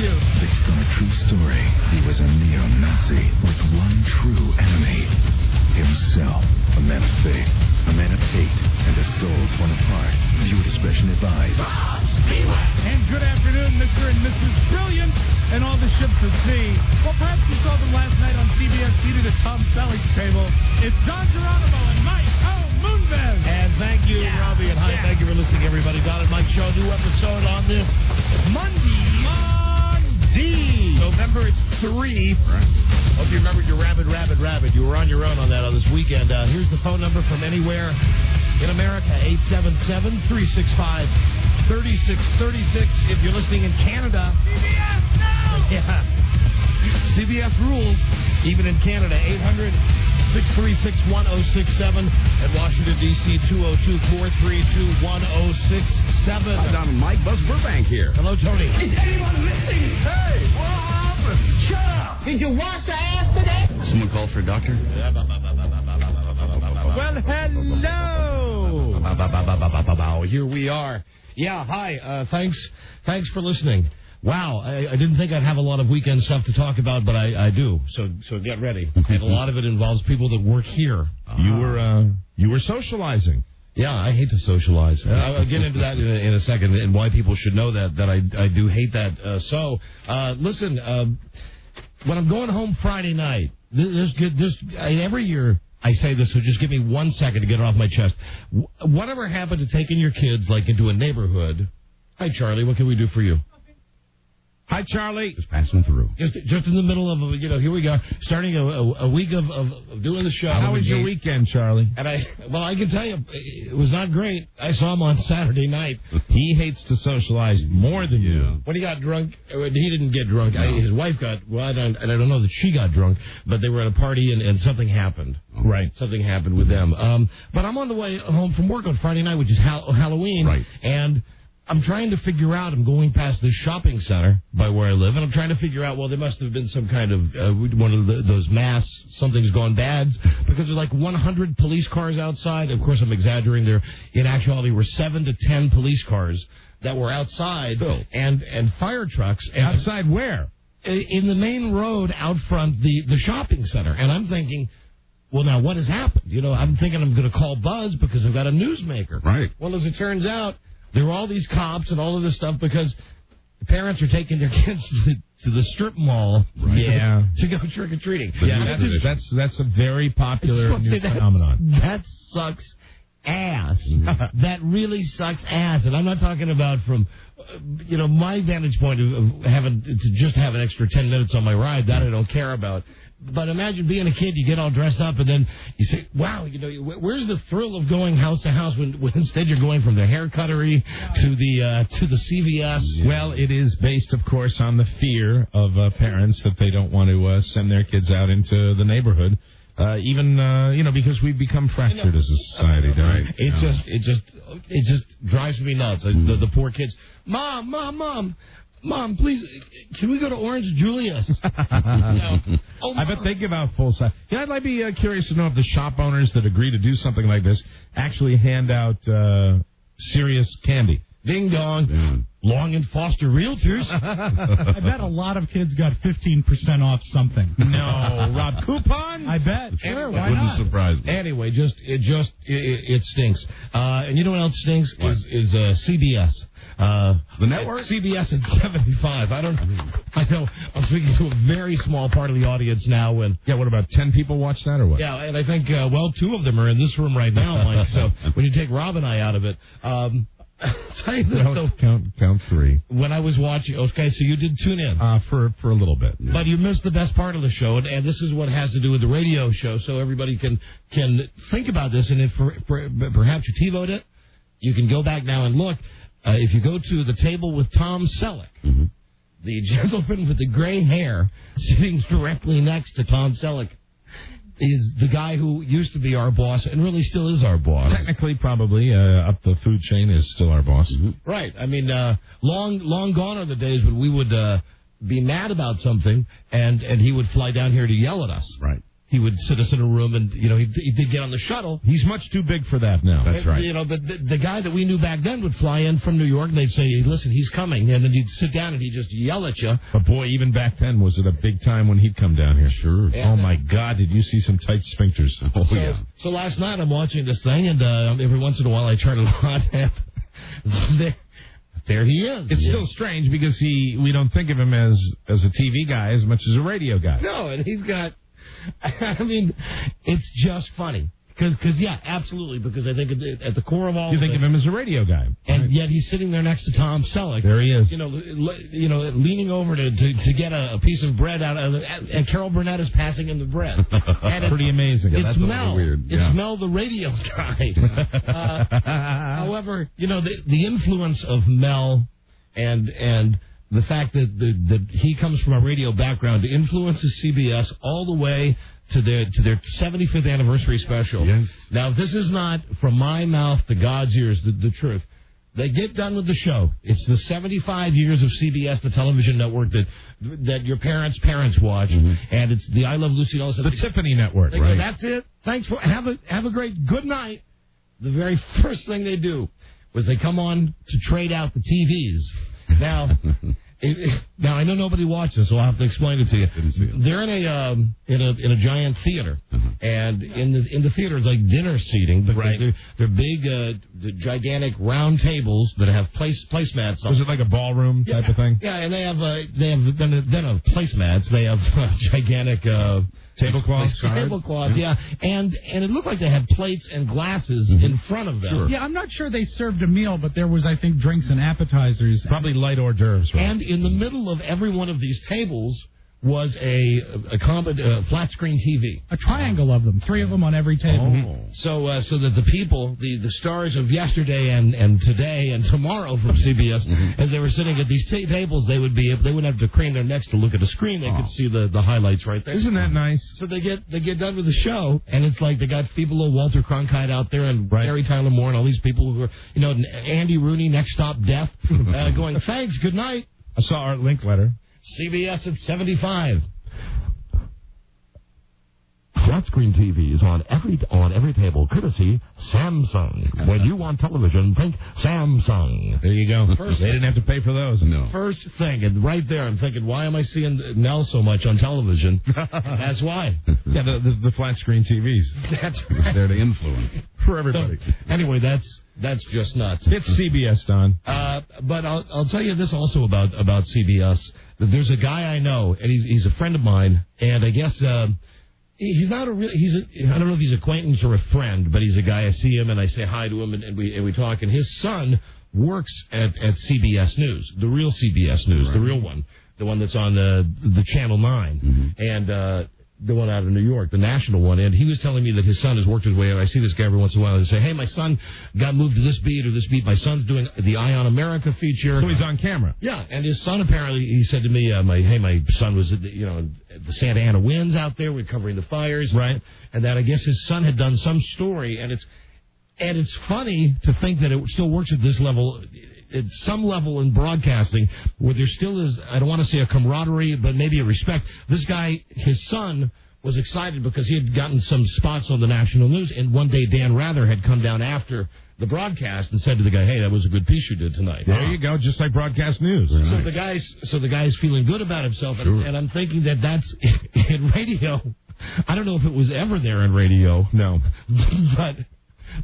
you. Based on a true story, he was a neo-Nazi with one true enemy. Himself. A man of faith, a man of hate, and a soul torn apart. Viewer discretion advised. And good afternoon, Mr. and Mrs. Brilliant, and all the ships at sea. Well, perhaps you saw them last night on CBS seated at Tom Selleck's table. It's Don Geronimo and Mike Moonves. And thank you, Robbie, and hi, thank you for listening, everybody. Don and Mike Show, new episode on this Monday. November 3. Right. Hope you remembered your rabbit. You were on your own on that on this weekend. Here's the phone number from anywhere in America, 877-365-3636. If you're listening in Canada. CBS, no! Yeah. CBS rules, even in Canada, 800-636-1067. At Washington, D.C., 202-432-1067. Hi, Don and Mike. Buzz Burbank here. Hello, Tony. Is anyone listening? Hey, what happened? Shut up. Did you wash your ass today? Someone called for a doctor? Well, hello. Here we are. Yeah, hi. Thanks for listening. Wow, I didn't think I'd have a lot of weekend stuff to talk about, but I do. So get ready. And a lot of it involves people that work here. You were socializing. Yeah, I hate to socialize. I'll get into that in a second and why people should know that I do hate that. Listen, when I'm going home Friday night, every year I say this, so just give me 1 second to get it off my chest. Whatever happened to taking your kids like into a neighborhood? Hi, Charlie. What can we do for you? Hi, Charlie. Just passing through. Just in the middle of, here we go, starting a week of doing the show. How was your weekend, Charlie? And I can tell you, it was not great. I saw him on Saturday night. He hates to socialize more than you. When he got drunk, he didn't get drunk. No. His wife got, I don't know that she got drunk, but they were at a party and something happened. Right. Something happened with them. But I'm on the way home from work on Friday night, which is Halloween. Right. And I'm trying to figure out, I'm going past this shopping center by where I live, and I'm trying to figure out, well, there must have been some kind of, one of those mass, something's gone bad, because there's like 100 police cars outside. Of course, I'm exaggerating. There, in actuality, were 7 to 10 police cars that were outside, and fire trucks. And outside where? In the main road out front, the shopping center. And I'm thinking, well, now, what has happened? I'm thinking I'm going to call Buzz because I've got a newsmaker. Right. Well, as it turns out, there were all these cops and all of this stuff because the parents are taking their kids to the strip mall to go trick-or-treating. Yeah, that's a very popular new phenomenon. That sucks ass. That really sucks ass. And I'm not talking about from, my vantage point of having to just have an extra 10 minutes on my ride. That I don't care about. But imagine being a kid, you get all dressed up, and then you say, wow, where's the thrill of going house to house when instead you're going from the hair cuttery to the CVS? Yeah. Well, it is based, of course, on the fear of parents that they don't want to send their kids out into the neighborhood. Because we've become fractured as a society, right? It just drives me nuts. The poor kids, Mom, please, can we go to Orange Julius? I bet they give out full size. Yeah, I'd be curious to know if the shop owners that agree to do something like this actually hand out serious candy. Ding dong. Yeah. Long and Foster Realtors. I bet a lot of kids got 15% off something. No, Rob, coupon? I bet. Sure, why wouldn't not? surprise me. Anyway, it stinks. And you know what else stinks? Is CBS. The network? CBS at 75. I know. I'm speaking to a very small part of the audience now. What about 10 people watch that or what? Yeah, and I think 2 of them are in this room right now, Mike. So when you take Rob and I out of it, tell you this, though, count 3. When I was watching, okay, so you did tune in for a little bit, but you missed the best part of the show, and this is what has to do with the radio show, so everybody can think about this, and if perhaps you TiVo'd it, you can go back now and look. If you go to the table with Tom Selleck, the gentleman with the gray hair sitting directly next to Tom Selleck is the guy who used to be our boss and really still is our boss. Technically, probably, up the food chain is still our boss. Mm-hmm. Right. I mean, long gone are the days when we would be mad about something and he would fly down here to yell at us. Right. he would sit us in a room, and he did get on the shuttle. He's much too big for that now. That's right. But the guy that we knew back then would fly in from New York, and they'd say, hey, listen, he's coming. And then you'd sit down, and he'd just yell at you. But, boy, even back then, was it a big time when he'd come down here? Sure. Yeah, oh, my God, did you see some tight sphincters? Oh, yeah. So last night I'm watching this thing, and every once in a while I turn it on, and there he is. It's still strange because we don't think of him as a TV guy as much as a radio guy. No, and he's got, I mean, it's just funny. Because, yeah, absolutely, because I think at the core of all you think of him as a radio guy. And yet he's sitting there next to Tom Selleck. There he is. Leaning over to get a piece of bread out of and Carol Burnett is passing him the bread. And pretty amazing. It's that's Mel. weird. It's Mel, the radio guy. However, the influence of Mel and the fact that he comes from a radio background influences CBS all the way to their 75th anniversary special. Yes. Now, if this is not from my mouth to God's ears, the truth. They get done with the show. It's the 75 years of CBS, the television network that your parents' watched, and it's the I Love Lucy and all this. The Tiffany Network, they right? Go, that's it. Thanks for have a great good night. The very first thing they do was they come on to trade out the TVs. Now I know nobody watched this, so I'll have to explain it to you. They're in a giant theater, and in the theater it's like dinner seating, but they're big, gigantic round tables that have placemats. Was it like a ballroom type of thing? Yeah, and they have placemats. They have gigantic tablecloths. Tablecloths, yeah, and it looked like they had plates and glasses in front of them. Sure. Yeah, I'm not sure they served a meal, but there was, I think, drinks and appetizers. Probably light hors d'oeuvres, right? And in the middle of every one of these tables was a flat screen TV. A triangle of them, 3 of them on every table. So that the people, the stars of yesterday and today and tomorrow from CBS, as they were sitting at these tables, they wouldn't have to crane their necks to look at a screen. They could see the highlights right there. Isn't that nice? So they get done with the show, and it's like they got people like Walter Cronkite out there and Mary Tyler Moore and all these people who are, Andy Rooney, Next Stop Death, going, thanks, good night. I saw Art Linkletter. CBS at 75. Flat screen TVs on every table, courtesy Samsung. When you want television, think Samsung. There you go. They didn't have to pay for those. No. First thing, and right there, I'm thinking, why am I seeing Nell so much on television? That's why. Yeah, the flat screen TVs. That's It's there to influence. For everybody. So, anyway, that's just nuts. It's CBS, Don. But I'll tell you this also about CBS. There's a guy I know, and he's a friend of mine, and I guess he's not I don't know if he's an acquaintance or a friend, but he's a guy. I see him and I say hi to him, and we talk. And his son works at CBS News, the real CBS News, the real one, the one that's on the Channel 9, and the one out of New York, the national one. And he was telling me that his son has worked his way up. I see this guy every once in a while and say, hey, my son got moved to this beat or this beat. My son's doing the Eye on America feature. So he's on camera. Yeah, and his son apparently, he said to me, my son was at the Santa Ana winds out there. We're covering the fires. Right. And that I guess his son had done some story. And it's funny to think that it still works at this level, at some level in broadcasting, where there still is, I don't want to say a camaraderie, but maybe a respect. This guy, his son, was excited because he had gotten some spots on the national news, and one day Dan Rather had come down after the broadcast and said to the guy, hey, that was a good piece you did tonight. There you go, just like broadcast news. So the guy's feeling good about himself, and I'm thinking that's in radio. I don't know if it was ever there in radio. No.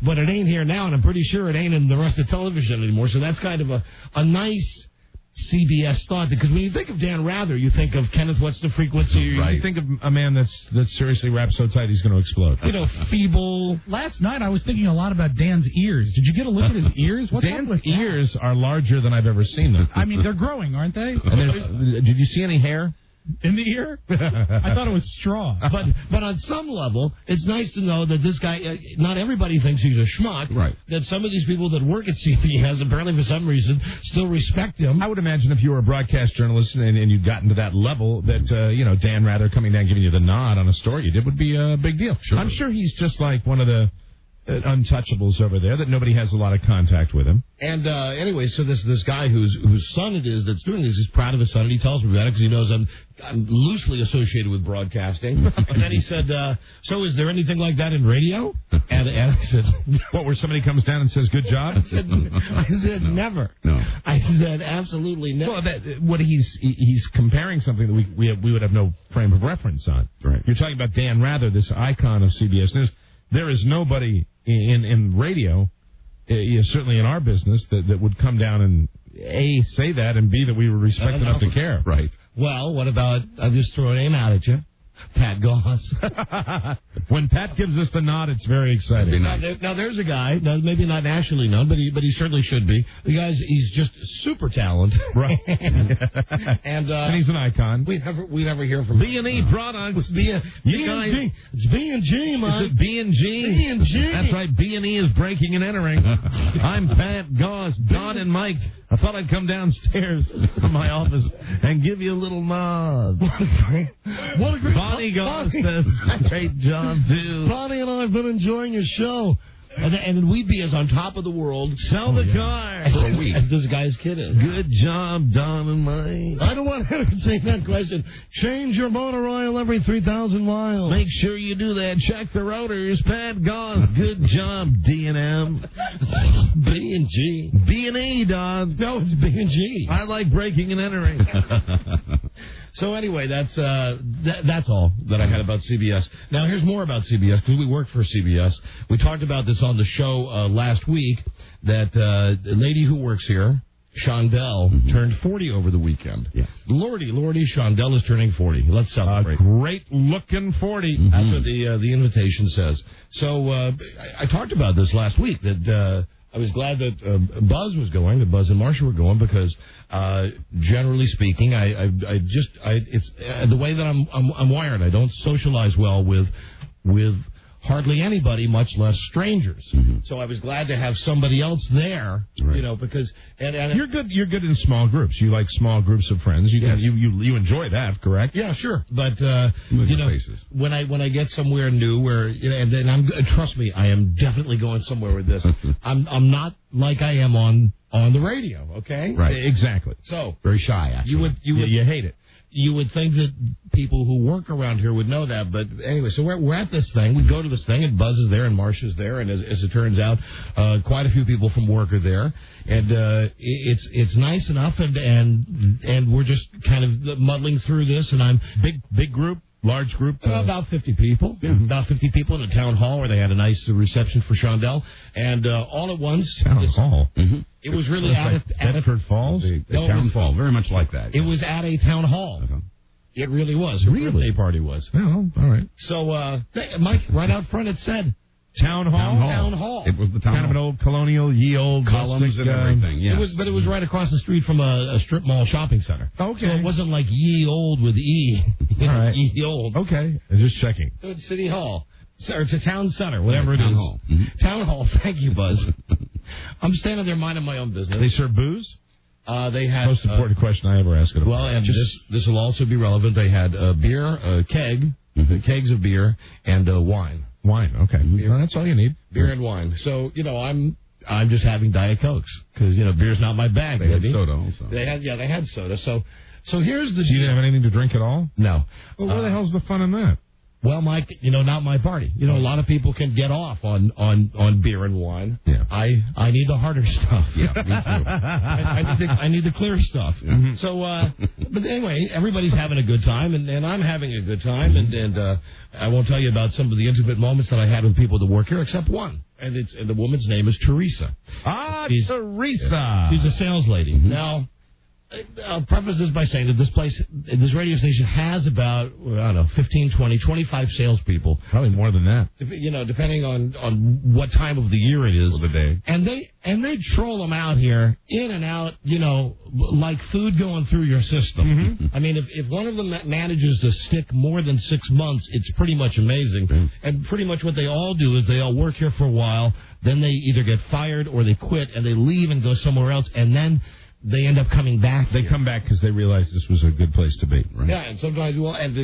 But it ain't here now, and I'm pretty sure it ain't in the rest of television anymore. So that's kind of a nice CBS thought, because when you think of Dan Rather, you think of Kenneth, what's the frequency? You think of a man that's seriously wrapped so tight he's going to explode. Feeble. Last night I was thinking a lot about Dan's ears. Did you get a look at his ears? What's Dan's up with ears are larger than I've ever seen them. I mean, they're growing, aren't they? And did you see any hair? In the ear? I thought it was straw. But on some level, it's nice to know that this guy, not everybody thinks he's a schmuck. Right. That some of these people that work at CBS, apparently for some reason, still respect him. I would imagine if you were a broadcast journalist and you'd gotten to that level, that, Dan Rather coming down giving you the nod on a story you did would be a big deal. Sure. I'm sure he's just like one of the untouchables over there, that nobody has a lot of contact with him. And anyway, so this guy whose son it is that's doing this, he's proud of his son, and he tells me about it because he knows I'm loosely associated with broadcasting. And then he said, so is there anything like that in radio? And I said, what, where somebody comes down and says, good job? I said never. No. I said absolutely never. Well, what he's comparing something that we would have no frame of reference on. Right. You're talking about Dan Rather, this icon of CBS News. There is nobody in radio, certainly in our business, that would come down and A, say that, and B, that we were respect enough to care. Right. Well, what about, I'll just throw a name out at you, Pat Goss. When Pat gives us the nod, it's very exciting. Nice. Now there's a guy, maybe not nationally known, but he certainly should be. The he's just super talented. Right. and he's an icon. We never hear from B&E products. B&G. It's B&G, man. Is it B&G? B&G. That's right. B&E is breaking and entering. I'm Pat Goss, Don and Mike. I thought I'd come downstairs from my office and give you a little nod. What a great Bonnie Goss says, great job, too. Bonnie and I have been enjoying your show. And we'd be as on top of the world. Sell the car. As this guy's kid is. Good job, Don and Mike. I don't want to answer that question. Change your motor oil every 3,000 miles. Make sure you do that. Check the rotors. Pat Goss. Good job, D&M. B&G. B&E, Don. No, it's B&G. I like breaking and entering. So anyway, that's all that I had about CBS. Now here's more about CBS because we work for CBS. We talked about this on the show last week that the lady who works here, Shondell, turned 40 over the weekend. Yes. Lordy, Shondell is turning 40. Let's celebrate. Great looking 40. That's what the invitation says. So I talked about this last week that. I was glad that Buzz was going, that Buzz and Marcia were going, because generally speaking, it's the way that I'm wired. I don't socialize well with hardly anybody, much less strangers. So I was glad to have somebody else there, right. Because and you're good in small groups. You like small groups of friends. You enjoy that, correct? Yeah, sure. But when I get somewhere new, where and then trust me, I am definitely going somewhere with this. I'm not like I am on the radio. Okay, right? Exactly. So very shy. Actually, you hate it. You would think that people who work around here would know that, but anyway, so we're at this thing. We go to this thing, and Buzz is there, and Marcia's there, and as it turns out, quite a few people from work are there, and it's nice enough, and we're just kind of muddling through this, and I'm big group. Large group? About 50 people. Yeah. About 50 people in a town hall where they had a nice reception for Shondell. And all at once... Town hall? Mm-hmm. It was really at Bedford Falls? A town hall, very much like that. It was at a town hall. Uh-huh. It really was. Her birthday party was. Oh, all right. So, Mike, right out front it said... Town hall. It was the town hall. Kind of an old colonial, old columns and everything. Yeah, it was right across the street from a strip mall shopping center. Okay, so it wasn't like ye old with E. All right, ye old. Okay, just checking. So it's City Hall, or it's a town center, whatever it is. Town hall. Mm-hmm. Town hall. Thank you, Buzz. I'm standing there minding my own business. They serve booze. They had most important question I ever asked. Well, and this will also be relevant. They had beer, a keg, kegs of beer, and wine. Wine, okay. Well, that's all you need. Beer and wine. So, I'm just having Diet Cokes because, beer's not my bag. They had soda also. They had soda. So here's the... You didn't have anything to drink at all? No. Well, where the hell's the fun in that? Well, Mike, not my party. A lot of people can get off on beer and wine. Yeah. I need the harder stuff. Yeah, me too. I need the clear stuff. Mm-hmm. So, but anyway, everybody's having a good time, and I'm having a good time, and I won't tell you about some of the intimate moments that I had with people that work here, except one, and the woman's name is Teresa. Teresa. She's a sales lady. Mm-hmm. Now, I'll preface this by saying that this radio station has about, 15, 20, 25 salespeople. Probably more than that. Depending on what time of the year it is. Of the day. And they troll them out here, in and out, like food going through your system. Mm-hmm. I mean, if one of them manages to stick more than 6 months, it's pretty much amazing. Mm-hmm. And pretty much what they all do is they all work here for a while, then they either get fired or they quit, and they leave and go somewhere else, and then they end up coming back. They come back because they realize this was a good place to be. Right? Yeah, and sometimes,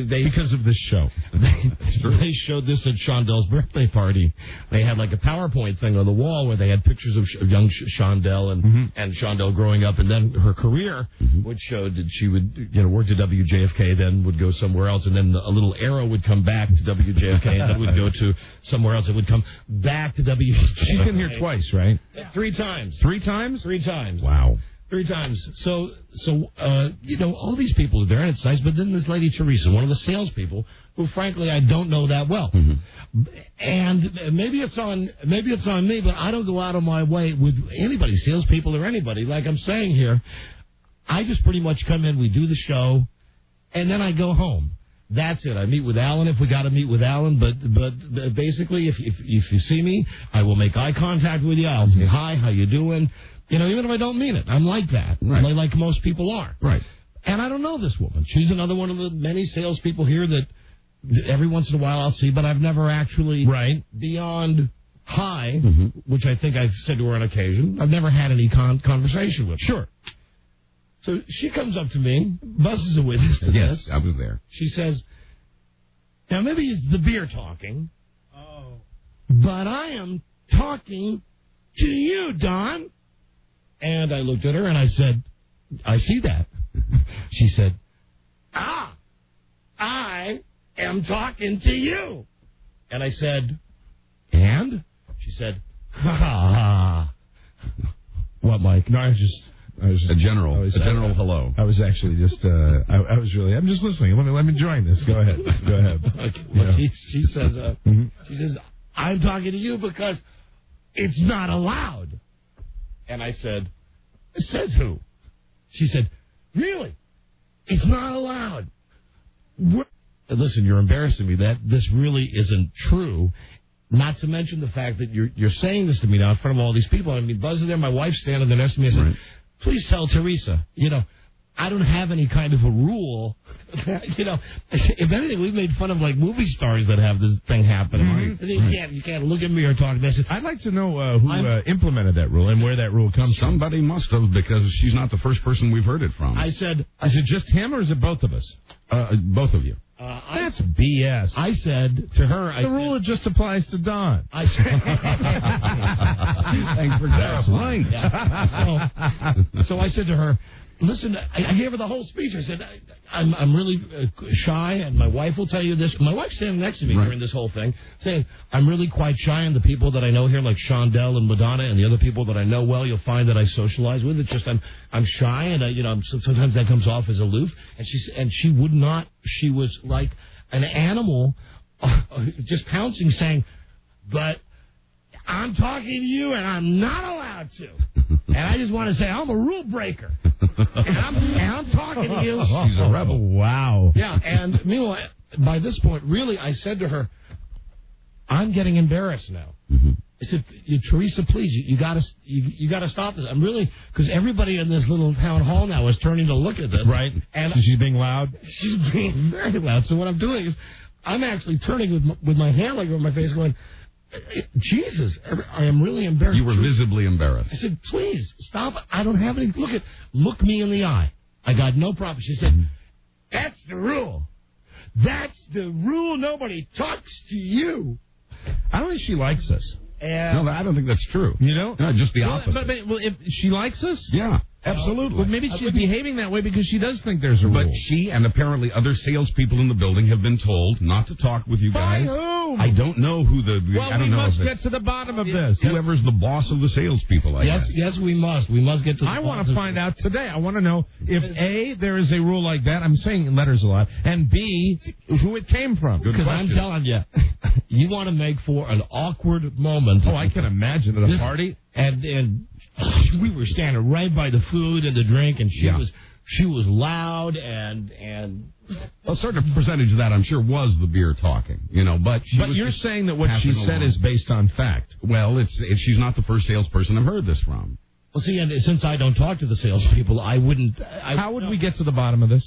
they because of this show. They showed this at Shondel's birthday party. They had like a PowerPoint thing on the wall where they had pictures of young Shondell and Shondell growing up, and then her career, which showed that she would worked at WJFK, then would go somewhere else, and then a little arrow would come back to WJFK, and then would go to somewhere else. It would come back to WJFK. She's been here twice, right? 3 times. 3 times? 3 times. Wow. 3 times. So all these people are there, and it's nice. But then this lady Teresa, one of the salespeople, who frankly I don't know that well, and maybe it's on me, but I don't go out of my way with anybody, salespeople or anybody. Like I'm saying here, I just pretty much come in, we do the show, and then I go home. That's it. I meet with Alan if we got to meet with Alan, but basically, if you see me, I will make eye contact with you. I'll say hi, how you doing? Even if I don't mean it, I'm like that. Right. Like most people are. Right. And I don't know this woman. She's another one of the many salespeople here that every once in a while I'll see, but I've never actually beyond hi, which I think I've said to her on occasion. I've never had any conversation with her. Sure. So she comes up to me. Buzz is a witness to Yes, this. I was there. She says, now maybe it's the beer talking. Oh. But I am talking to you, Don. And I looked at her and I said, I see that. She said, I am talking to you. And I said, and? She said, ha. What, Mike? No, I was just a general hello. I was actually just, I'm just listening. Let me join this. Go ahead. Okay. Well, she says, I'm talking to you because it's not allowed. And I said, says who? She said, really? It's not allowed. Listen, you're embarrassing me. That this really isn't true. Not to mention the fact that you're saying this to me now in front of all these people. I mean, Buzz is there, my wife's standing there next to me. I said, please tell Teresa, I don't have any kind of a rule. If anything, we've made fun of like movie stars that have this thing happening. You can't look at me or talk. I'd like to know who implemented that rule and where that rule comes from. Somebody must have, because she's not the first person we've heard it from. I said, is it just him or is it both of us? Both of you. That's BS. I said to her, the rule just applies to Don. I said, thanks for clarifying. Yeah. So I said to her, listen, I gave her the whole speech. I said, I'm really shy, and my wife will tell you this. My wife's standing next to me during this whole thing, saying, I'm really quite shy, and the people that I know here, like Shondell and Madonna and the other people that I know well, you'll find that I socialize with. It's just I'm shy, and sometimes that comes off as aloof. And she would not. She was like an animal, just pouncing, saying, but I'm talking to you, and I'm not allowed to. And I just want to say, I'm a rule breaker. And I'm talking to you. She's a rebel. Wow. Yeah, and meanwhile, by this point, really, I said to her, I'm getting embarrassed now. I said, Teresa, please, you got to stop this. I'm really, because everybody in this little town hall now is turning to look at this. Right. And she's being loud? She's being very loud. So what I'm doing is I'm actually turning with my hand like over my face going, Jesus, I am really embarrassed. You were visibly embarrassed. I said, please, stop. I don't have any. Look me in the eye. I got no problem. She said, that's the rule. That's the rule. Nobody talks to you. I don't think she likes us. No, I don't think that's true. You don't? No, just the opposite. But if she likes us? Yeah, absolutely. Well, maybe she's behaving that way because she does think there's a rule. But she and apparently other salespeople in the building have been told not to talk with you guys. By whom? I don't know who Well, I don't we know must get to the bottom of this. Whoever's the boss of the salespeople, I guess. Yes, we must. We must get to the I want to find out today. I want to know if A, there is a rule like that. I'm saying letters a lot. And B, who it came from. Because I'm telling you, you want to make for an awkward moment. Oh, I can imagine at a party. And we were standing right by the food and the drink, and she was loud and a certain percentage of that, I'm sure, was the beer talking, But you're saying that what she said is based on fact. Well, she's not the first salesperson I've heard this from. Well, see, and since I don't talk to the salespeople, I wouldn't. How would we get to the bottom of this?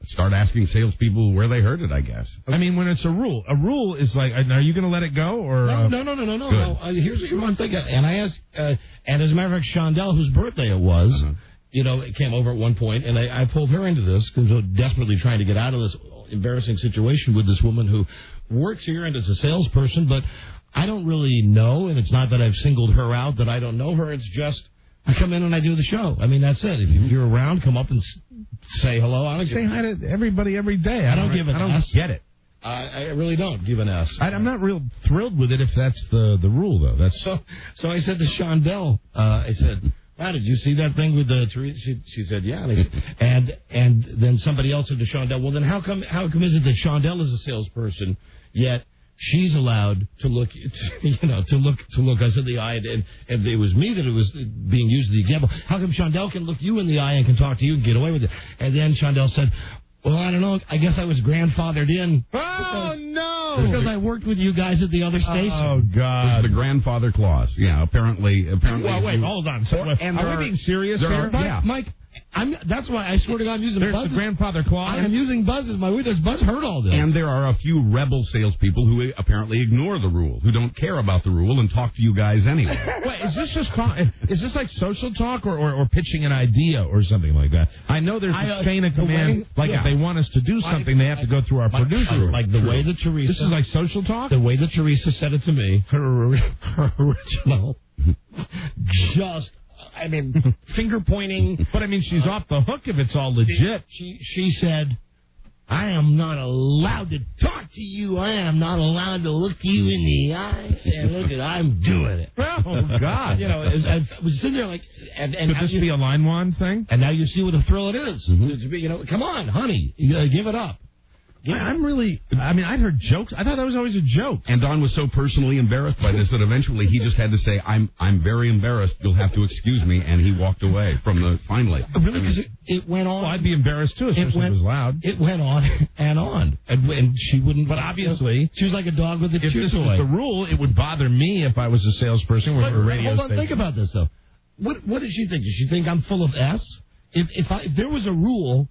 Start asking salespeople where they heard it, I guess. I mean, when it's a rule is like, are you going to let it go? Or no. Here's what you want to think. And I asked, and as a matter of fact, Shondell, whose birthday it was, came over at one point, and I pulled her into this because I was desperately trying to get out of this embarrassing situation with this woman who works here and is a salesperson, but I don't really know, and it's not that I've singled her out, that I don't know her. It's just I come in and I do the show. I mean, that's it. If you're around, come up and say hello. I don't say hi to everybody every day. I don't give an S. I don't get it. I really don't give an S. I'm not real thrilled with it if that's the rule, though. That's so I said to Shondell, I said, wow, did you see that thing with the Teresa? She said, yeah. And then somebody else said to Shondell, well, then how come is it that Shondell is a salesperson, yet she's allowed to look, to look us in the eye, and it was me that it was being used as the example. How come Shondell can look you in the eye and can talk to you and get away with it? And then Shondell said, well, I don't know. I guess I was grandfathered in. Oh, no! Because I worked with you guys at the other station. Oh, God. It was the grandfather clause. Yeah, apparently. Well, wait, hold on. So, are we being serious here? Mike, that's why I swear to God I'm using There's Buzz. The grandfather clause. I'm using Buzz as my witness. Buzz heard all this. And there are a few rebel salespeople who apparently ignore the rule, who don't care about the rule and talk to you guys anyway. Wait, is this like social talk or pitching an idea or something like that? I know there's a chain of command. If they want us to do something, they have to go through our producer. Like the way that Teresa. This is like social talk? The way that Teresa said it to me, her original, finger pointing. But, she's off the hook if it's all legit. She said, I am not allowed to talk to you. I am not allowed to look you in the eye. And look I'm doing it. Oh, God. I was sitting there like... Could this be a line one thing? And now you see what a thrill it is. Mm-hmm. Come on, honey. Give it up. I'd heard jokes. I thought that was always a joke. And Don was so personally embarrassed by this that eventually he just had to say, I'm very embarrassed. You'll have to excuse me. And he walked away from finally. Really? Because it went on. Well, I'd be embarrassed, too, especially if it was loud. It went on and on. And she wouldn't. But obviously. She was like a dog with a chew toy. If this was the rule, it would bother me if I was a salesperson with a radio station. Think about this, though. What does she think? Does she think I'm full of S? If there was a rule...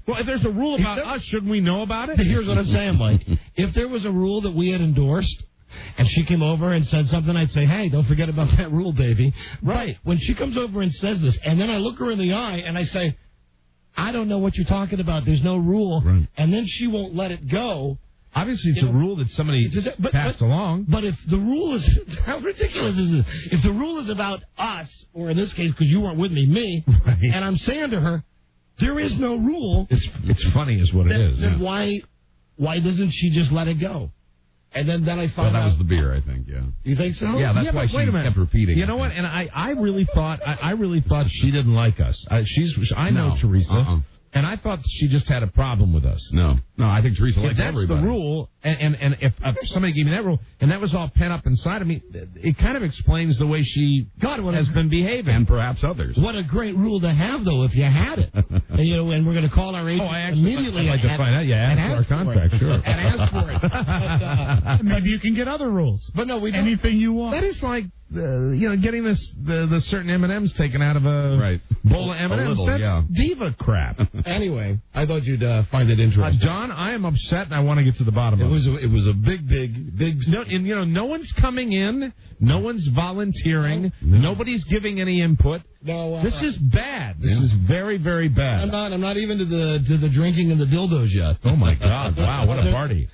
Well, if there's a rule about us, shouldn't we know about it? Here's what I'm saying, Mike. If there was a rule that we had endorsed, and she came over and said something, I'd say, hey, don't forget about that rule, baby. Right. But when she comes over and says this, and then I look her in the eye, and I say, I don't know what you're talking about. There's no rule. Right. And then she won't let it go. Obviously, it's a rule that somebody passed along. But if the rule is... How ridiculous is this? If the rule is about us, or in this case, because you weren't with me, right. And I'm saying to her, there is no rule. It's funny is what it is. Then why doesn't she just let it go? And then I find out... that was the beer, I think, yeah. You think so? Yeah, that's why she kept repeating. You know what? And I really thought she didn't like us. I know Teresa. And I thought she just had a problem with us. No, I think Teresa likes everybody. If that's the rule, and if somebody gave me that rule, and that was all pent up inside of me, it kind of explains the way she has been behaving. And perhaps others. What a great rule to have, though, if you had it. And we're going to call our agent immediately. I'd like to find out. Yeah, ask for our contract, sure. And ask for it. But, maybe you can get other rules. But no, we don't. Anything you want. That is like... getting the certain M&Ms taken out of a bowl of M&Ms. That's diva crap. Anyway, I thought you'd find it interesting. John, I am upset, and I want to get to the bottom of it. It was a big. No one's coming in. No one's volunteering. Nobody's giving any input. No, this is bad. This is very, very bad. I'm not even to the drinking and the dildos yet. Oh my God! Wow, what a party!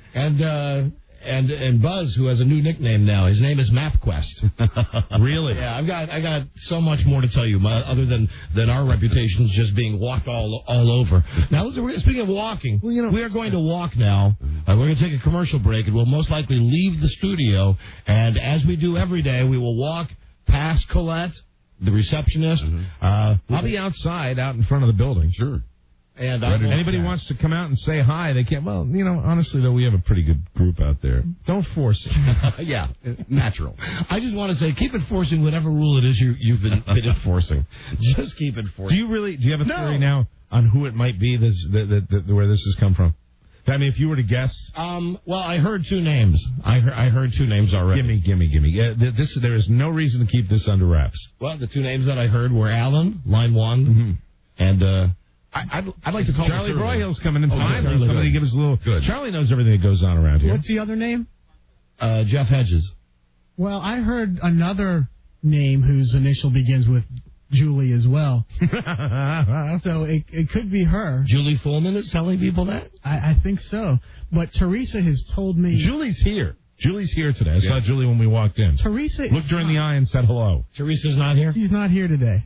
And Buzz, who has a new nickname now, his name is MapQuest. Really? Yeah, I got so much more to tell you, other than our reputations just being walked all over. Now, speaking of walking, we are going to walk now. We're going to take a commercial break, and we'll most likely leave the studio. And as we do every day, we will walk past Colette, the receptionist. Mm-hmm. I'll be outside, out in front of the building. Sure. And anybody wants to come out and say hi, they can. Well, honestly, though, we have a pretty good group out there. Don't force it. Yeah, natural. I just want to say, keep enforcing whatever rule it is you've been enforcing. Just keep enforcing. Do you have a theory now on who it might be? Where this has come from? I mean, if you were to guess. Well, I heard two names. I heard two names already. Gimme. There is no reason to keep this under wraps. Well, the two names that I heard were Alan, line one, and. I'd like to call Charlie Broyhill's coming in time. Good. Somebody give us a little. Good. Charlie knows everything that goes on around here. What's the other name? Jeff Hedges. Well, I heard another name whose initial begins with Julie as well. So it could be her. Julie Foreman is telling people that? I think so. But Teresa has told me... Julie's here. Julie's here today. I saw Julie when we walked in. Teresa looked her in the eye and said hello. Teresa's not here? She's not here today.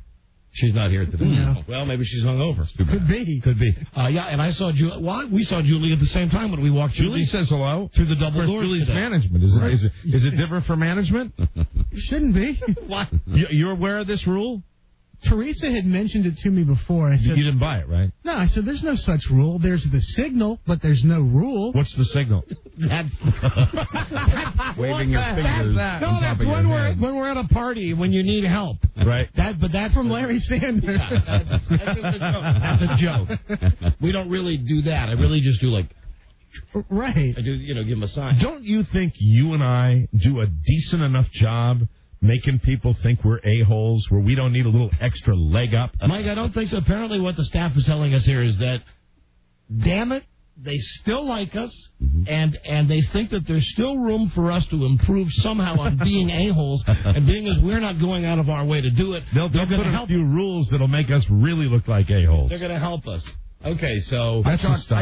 She's not here today. No. Well, maybe she's hungover. Could be. Could be. Yeah, and I saw Julie. Well, we saw Julie at the same time when we walked. Julie says hello through the double doors. Julie's today. management. Is it different for management? Shouldn't be. What? You're aware of this rule? Teresa had mentioned it to me before. I said, you didn't buy it, right? No, I said, there's no such rule. There's the signal, but there's no rule. What's the signal? That's waving your fingers. No, that's when we're at a party when you need help. Right. But that's from Larry Sanders. Yeah, that's a joke. We don't really do that. I really just do like. Right. I do, give them a sign. Don't you think you and I do a decent enough job making people think we're a-holes, where we don't need a little extra leg up? Mike, I don't think so. Apparently what the staff is telling us here is that, damn it, they still like us, and they think that there's still room for us to improve somehow on being a-holes, and being as we're not going out of our way to do it, they'll put a few rules that'll make us really look like a-holes. They're going to help us. Okay, so I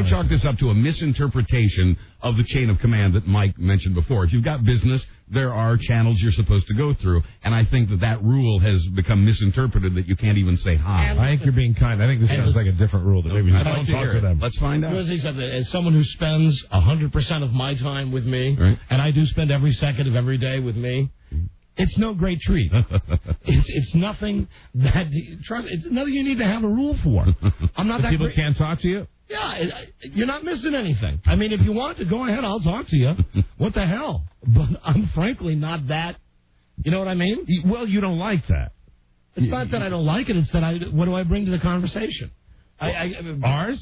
chalk this up to a misinterpretation of the chain of command that Mike mentioned before. If you've got business, there are channels you're supposed to go through, and I think that roule has become misinterpreted that you can't even say hi. I think you're being kind. I think this sounds like a different rule that maybe don't talk to them. Let's find out. He said that as someone who spends 100% of my time with me, right, and I do spend every second of every day with me, it's no great treat. It's nothing that it's nothing you need to have a rule for. I'm not that people can't talk to you. Yeah, you're not missing anything. I mean, if you want to, go ahead. I'll talk to you. What the hell? But I'm frankly not that. You know what I mean? Well, you don't like that. It's not that I don't like it. It's that what do I bring to the conversation? Ours?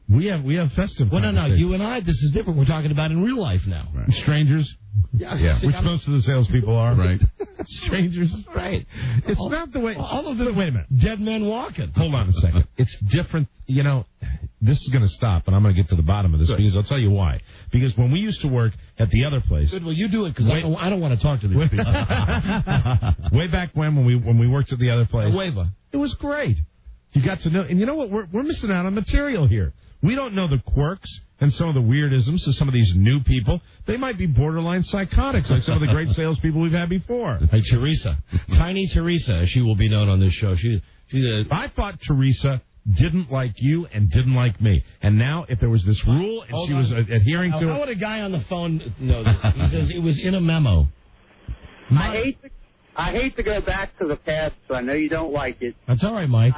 We have festive. Well, no. You and I. This is different. We're talking about in real life now. Right. Strangers. Yeah. Which most of the salespeople are. Right. Strangers. Right. It's not the way. All of them. Wait a minute. Dead men walking. Hold on a second. It's different. This is going to stop, and I'm going to get to the bottom of this because I'll tell you why. Because when we used to work at the other place. Good. Well, you do it because I don't want to talk to these people. Way back when we worked at the other place. It was great. You got to know, and you know what? We're missing out on material here. We don't know the quirks and some of the weirdisms of some of these new people. They might be borderline psychotics, like some of the great salespeople we've had before. Like Teresa, Tiny Teresa, as she will be known on this show. I thought Teresa didn't like you and didn't like me, and now if there was this rule and she was adhering to it, how would a guy on the phone know this? He says it was in a memo. I hate to go back to the past, so I know you don't like it. That's all right, Mike.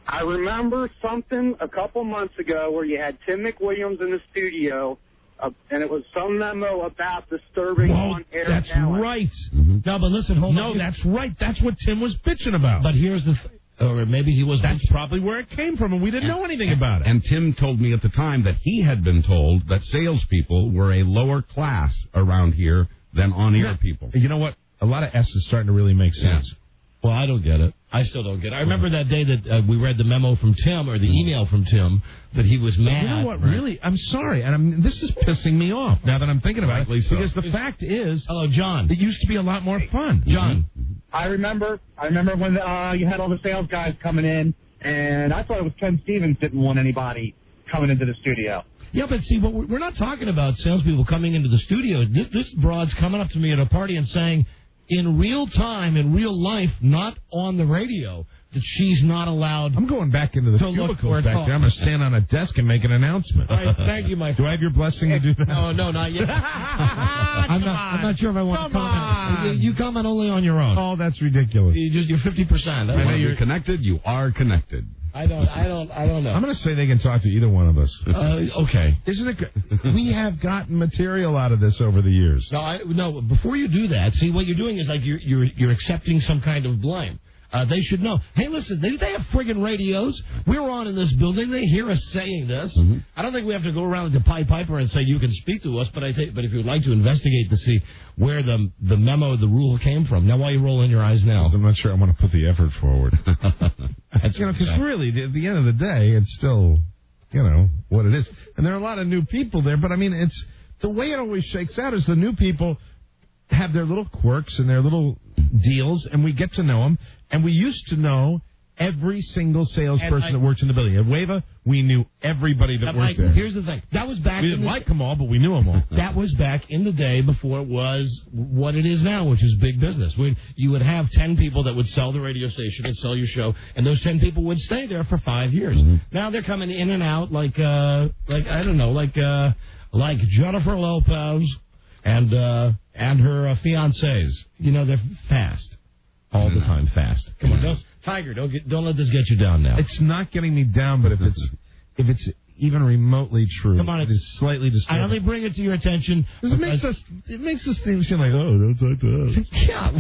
I remember something a couple months ago where you had Tim McWilliams in the studio, and it was some memo about disturbing on-air that's talent. right. Mm-hmm. No, but listen, hold on. No, that's right. That's what Tim was bitching about. But here's the or maybe he was. That's probably where it came from, and we didn't know anything about it. And Tim told me at the time that he had been told that salespeople were a lower class around here than on-air people. You know what? A lot of S is starting to really make sense. Yeah. Well, I don't get it. I still don't get it. I remember that day that we read the memo from Tim, or the email from Tim, that he was mad. You know what? Right? Really, I'm sorry, and this is pissing me off now that I'm thinking about it. Because the fact is, hello, John. It used to be a lot more fun. John. I remember when you had all the sales guys coming in, and I thought it was Ken Stevens didn't want anybody coming into the studio. Yeah, but see, we're not talking about salespeople coming into the studio. This broad's coming up to me at a party and saying, in real time, in real life, not on the radio, that she's not allowed. I'm going back into the cubicles back there. I'm going to stand on a desk and make an announcement. Right, thank you, my friend. Do I have your blessing to do that? No, not yet. I'm not sure if I want to comment. You comment only on your own. Oh, that's ridiculous. You're 50%. I know you're connected. You are connected. I don't know. I'm going to say they can talk to either one of us. Okay. Isn't it good? We have gotten material out of this over the years. No, before you do that, see, what you're doing is like you're accepting some kind of blame. They should know. Hey, listen, they have friggin' radios. We're on in this building. They hear us saying this. Mm-hmm. I don't think we have to go around with the Pied Piper and say you can speak to us. But if you'd like to investigate to see where the memo, the rule came from. Now, why are you rolling your eyes now? I'm not sure I want to put the effort forward. Because really, at the end of the day, it's still, what it is. And there are a lot of new people there. But I mean, it's the way it always shakes out is the new people have their little quirks and their little deals, and we get to know them. And we used to know every single salesperson that works in the building. At Wava, we knew everybody that worked there. Here's the thing. That was back. We didn't like them all, but we knew them all. That was back in the day before it was what it is now, which is big business. When you would have 10 people that would sell the radio station and sell your show, and those 10 people would stay there for 5 years. Mm-hmm. Now they're coming in and out like I don't know, like Jennifer Lopez and her fiancés. You know, they're fast. All the time, fast. Come on, Tiger, don't let this get you down now. It's not getting me down, but if it's even remotely true, come on, it is slightly disturbing. I only bring it to your attention. It makes us seem like, oh, don't talk to us. Yeah,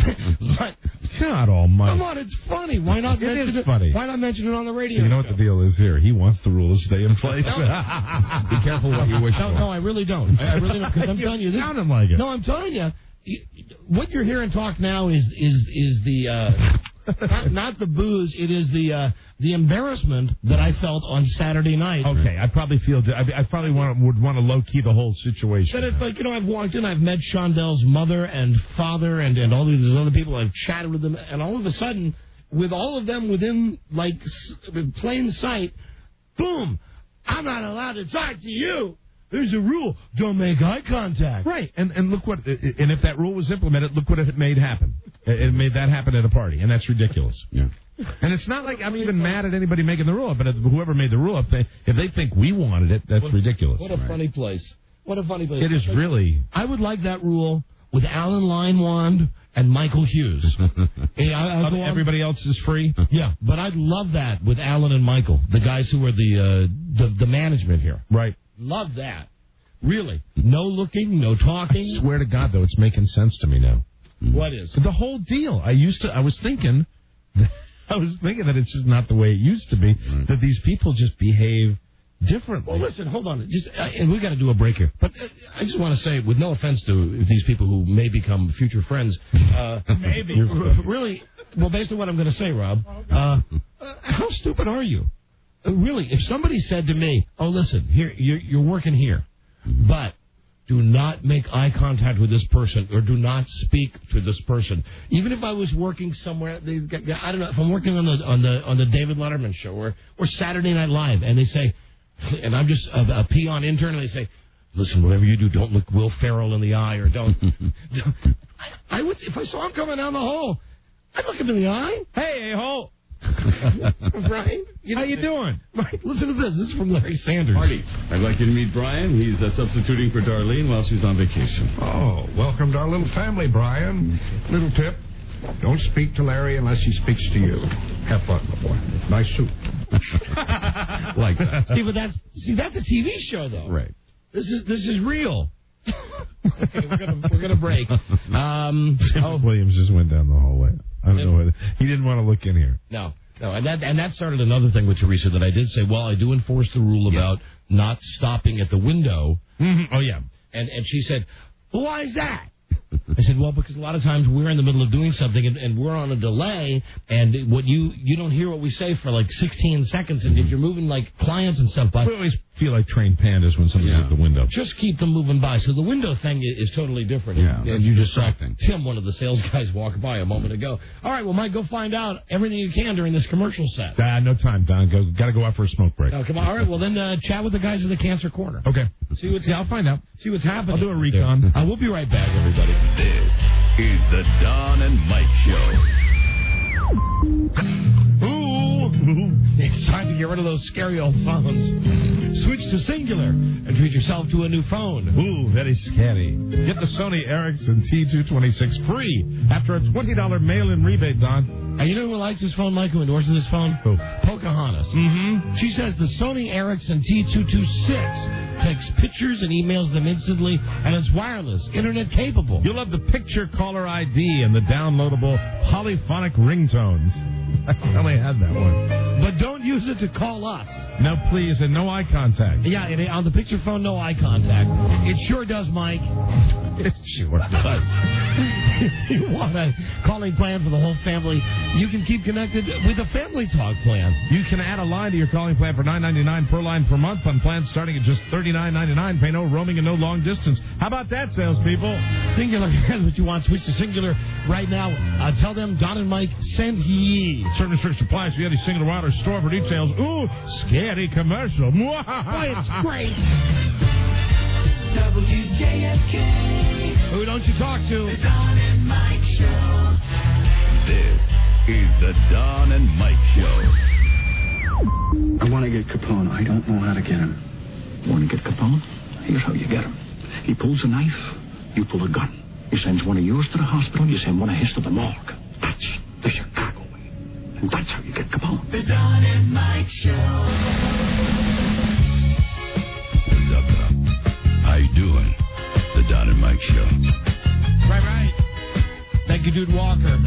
but God almighty. Come on, it's funny. Why not? It is funny. Why not mention it on the radio? You know what the deal is here? He wants the rule to stay in place. Be careful what you wish for. No, I really don't. I really don't. Because I'm telling you, this sounded like it. No, I'm telling you. What you're hearing talk now is the not the booze. It is the embarrassment that I felt on Saturday night. Okay, I probably would want to low key the whole situation. But it's like, I've walked in, I've met Shondel's mother and father and all these other people. I've chatted with them, and all of a sudden, with all of them within plain sight, boom! I'm not allowed to talk to you. There's a rule. Don't make eye contact. Right. And look what, and if that rule was implemented, look what it made happen. It made that happen at a party, and that's ridiculous. Yeah. And it's not like I'm even mad at anybody making the rule up, but whoever made the rule up, if they think we wanted it, that's ridiculous. What a funny place. What a funny place. It is really. I would like that rule with Alan Linewand and Michael Hughes. Hey, everybody else is free? Yeah, but I'd love that with Alan and Michael, the guys who are the management here. Right. Love that. Really. No looking, no talking. I swear to God, though, it's making sense to me now. What is? The whole deal. I was thinking that it's just not the way it used to be, that these people just behave differently. Well, listen, hold on. And we got to do a break here. But I just want to say, with no offense to these people who may become future friends, maybe. Really, well, based on what I'm going to say, Rob, how stupid are you? Really, if somebody said to me, oh, listen, here you're working here, but do not make eye contact with this person or do not speak to this person. Even if I was working somewhere, I don't know, if I'm working on the David Letterman show or Saturday Night Live, and they say, and I'm just a peon intern, and they say, listen, whatever you do, don't look Will Ferrell in the eye or don't. I would, if I saw him coming down the hall, I'd look him in the eye. Hey, a-hole. Right? How you doing? Right. Listen to this. This is from Larry Sanders. Marty, I'd like you to meet Brian. He's substituting for Darlene while she's on vacation. Oh, welcome to our little family, Brian. Little tip. Don't speak to Larry unless he speaks to you. Have fun, my boy. Nice suit. Like that. That's a TV show, though. Right. This is real. Okay, we're gonna break. Williams just went down the hallway. I don't know. He didn't want to look in here. No, and that started another thing with Teresa that I did say. Well, I do enforce the rule about not stopping at the window. Mm-hmm. Oh yeah, and she said, why is that? I said, well, because a lot of times we're in the middle of doing something and we're on a delay, and what you don't hear what we say for like 16 seconds, and if you're moving like clients and stuff by, we always feel like trained pandas when somebody's at the window. Just keep them moving by. So the window thing is totally different. Yeah, and you just saw Tim, one of the sales guys, walk by a moment ago. All right, well, Mike, go find out everything you can during this commercial set. No time, Don. Got to go out for a smoke break. Oh, come on. All right, well, then chat with the guys in the Cancer Corner. Okay. I'll find out. See what's happening. I'll do a recon. I will be right back, everybody. This is the Don and Mike Show. It's time to get rid of those scary old phones. Switch to Singular and treat yourself to a new phone. Ooh, very scary. Get the Sony Ericsson T226 free after a $20 mail-in rebate, Don. And you know who likes this phone, Mike, who endorses this phone? Who? Pocahontas. Mm-hmm. She says the Sony Ericsson T226 takes pictures and emails them instantly, and it's wireless, internet capable. You'll love the picture caller ID and the downloadable polyphonic ringtones. I only had that one. But don't use it to call us. No, please, and no eye contact. Yeah, on the picture phone, no eye contact. It sure does, Mike. It sure does. If you want a calling plan for the whole family, you can keep connected with a Family Talk plan. You can add a line to your calling plan for $9.99 per line per month on plans starting at just $39.99. Pay no roaming and no long distance. How about that, salespeople? Singular has what you want. Switch to Singular right now. Tell them Don and Mike send ye. Certain restrictions apply. So you have a Singular Wireless store for details. Ooh, scary commercial. Boy, it's great. WJFK. Who don't you talk to? The Don and Mike Show. This is the Don and Mike Show. I want to get Capone. I don't know how to get him. Want to get Capone? Here's how you get him. He pulls a knife, you pull a gun. He sends one of yours to the hospital, you send one of his to the morgue. That's the Chicago way. And that's how you get Capone. The Don and Mike Show. What's up, Doc? How you doing? The Don and Mike Show. Right. Thank you, Dude Walker.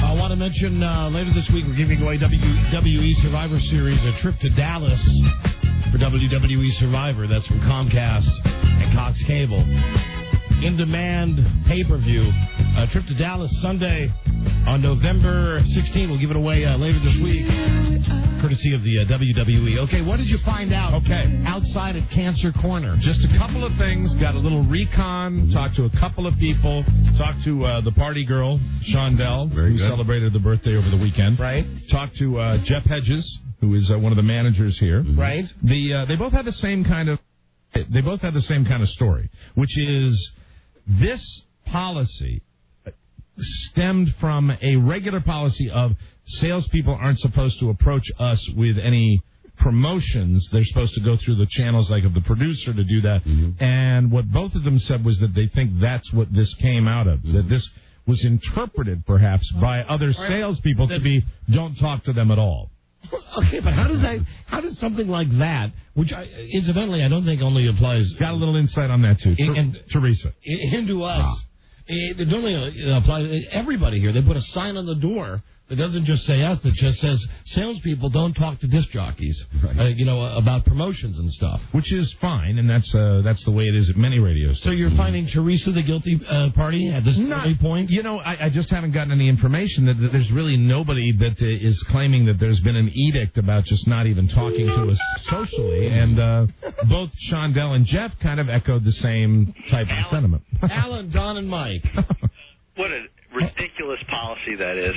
I want to mention later this week we're giving away WWE Survivor Series, a trip to Dallas for WWE Survivor. That's from Comcast and Cox Cable. In-demand pay-per-view. A trip to Dallas Sunday on November 16th. We'll give it away later this week, courtesy of the WWE. Okay, what did you find out outside of Cancer Corner? Just a couple of things. Got a little recon. Talked to a couple of people. Talked to the party girl, Shondell, who celebrated the birthday over the weekend. Right. Talked to Jeff Hedges, who is one of the managers here. Right. They both had the same kind of. They both had the same kind of story, which is this policy stemmed from a regular policy of salespeople aren't supposed to approach us with any promotions. They're supposed to go through the channels like of the producer to do that. Mm-hmm. And what both of them said was that they think that's what this came out of, that this was interpreted perhaps by other salespeople to be don't talk to them at all. Okay, but how does something like that, which incidentally I don't think only applies. Got a little insight on that too, Teresa. Into us. It only applies to everybody here. They put a sign on the door that doesn't just say us, that just says salespeople don't talk to disc jockeys, about promotions and stuff. Which is fine, and that's the way it is at many radio stations. So you're finding Teresa the guilty party at this early point? I just haven't gotten any information that there's really nobody that is claiming that there's been an edict about just not even talking to us socially, and both Shondell and Jeff kind of echoed the same type of sentiment. Alan, Don, and Mike. What a ridiculous policy that is.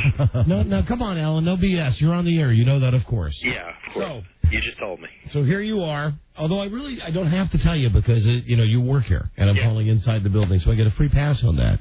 No, come on, Alan. No BS. You're on the air. You know that, of course. Yeah, of course. You just told me. So here you are. Although I don't have to tell you because, you work here. And I'm calling inside the building, so I get a free pass on that.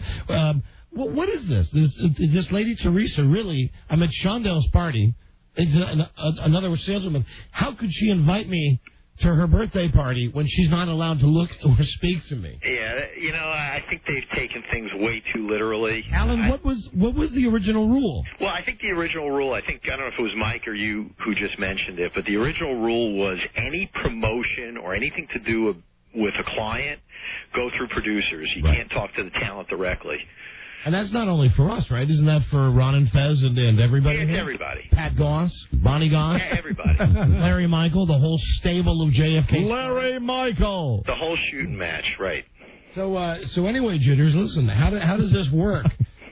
What is this? This lady Teresa really, I'm at Shondell's party. It's another saleswoman. How could she invite me to her birthday party when she's not allowed to look or speak to me? Yeah, I think they've taken things way too literally. Alan, what was the original rule? Well, I think the original rule, I don't know if it was Mike or you who just mentioned it, but the original rule was any promotion or anything to do with a client, go through producers. You can't talk to the talent directly. And that's not only for us, right? Isn't that for Ron and Fez and everybody? Yeah, it's everybody. Pat Goss, Bonnie Goss. Yeah, everybody. Larry Michael, the whole stable of JFK. Larry Michael. The whole shooting match, right. So anyway, Jitters, listen, how does this work?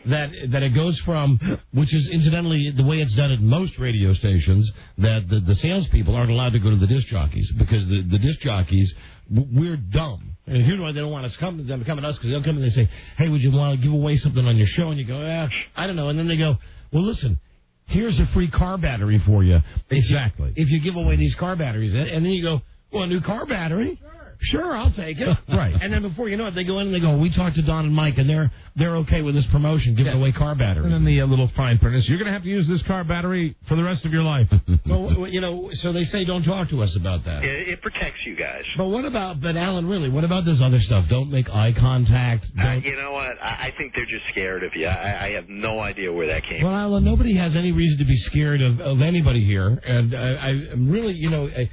that it goes from, which is incidentally the way it's done at most radio stations, that the salespeople aren't allowed to go to the disc jockeys because the disc jockeys, we're dumb. And here's why they don't want them to come to us, because they'll come and they say, hey, would you want to give away something on your show? And you go, I don't know. And then they go, well, listen, here's a free car battery for you. Exactly. If you give away these car batteries. And then you go, well, a new car battery? Sure, I'll take it. Right. And then before you know it, they go in and they go, we talked to Don and Mike, and they're okay with this promotion, giving away car batteries. And then the little fine print is, you're going to have to use this car battery for the rest of your life. So they say don't talk to us about that. It protects you guys. But Alan, really, what about this other stuff? Don't make eye contact. You know what? I think they're just scared of you. I have no idea where that came from. Well, Alan, nobody has any reason to be scared of anybody here. And I'm really,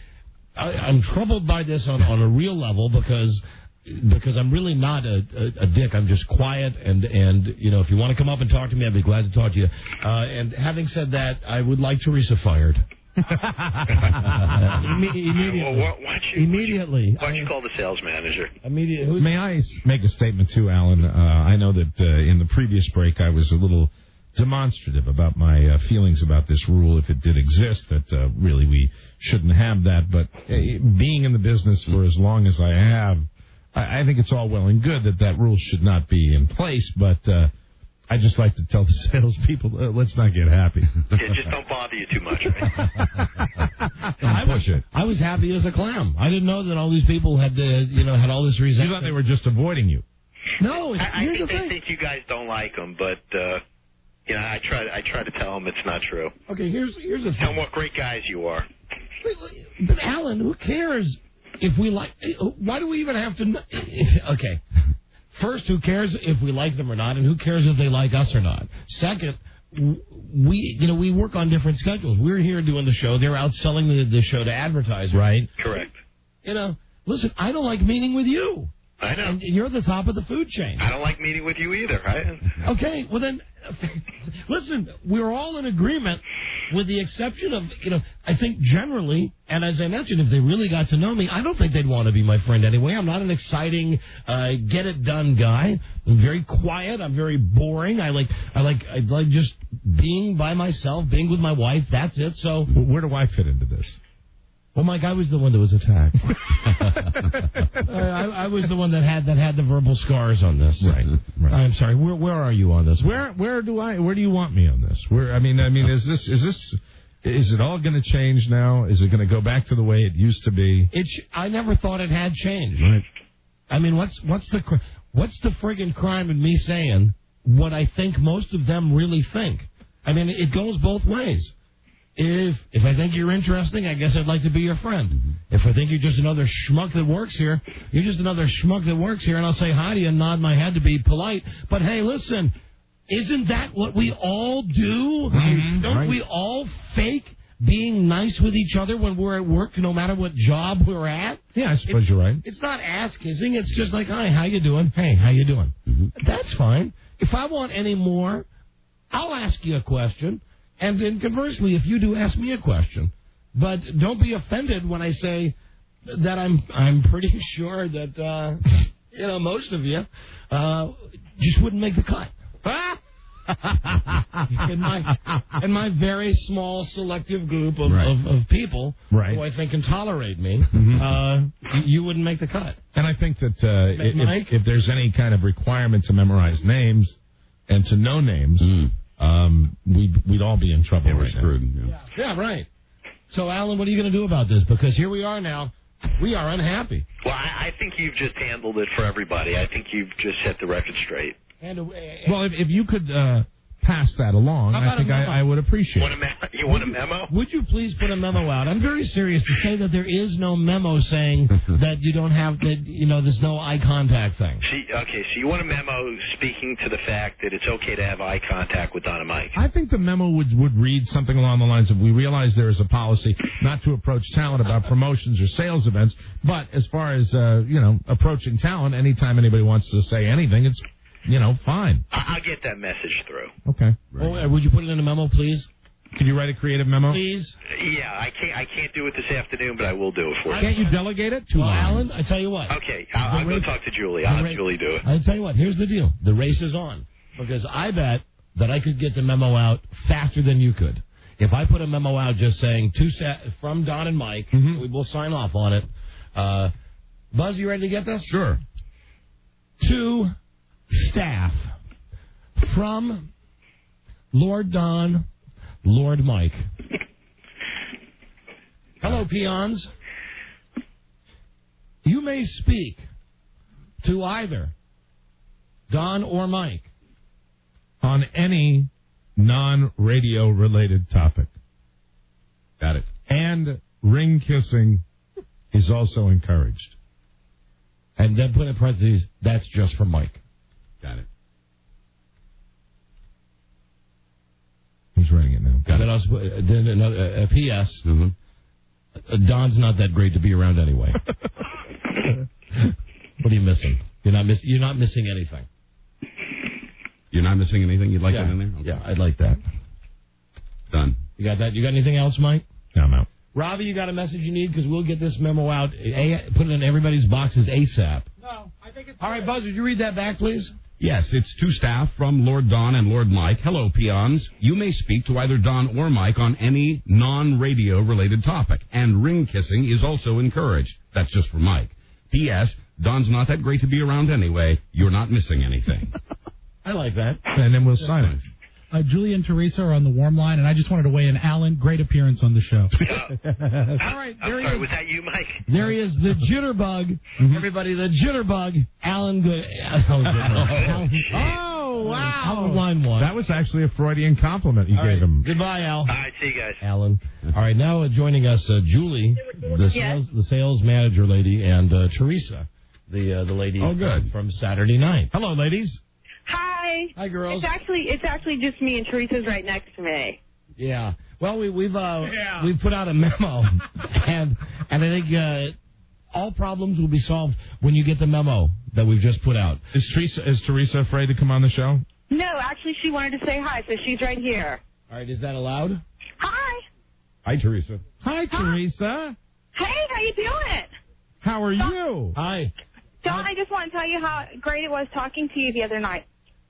I'm troubled by this on a real level because I'm really not a dick. I'm just quiet, and if you want to come up and talk to me, I'd be glad to talk to you. And having said that, I would like Teresa fired. Immediately. Why don't you call the sales manager? Immediately. May I make a statement too, Alan? I know that in the previous break I was a little demonstrative about my feelings about this rule, if it did exist, that really we shouldn't have that. But being in the business for as long as I have, I think it's all well and good that rule should not be in place, but I just like to tell the salespeople, let's not get happy. Yeah, just don't bother you too much, right? I was happy as a clam. I didn't know that all these people had had all this resentment. You thought they were just avoiding you. No, I think you guys don't like them, but I try to tell them it's not true. Okay, here's the thing. Tell them what great guys you are. But Alan, who cares if we like? Why do we even have to? Okay. First, who cares if we like them or not, and who cares if they like us or not? Second, we work on different schedules. We're here doing the show. They're out selling the show to advertisers. Right. Correct. Listen, I don't like meeting with you. I know. And you're the top of the food chain. I don't like meeting with you either, right? Okay, well then, listen, we're all in agreement with the exception of, I think generally, and as I mentioned, if they really got to know me, I don't think they'd want to be my friend anyway. I'm not an exciting, get-it-done guy. I'm very quiet. I'm very boring. I like just being by myself, being with my wife. That's it. So where do I fit into this? Well, Mike, I was the one that was attacked. I was the one that had the verbal scars on this. Right. I'm sorry. Where are you on this? Where do you want me on this? Is it all going to change now? Is it going to go back to the way it used to be? I never thought it had changed. Right. I mean, what's the friggin' crime in me saying what I think most of them really think? I mean, it goes both ways. If I think you're interesting, I guess I'd like to be your friend. Mm-hmm. If I think you're just another schmuck that works here, you're just another schmuck that works here, and I'll say hi to you and nod my head to be polite. But hey, listen, isn't that what we all do? Mm-hmm. Don't we all fake being nice with each other when we're at work, no matter what job we're at? Yeah, I suppose you're right. It's not ass-kissing. It's just like, hi, how you doing? Hey, how you doing? Mm-hmm. That's fine. If I want any more, I'll ask you a question. And then conversely, if you do, ask me a question. But don't be offended when I say that I'm pretty sure that, most of you just wouldn't make the cut. in my very small selective group of people who I think can tolerate me, you wouldn't make the cut. And I think that if there's any kind of requirement to memorize names and to know names... we'd all be in trouble right now. Yeah, right. So, Alan, what are you going to do about this? Because here we are now. We are unhappy. Well, I think you've just handled it for everybody. I think you've just set the record straight. Well, if you could pass that along, I think I would appreciate it. You want a memo? Would you please put a memo out? I'm very serious to say that there is no memo saying that you don't have, there's no eye contact thing. So you want a memo speaking to the fact that it's okay to have eye contact with Don and Mike? I think the memo would read something along the lines of, we realize there is a policy not to approach talent about promotions or sales events, but as far as, approaching talent, anytime anybody wants to say anything, it's fine. I'll get that message through. Okay. Right. Would you put it in a memo, please? Can you write a creative memo? Please. Yeah, I can't do it this afternoon, but I will do it for you. Can't you delegate it? Alan, I tell you what. Okay, I'll go talk to Julie. I'll have Julie do it. I tell you what. Here's the deal. The race is on because I bet that I could get the memo out faster than you could. If I put a memo out just saying from Don and Mike, we will sign off on it. Buzz, you ready to get this? Sure. To staff from Lord Don, Lord Mike. Hello, peons. You may speak to either Don or Mike on any non-radio related topic. Got it. And ring kissing is also encouraged. And then put in parentheses, that's just for Mike. Got it. Who's writing it now? Got it. Then another P.S. Mm-hmm. Don's not that great to be around anyway. What are you missing? You're not missing anything. You're not missing anything? You'd like that in there? Okay. Yeah, I'd like that. Done. You got that? You got anything else, Mike? No. Robbie, you got a message you need? Because we'll get this memo out, put it in everybody's boxes ASAP. No, I think it's... All right, Buzz, would you read that back, please? Yes, it's to staff from Lord Don and Lord Mike. Hello, peons. You may speak to either Don or Mike on any non-radio related topic, and ring kissing is also encouraged. That's just for Mike. P.S. Don's not that great to be around anyway. You're not missing anything. I like that. And then we'll sign it. Julie and Teresa are on the warm line, and I just wanted to weigh in. Alan, great appearance on the show. All right, there he is. Was that you, Mike? There he is, the jitterbug. Everybody, the jitterbug. Alan Good. Oh, wow. Alan line one. That was actually a Freudian compliment you gave him. Goodbye, Al. All right, see you guys. Alan. All right, now joining us, Julie, the sales manager lady, and Teresa, the lady from Saturday night. Hello, ladies. Hi. Hi, girls. It's actually just me, and Teresa's right next to me. Yeah. Well, we've put out a memo, and I think all problems will be solved when you get the memo that we've just put out. Is Teresa afraid to come on the show? No, actually, she wanted to say hi, so she's right here. All right. Is that allowed? Hi. Hi, Teresa. Hi, Teresa. Hey, how you doing? How are you? Hi. Don, I just want to tell you how great it was talking to you the other night.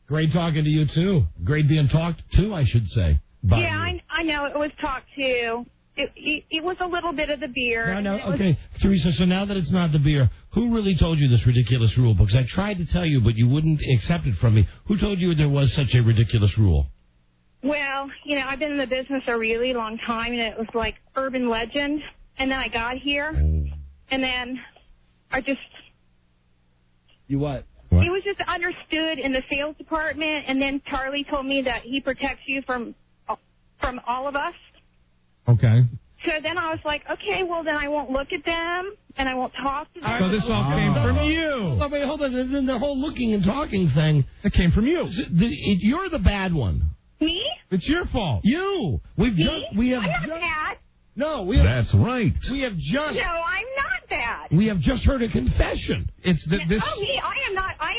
Great talking to you, too. Great being talked to, I should say. I know. It was talked to. It was a little bit of the beer. No, okay. Teresa, so now that it's not the beer, who really told you this ridiculous rule? Because I tried to tell you, but you wouldn't accept it from me. Who told you there was such a ridiculous rule? Well, I've been in the business a really long time, and it was like urban legend. And then I got here, and then I just... You what? It was just understood in the sales department, and then Charlie told me that he protects you from all of us. Okay. So then I was like, okay, well, then I won't look at them, and I won't talk to them. So this all came from you. Wait, hold on. Then the whole looking and talking thing. It came from you. You're the bad one. Me? It's your fault. You. I'm not bad. No, we have... That's right. We have just... No, I'm not bad. We have just heard a confession. It's this... I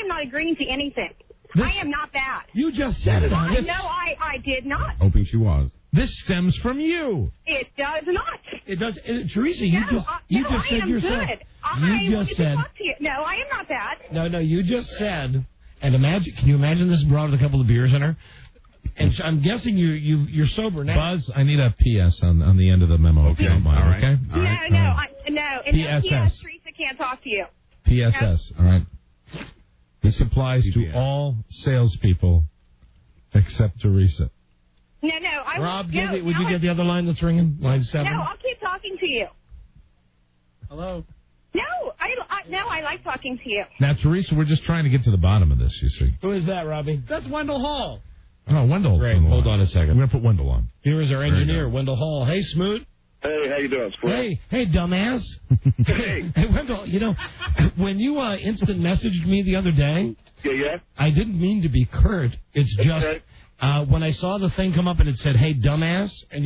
am not agreeing to anything. I am not bad. You just said it. No, I did not. Hoping she was. This stems from you. It does not. It does. Teresa, you just said yourself. Good. You just said... No, I am not bad. No, you just said... And can you imagine this brought with a couple of beers in her? And so I'm guessing you're sober now. Buzz, I need a PS on the end of the memo. Okay. If you don't mind, all right. Okay? No. And PSS. Teresa can't talk to you. PSS. All right. This applies to all salespeople except Teresa. No. Rob, would you get the other line that's ringing? Line 7? No, I'll keep talking to you. Hello? No, I like talking to you. Now, Teresa, we're just trying to get to the bottom of this, you see. Who is that, Robbie? That's Wendell Hall. Oh, Wendell. Great. Hold on a second. We're going to put Wendell on. Here is our engineer, Wendell Hall. Hey, Smoot. Hey, how you doing, Squirrel? Hey, dumbass. Hey, Wendell, when you instant messaged me the other day, Yeah. I didn't mean to be curt. It's just when I saw the thing come up and it said, "Hey, dumbass," and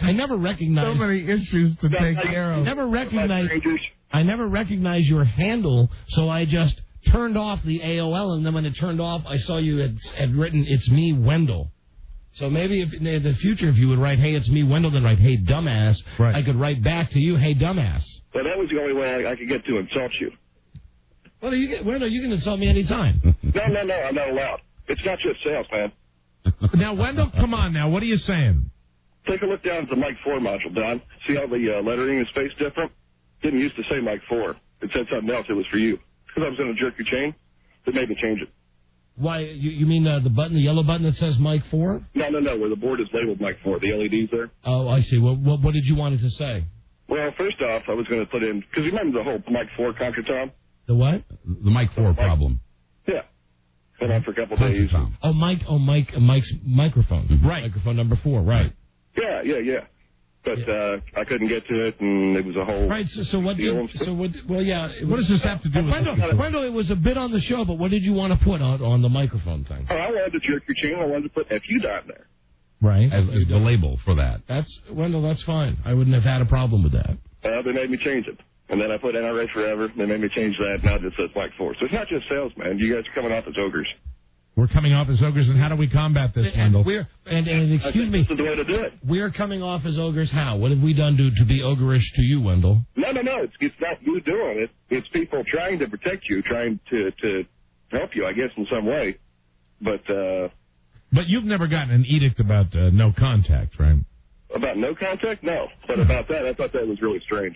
I never recognized so many issues to take care of. I never recognized your handle, so I just turned off the AOL, and then when it turned off, I saw you had written, "It's me, Wendell." So maybe in the future, if you would write, "Hey, it's me, Wendell," then write, "Hey, dumbass," right. I could write back to you, "Hey, dumbass." Well, that was the only way I could get to insult you. Wendell, you can insult me anytime. No, I'm not allowed. It's not just sales, man. Now, Wendell, come on now. What are you saying? Take a look down at the Mike 4 module, Don. See how the lettering is spaced different? Didn't used to say Mike 4. It said something else. It was for you. Because I was going to jerk your chain, they made me change it. Why? You mean the yellow button that says Mike 4? No, where the board is labeled Mike 4, the LEDs there. Oh, I see. What did you want it to say? Well, first off, I was going to put in, because you remember the whole Mike 4 contra, Tom? The what? The Mike 4 problem. Yeah. Been on for a couple of days. Mike's microphone. Right. Microphone number 4, right. Yeah. But I couldn't get to it, and it was a whole... Right, what does this have to do with... Wendell, it was a bit on the show, but what did you want to put on the microphone thing? Oh, I wanted to jerk your chain. I wanted to put FU down there. Right. As the label for that. Wendell, that's fine. I wouldn't have had a problem with that. They made me change it. And then I put NRA Forever. They made me change that. Now it just says Mike 4. So it's not just sales, man. You guys are coming off as ogres. We're coming off as ogres, and how do we combat this, Wendell? And excuse me. This is the way to do it. We're coming off as ogres. How? What have we done to be ogreish to you, Wendell? No. It's not you doing it. It's people trying to protect you, trying to help you, I guess, in some way. But you've never gotten an edict about no contact, right? About no contact? No. But about that, I thought that was really strange.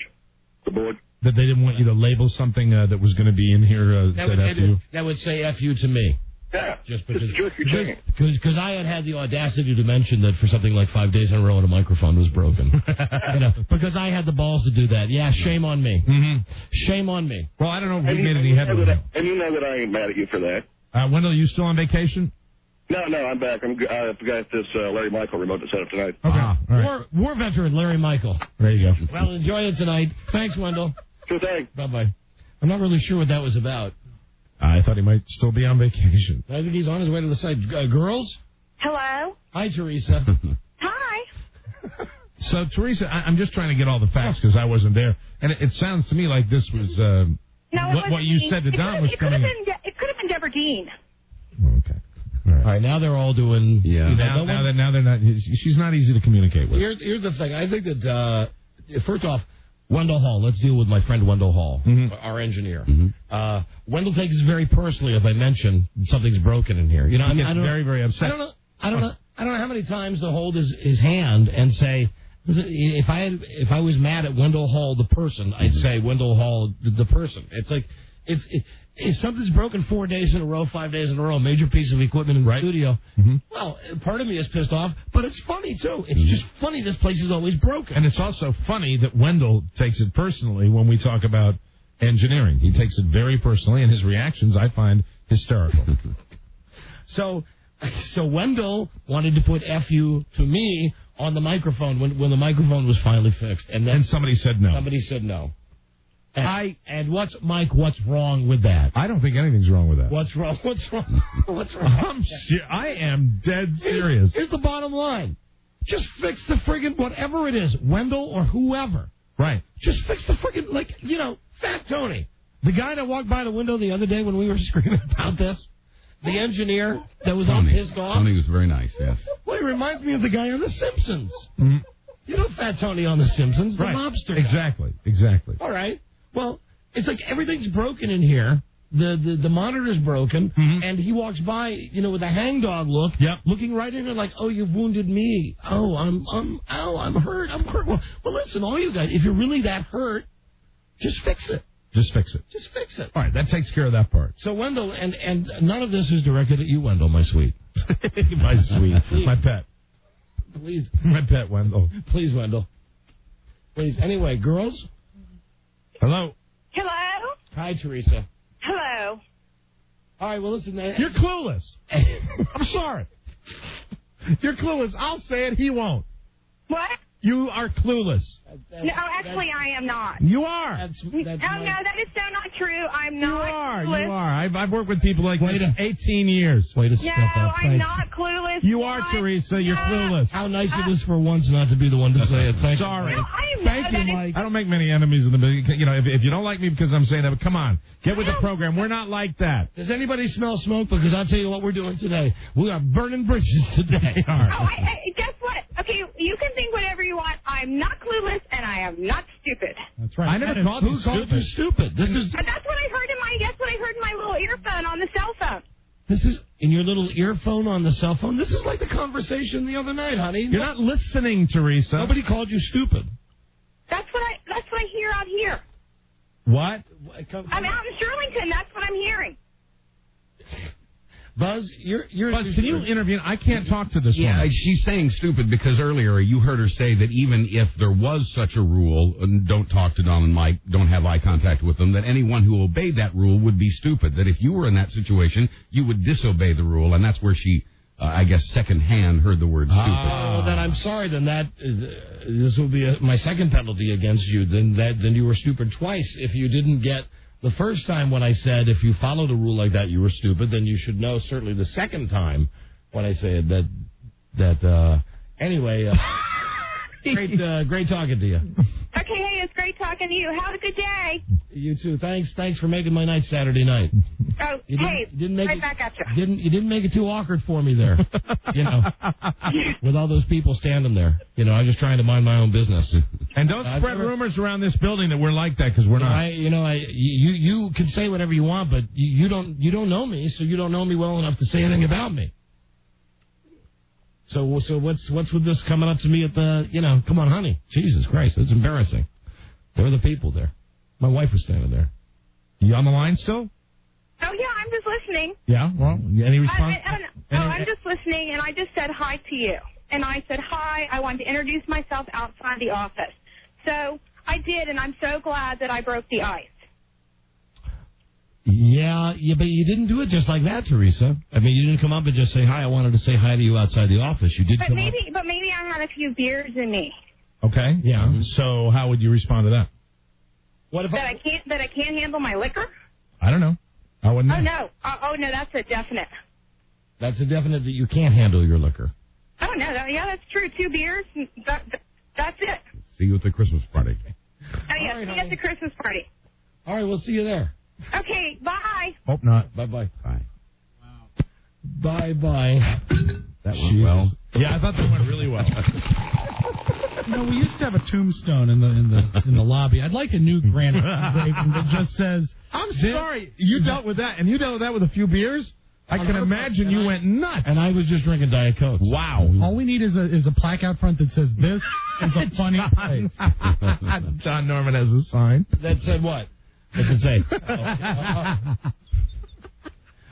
The board. That they didn't want you to label something that was going to be in here said F you? That would say F you to me. Yeah. Just because I had the audacity to mention that for something like 5 days in a row and a microphone was broken. Because I had the balls to do that. Yeah, shame on me. Mm-hmm. Shame on me. Well, I don't know if we made any headway. And you know that I ain't mad at you for that. Wendell, are you still on vacation? No, I'm back. I've got this Larry Michael remote to set up tonight. Okay. All right. War veteran Larry Michael. There you go. Well, enjoy it tonight. Thanks, Wendell. Sure thing. Bye-bye. I'm not really sure what that was about. I thought he might still be on vacation. I think he's on his way to the site. Girls? Hello? Hi, Teresa. Hi. So, Teresa, I'm just trying to get all the facts because I wasn't there. And it sounds to me like this was what you said to Don was coming. It could have been Deborah Dean. Okay. All right. Now they're all doing... Yeah. Now they're not... She's not easy to communicate with. Here's the thing. I think that, first off, Wendell Hall. Let's deal with my friend Wendell Hall, our engineer. Mm-hmm. Wendell takes it very personally if I mention something's broken in here. You know, he gets very, very upset. I don't know how many times to hold his hand and say, if I was mad at Wendell Hall the person, I'd say Wendell Hall the person. It's like if something's broken 4 days in a row, 5 days in a row, a major piece of equipment in the studio, well, part of me is pissed off, but it's funny, too. It's just funny this place is always broken. And it's also funny that Wendell takes it personally when we talk about engineering. He takes it very personally, and his reactions I find hysterical. So Wendell wanted to put F you to me on the microphone when the microphone was finally fixed. And then somebody said no. Somebody said no. And what's wrong with that? I don't think anything's wrong with that. What's wrong? What's wrong? I am dead serious. Here's the bottom line. Just fix the friggin' whatever it is, Wendell or whoever. Right. Just fix the friggin', Fat Tony. The guy that walked by the window the other day when we were screaming about this. The engineer that was all pissed off. Tony was very nice, yes. Well, he reminds me of the guy on The Simpsons. Mm-hmm. You know Fat Tony on The Simpsons, the mobster guy. Exactly. All right. Well, it's like everything's broken in here. The monitor's broken, and he walks by, with a hangdog look, looking right in there like, oh, you've wounded me. Oh, I'm hurt. I'm hurt. Well, listen, all you guys, if you're really that hurt, just fix it. Just fix it. Just fix it. All right, that takes care of that part. So, Wendell, and none of this is directed at you, Wendell, my sweet. My sweet. My pet. Please. My pet, Wendell. Please, Wendell. Please. Anyway, girls? Hello. Hello? Hi, Teresa. Hello. All right, well, listen. You're clueless. I'm sorry. You're clueless. I'll say it. He won't. What? You are clueless. No, actually, I am not. You are. No, that is so not true. I'm not. You are. I've worked with people like this 18 years. Way to step up. I'm not clueless. You are, Teresa. You're clueless. How nice it is for once not to be the one to say it. Thank Sorry. No, Thank you, Mike. I don't make many enemies in the business. If you don't like me because I'm saying that, come on. Get with the program. We're not like that. Does anybody smell smoke? Because I'll tell you what we're doing today. We are burning bridges today. All right. Oh, guess what? Okay, you can think whatever you want. I'm not clueless, and I am not stupid. That's right. I never called you stupid. Who called you stupid? That's what I heard in my little earphone on the cell phone. This is in your little earphone on the cell phone. This is like the conversation the other night, honey. You're not listening, Teresa. Nobody called you stupid. That's what I hear out here. What? I'm out in Shirlington. That's what I'm hearing. Buzz, Buzz, can you intervene? I can't talk to this woman. She's saying stupid because earlier you heard her say that even if there was such a rule, don't talk to Don and Mike, don't have eye contact with them, that anyone who obeyed that rule would be stupid. That if you were in that situation, you would disobey the rule, and that's where she, I guess, secondhand heard the word stupid. Oh, then I'm sorry. Then this will be my second penalty against you. Then you were stupid twice. If you didn't get the first time when I said if you followed a rule like that you were stupid, then you should know certainly the second time when I said that. Anyway, great talking to you. Okay, hey, it's great talking to you. Have a good day. You too. Thanks for making my night Saturday night. Oh, You didn't make right it, back at you. You didn't make it too awkward for me there. With all those people standing there. I'm just trying to mind my own business. And don't spread rumors around this building that we're like that, because we're not. You can say whatever you want, but you don't know me, so you don't know me well enough to say anything about me. So what's with this coming up to me at the, come on, honey. Jesus Christ, it's embarrassing. There were the people there. My wife was standing there. You on the line still? Oh, yeah, I'm just listening. Yeah, well, any response? I'm just listening, and I just said hi to you. And I said, hi, I wanted to introduce myself outside the office. So I did, and I'm so glad that I broke the ice. Yeah, but you didn't do it just like that, Teresa. I mean, you didn't come up and just say hi. I wanted to say hi to you outside the office. You did But come maybe, up. but maybe I had a few beers in me. Okay, yeah. Mm-hmm. So how would you respond to that? What if that I can't handle my liquor? I don't know. I wouldn't know. Oh no, that's a definite. That's a definite that you can't handle your liquor. Oh no, yeah, that's true. 2 beers, that's it. See you at the Christmas party. Oh yeah, see you at the Christmas party. All right, we'll see you there. Okay, bye. Hope not. Bye-bye. Bye. Bye-bye. That went well. Yeah, I thought that went really well. We used to have a tombstone in the lobby. I'd like a new granite engraving that just says, I'm sorry, you dealt with that, and you dealt with that with a few beers? I can imagine you went nuts. And I was just drinking Diet Coke. Wow. All we need is a plaque out front that says, this is a funny place. John Norman has a sign. That said what? What's it say?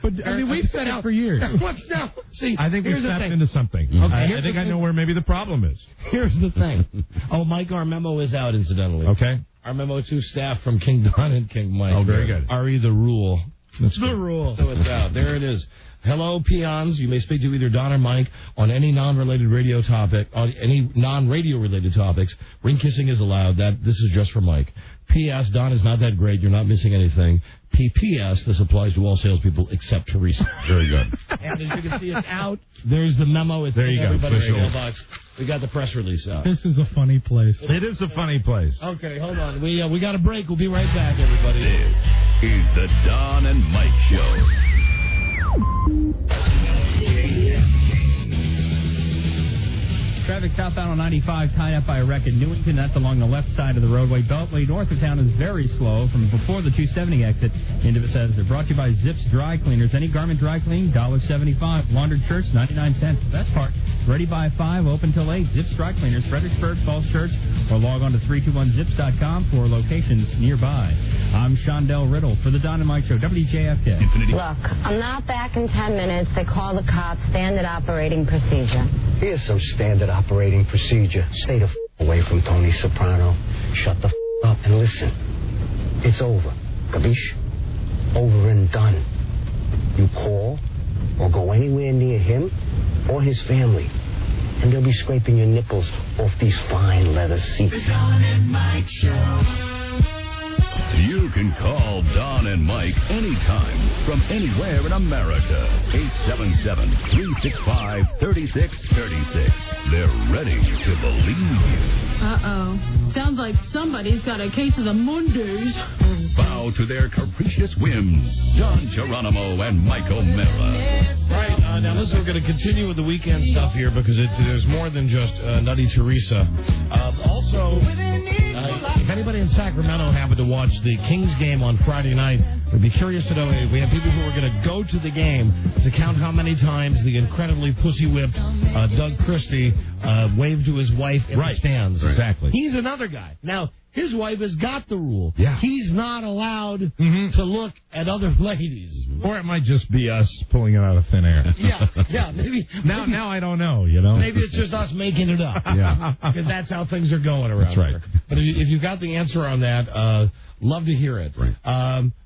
But, we've said it for years. What's now? See, I think we here's the stepped thing. into something. Okay, I think I know where maybe the problem is. Here's the thing. Oh, Mike, our memo is out, incidentally. Okay. Our memo to staff from King Don and King Mike. Oh, very good. RE the rule. It's the rule. So it's out. There it is. Hello, peons. You may speak to either Don or Mike on any non-related radio topic, on any non-radio related topics. Ring kissing is allowed. This is just for Mike. P.S. Don is not that great. You're not missing anything. P.P.S. This applies to all salespeople except Teresa. Very good. And as you can see, it's out. There's the memo. It's there in you go. everybody's mailbox. We got the press release out. This is a funny place. It is a funny place. Okay, hold on. We got a break. We'll be right back, everybody. This is the Don and Mike Show. Traffic southbound on 95 tied up by a wreck in Newington. That's along the left side of the roadway. Beltway north of town is very slow from before the 270 exit into Bethesda. They're brought to you by Zips Dry Cleaners. Any garment dry cleaning, $1.75. Laundered shirts, 99 cents. The best part, ready by 5, open till 8. Zips Dry Cleaners, Fredericksburg, Falls Church, or log on to 321zips.com for locations nearby. I'm Shondell Riddle for the Don and Mike Show, WJFK. Look, I'm not back in 10 minutes. They call the cops. Standard operating procedure. Here's some standard operating procedure. Stay the away from Tony Soprano. Shut the up and listen. It's over. Capiche? Over and done. You call or go anywhere near him or his family, and they'll be scraping your nipples off these fine leather seats. The Don and Mike Show. You can call Don and Mike anytime from anywhere in America. 877-365-3636. They're ready to believe you. Uh-oh. Sounds like somebody's got a case of the Mondays. Bow to their capricious whims. Don Geronimo and Mike O'Mara. Right, now listen, we're going to continue with the weekend stuff here because there's more than just Nutty Teresa. Also, if anybody in Sacramento happened to watch the Kings game on Friday night, we'd be curious to know if we have people who are going to go to the game to count how many times the incredibly pussy-whipped Doug Christie waved to his wife in the stands. Exactly. He's another guy. Now, his wife has got the rule. Yeah. He's not allowed to look at other ladies. Or it might just be us pulling it out of thin air. Yeah, maybe. Now I don't know, you know. Maybe it's just us making it up. Yeah. Because that's how things are going around That's right. here. But if you got the answer on that, love to hear it. Right.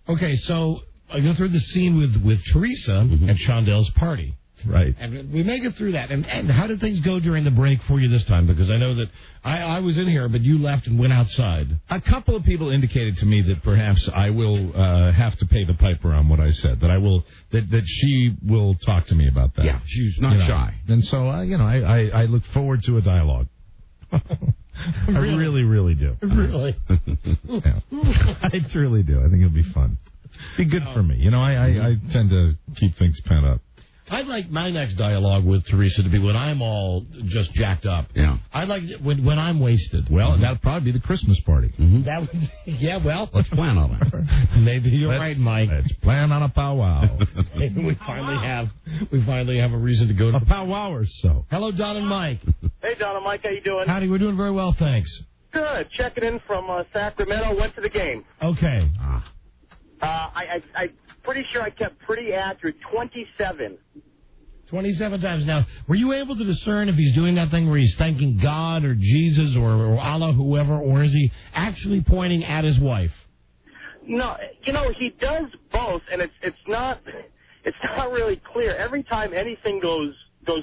Okay, so I go through the scene with Teresa at Shondell's party. Right. And we make it through that. And how did things go during the break for you this time? Because I know that I was in here, but you left and went outside. A couple of people indicated to me that perhaps I will have to pay the piper on what I said. That she will talk to me about that. Yeah, she's not shy. And so, I look forward to a dialogue. I really, really do. Really? Yeah. I truly do. I think it'll be fun. Be good for me. You know, I tend to keep things pent up. I'd like my next dialogue with Teresa to be when I'm all just jacked up. Yeah. I'd like it when I'm wasted. Well, that'll probably be the Christmas party. That would, yeah, well. Let's plan on it. Maybe you're right, Mike. Let's plan on a powwow. Maybe we finally have a reason to go to a powwow or so. Hello, Don and Mike. Hey, Don and Mike, how you doing? Howdy, we're doing very well, thanks. Good. Checking in from Sacramento. Went to the game. Okay. I'm pretty sure I kept pretty accurate. 27. 27 times. Now, were you able to discern if he's doing that thing where he's thanking God or Jesus or Allah, whoever, or is he actually pointing at his wife? No, you know, he does both, and it's not really clear. Every time anything goes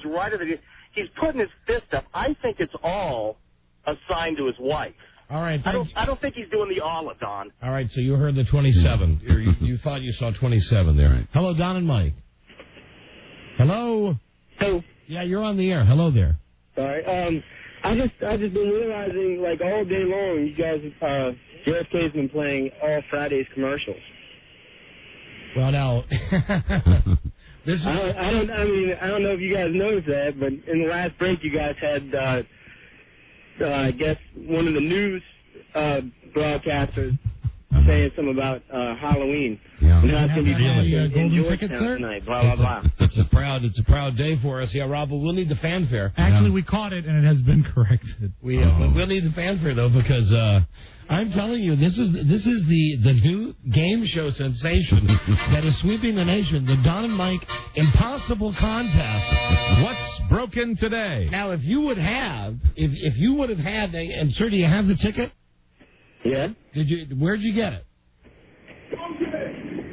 right at it, he's putting his fist up. I think it's all assigned to his wife. All right. I don't think he's doing the Allah, Don. All right, so you heard the 27. You thought you saw 27 there. Right. Hello, Don and Mike. Hello? Hello. Yeah, you're on the air. Hello there. Sorry. I just been realizing, like, all day long, you guys, JFK's been playing all Friday's commercials. Well, now, this is... I don't know if you guys noticed that, but in the last break, you guys had, I guess, one of the news broadcasters saying something about Halloween. Yeah. And how it's going to be golden in tickets Georgetown there? tonight, blah, blah, blah. It's a proud day for us. Yeah, Rob, but we'll need the fanfare. Actually, we caught it, and it has been corrected. We'll need the fanfare, though, because I'm telling you, this is the new game show sensation that is sweeping the nation, the Don and Mike Impossible Contest. What's broken today? Now, if you would have had, and sir, do you have the ticket? Yeah. Where'd you get it?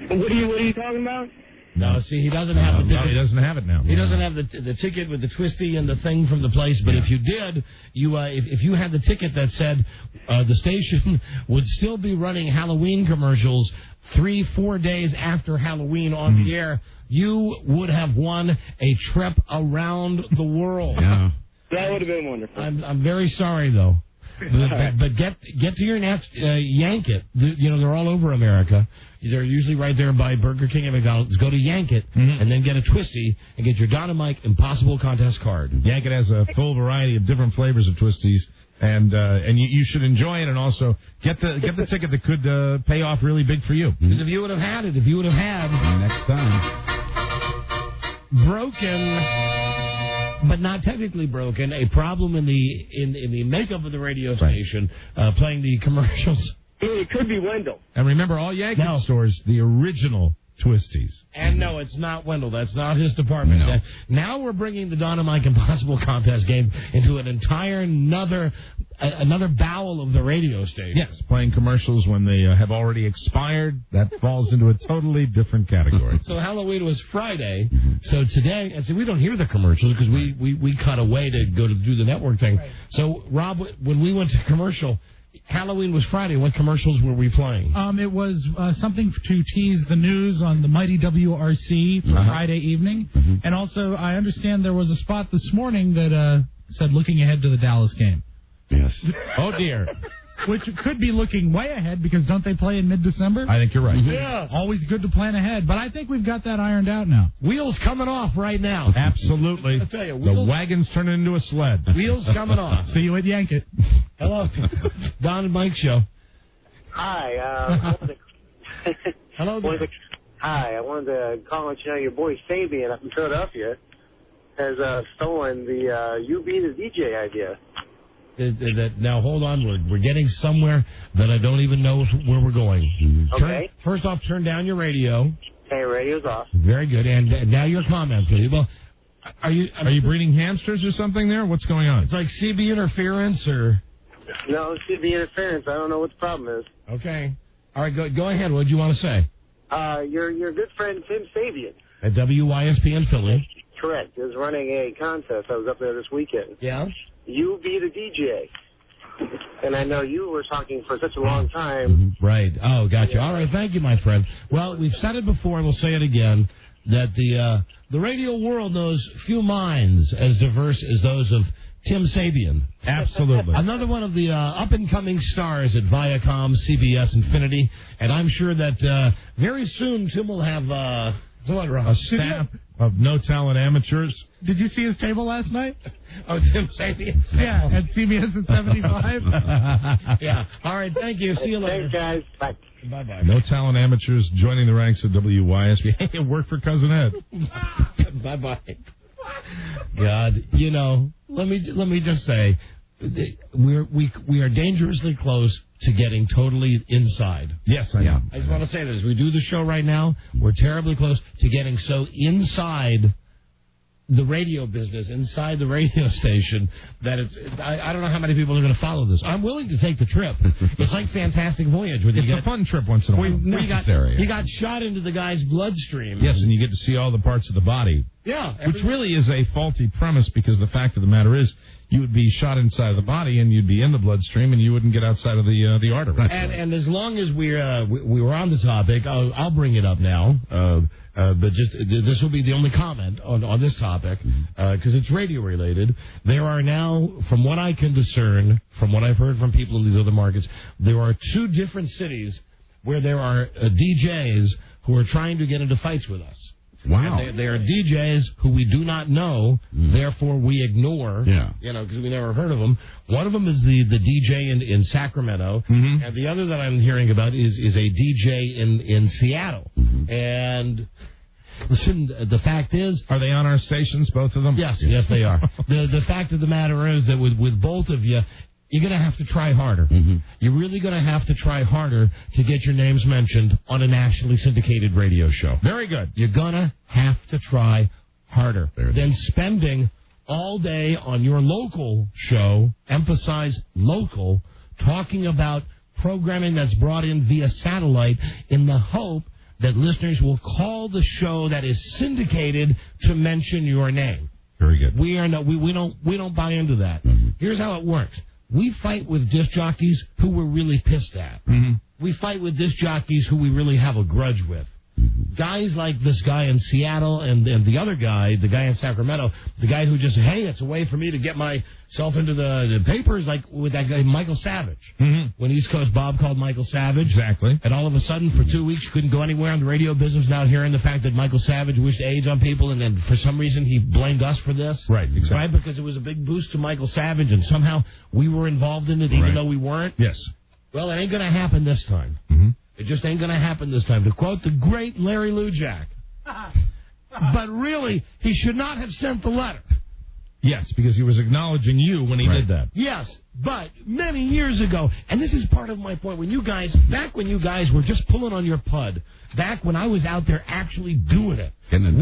What are you talking about? No, see, he doesn't have the ticket. He doesn't have it now. He doesn't have the ticket with the twisty and the thing from the place. But if you did, if you had the ticket that said the station would still be running Halloween commercials 3-4 days after Halloween on the air, you would have won a trip around the world. Yeah. That would have been wonderful. I'm very sorry, though. But get to your next Yank It. They're all over America. They're usually right there by Burger King and McDonald's. Go to Yank It and then get a twisty and get your Don and Mike Impossible Contest card. Yank It has a full variety of different flavors of twisties, and you should enjoy it, and also get the ticket that could pay off really big for you. Because if you would have had next time broken. But not technically broken. A problem in the makeup of the radio station, playing the commercials. It could be Wendell. And remember, all Yankee stores, the original twisties. And no, it's not Wendell. That's not his department. No. Now we're bringing the Don and Mike Impossible Contest game into an entire another bowel of the radio station. Yes, playing commercials when they have already expired. That falls into a totally different category. So Halloween was Friday. So today, and so we don't hear the commercials because we cut away to go to do the network thing. Right. So Rob, when we went to commercial, Halloween was Friday. What commercials were we playing? It was something to tease the news on the mighty WRC for Friday evening. And also, I understand there was a spot this morning that said looking ahead to the Dallas game. Yes. Oh, dear. Which could be looking way ahead because don't they play in mid-December? I think you're right. Yeah. Always good to plan ahead. But I think we've got that ironed out now. Wheels coming off right now. Absolutely. I tell you, the wagon's turning into a sled. Wheels coming off. See you at Yank It. Hello. Don and Mike Show. Hi. Hello there. Hi. I wanted to call and let you know your boy Fabian up in Philadelphia has stolen the You Be the DJ idea. Now, hold on. We're getting somewhere that I don't even know where we're going. Okay. First off, turn down your radio. Okay, radio's off. Very good. And now your comment, please. Well, are you breeding hamsters or something there? What's going on? It's like CB interference or... No, it should be interference. I don't know what the problem is. Okay. All right, go ahead. What do you want to say? Your good friend Tim Sabian. At WYSP in Philly. Correct. Is running a contest. I was up there this weekend. Yeah? You Be the DJ. And I know you were talking for such a long time. Right. Oh, gotcha. All right. Thank you, my friend. Well, we've said it before, and we'll say it again, that the radio world knows few minds as diverse as those of Tim Sabian. Absolutely. Another one of the up-and-coming stars at Viacom, CBS, Infinity. And I'm sure that very soon Tim will have a staff of no-talent amateurs. Did you see his table last night? Oh, Tim Sabian. Yeah, at CBS at 75. Yeah. All right, thank you. See you later. Thanks, guys. Bye. Bye-bye. No-talent amateurs joining the ranks of WYSB. Hey, it worked for Cousin Ed. Bye-bye. God, let me just say, we are dangerously close to getting totally inside. Yes, I am. I just want to say this. We do the show right now. We're terribly close to getting so inside the radio business, inside the radio station, that I don't know how many people are going to follow this. I'm willing to take the trip. It's like Fantastic Voyage. It's a fun trip once in a while. Necessary. He got shot into the guy's bloodstream. Yes, and you get to see all the parts of the body. Yeah. Which really is a faulty premise, because the fact of the matter is you would be shot inside of the body and you'd be in the bloodstream and you wouldn't get outside of the artery. And as long as we were on the topic, I'll bring it up now. But just this will be the only comment on this topic, because it's radio related. There are now, from what I can discern, from what I've heard from people in these other markets, there are 2 different cities where there are DJs who are trying to get into fights with us. Wow. And they are DJs who we do not know, therefore we ignore, because we never heard of them. One of them is the DJ in Sacramento, and the other that I'm hearing about is a DJ in Seattle. And listen, the fact is... Are they on our stations, both of them? Yes, they are. The fact of the matter is that with both of you, you're going to have to try harder. You're really going to have to try harder to get your names mentioned on a nationally syndicated radio show. Very good. You're going to have to try harder than spending all day on your local show, emphasize local, talking about programming that's brought in via satellite in the hope that listeners will call the show that is syndicated to mention your name. Very good. We don't buy into that. Here's how it works. We fight with disc jockeys who we're really pissed at. We fight with disc jockeys who we really have a grudge with. Guys like this guy in Seattle and the other guy, the guy in Sacramento, the guy who just, hey, it's a way for me to get myself into the papers, like with that guy Michael Savage. When East Coast Bob called Michael Savage. Exactly. And all of a sudden, for 2 weeks, you couldn't go anywhere in the radio business without hearing the fact that Michael Savage wished AIDS on people, and then for some reason he blamed us for this. Right, exactly. Right, because it was a big boost to Michael Savage, and somehow we were involved in it, even though we weren't. Yes. Well, it ain't going to happen this time. It just ain't going to happen this time. To quote the great Larry Lujak, but really, he should not have sent the letter. Yes, because he was acknowledging you when he did that. Yes, but many years ago, and this is part of my point, back when you guys were just pulling on your pud, back when I was out there actually doing it,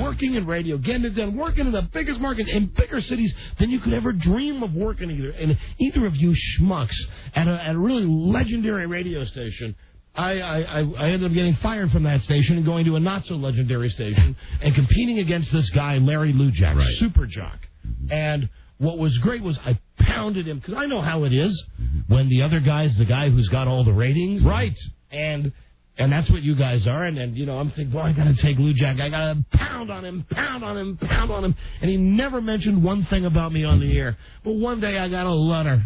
working in radio, getting it done, working in the biggest markets in bigger cities than you could ever dream of working and either of you schmucks at a really legendary radio station. I ended up getting fired from that station and going to a not-so-legendary station and competing against this guy, Larry Lujak, super jock. And what was great was I pounded him, because I know how it is when the other guy's the guy who's got all the ratings. Right. And that's what you guys are. And I'm thinking, boy, I got to take Lujak. I got to pound on him. And he never mentioned one thing about me on the air. But one day I got a letter.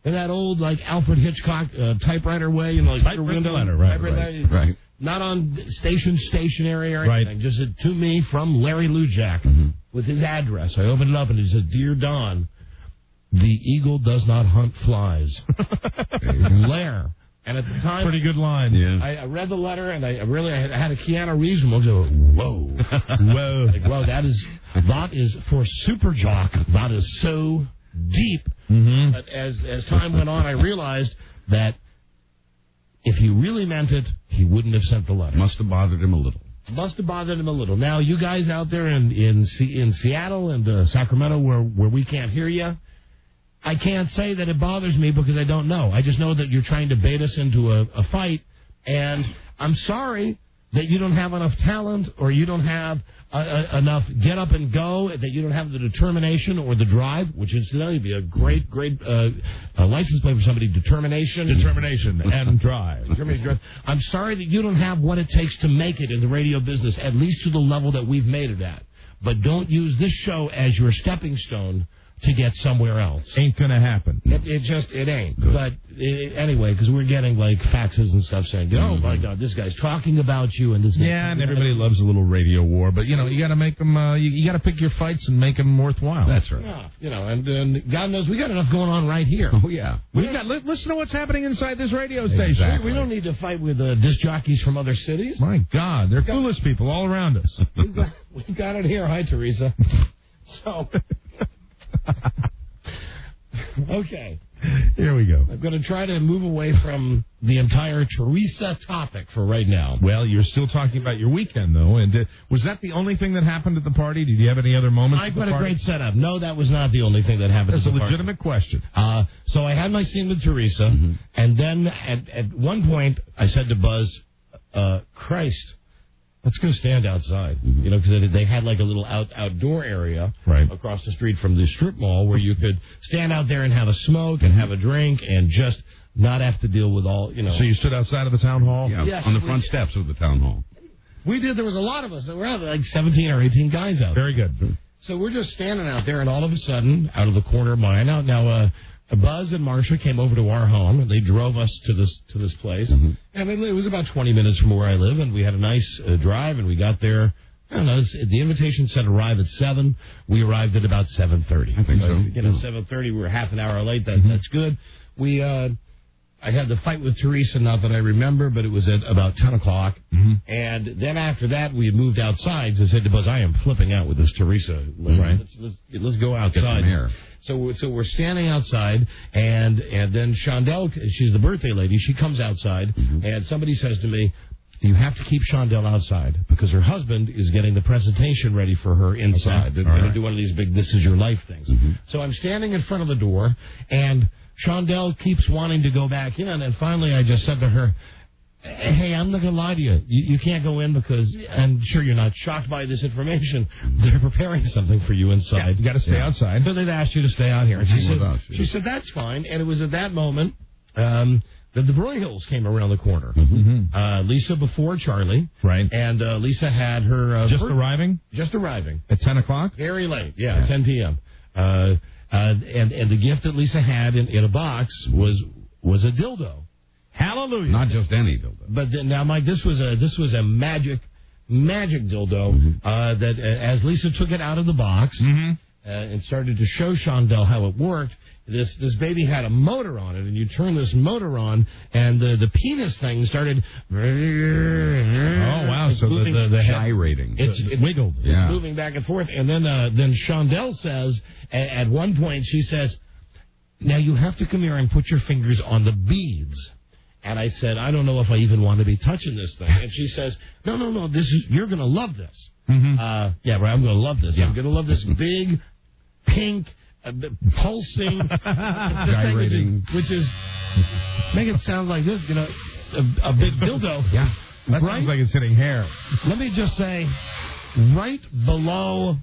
In that old, like, Alfred Hitchcock typewriter way, like typewriter letter, right. Not on station stationery or anything, just to me from Larry Lujak with his address. I opened it up and it said, Dear Don, the eagle does not hunt flies. Lair. And at the time... Pretty good line. Yeah. I read the letter and I had a Keanu Reeves moment. Whoa. Whoa. Like, whoa, that is for super jock, that is so deep. But as time went on, I realized that if he really meant it, he wouldn't have sent the letter. Must have bothered him a little. Now, you guys out there in Seattle and Sacramento where we can't hear you, I can't say that it bothers me because I don't know. I just know that you're trying to bait us into a fight, and I'm sorry that you don't have enough talent or you don't have enough get up and go, that you don't have the determination or the drive, which incidentally would be a great license plate for somebody, determination and drive. I'm sorry that you don't have what it takes to make it in the radio business, at least to the level that we've made it at. But don't use this show as your stepping stone to get somewhere else. Ain't gonna happen. It ain't. But anyway, because we're getting like faxes and stuff saying, oh my God, this guy's talking about you, and this. Yeah, and everybody loves a little radio war, but you got to make them. You got to pick your fights and make them worthwhile. That's right. Yeah, and God knows we got enough going on right here. Oh yeah, listen to what's happening inside this radio station. Exactly. We don't need to fight with disc jockeys from other cities. My God, they're foolish people all around us. We got it here. Hi, Teresa. So. Okay. Here we go. I'm going to try to move away from the entire Teresa topic for right now. Well, you're still talking about your weekend, though. And was that the only thing that happened at the party? Did you have any other moments I've got a great setup. No, that was not the only thing that happened at the party. That's a legitimate question. So I had my scene with Teresa, and then at one point I said to Buzz, Christ, let's go stand outside, because they had like a little outdoor area across the street from the strip mall where you could stand out there and have a smoke and have a drink and just not have to deal with all, So you stood outside of the town hall? Yeah, yes, on the front steps of the town hall. We did. There was a lot of us. There were like 17 or 18 guys out there. Very good. So we're just standing out there, and all of a sudden, out of the corner of my eye, now Buzz and Marcia came over to our home, and they drove us to this place. And it was about 20 minutes from where I live, and we had a nice drive, and we got there. I don't know, the invitation said arrive at 7. We arrived at about 7:30. I think so. 7:30, we were half an hour late. That's good. I had the fight with Teresa, not that I remember, but it was at about 10 o'clock. And then after that, we had moved outside. So I said to Buzz, I am flipping out with this Teresa. Right. Let's go outside. Get some air. So we're standing outside, and then Shondell, she's the birthday lady, she comes outside, and somebody says to me, you have to keep Shondell outside because her husband is getting the presentation ready for her inside. Okay. They're going to do one of these big This Is Your Life things. So I'm standing in front of the door, and Shondell keeps wanting to go back in, and finally I just said to her, hey, I'm not going to lie to you. You can't go in because I'm sure you're not shocked by this information. They're preparing something for you inside. Yeah, you got to stay outside. So they've asked you to stay out here. And she said, that's fine. And it was at that moment that the Broyhills came around the corner. Lisa before Charlie. Right. And Lisa had her... Just arriving? Just arriving. At 10 o'clock? Very late, 10 p.m. And the gift that Lisa had in a box was a dildo. Hallelujah! Not just any dildo. But then, now, Mike, this was a magic dildo that as Lisa took it out of the box and started to show Shondell how it worked, this baby had a motor on it, and you turn this motor on, and the penis thing started. Oh wow! So moving, the gyrating. It wiggled. It's moving back and forth, and then Shondell says at one point she says, "Now you have to come here and put your fingers on the beads." And I said, I don't know if I even want to be touching this thing. And she says, no, you're going to love this. Yeah, right, I'm going to love this. Yeah. I'm going to love this big, pink, pulsing, gyrating, which is make it sound like this, a big dildo. Yeah, that sounds like it's hitting hair. Let me just say, right below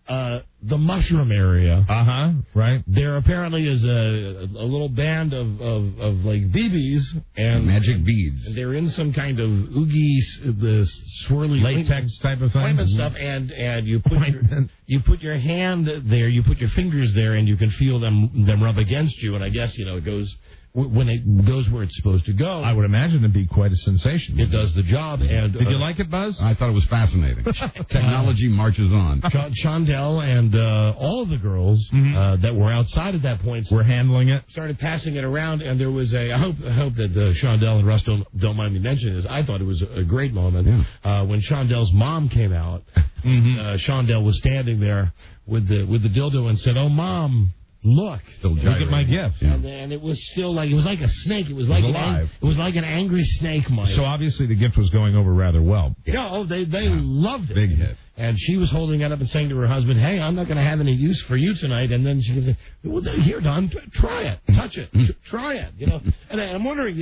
the mushroom area. Right. There apparently is a little band of like BBs and magic beads. And they're in some kind of oogie, the swirly latex type of thing. Stuff, and you put your hand there, you put your fingers there, and you can feel them rub against you. And I guess it goes. When it goes where it's supposed to go. I would imagine it'd be quite a sensation. It does the job. And did you like it, Buzz? I thought it was fascinating. Technology marches on. Shondell and all of the girls that were outside at that point were handling it. Started passing it around, and there was I hope that Shondell and Russ don't mind me mentioning this. I thought it was a great moment when Shondell's mom came out. Shondell was standing there with the dildo and said, "Oh, Mom. Look at my gift." And it was still it was like a snake. It was like it was like an angry snake, Mike. So obviously the gift was going over rather well. Yeah, they loved it. Big hit. And she was holding it up and saying to her husband, "Hey, I'm not going to have any use for you tonight." And then she goes, "Well, here, Don, try it, touch it, try it." And I'm wondering,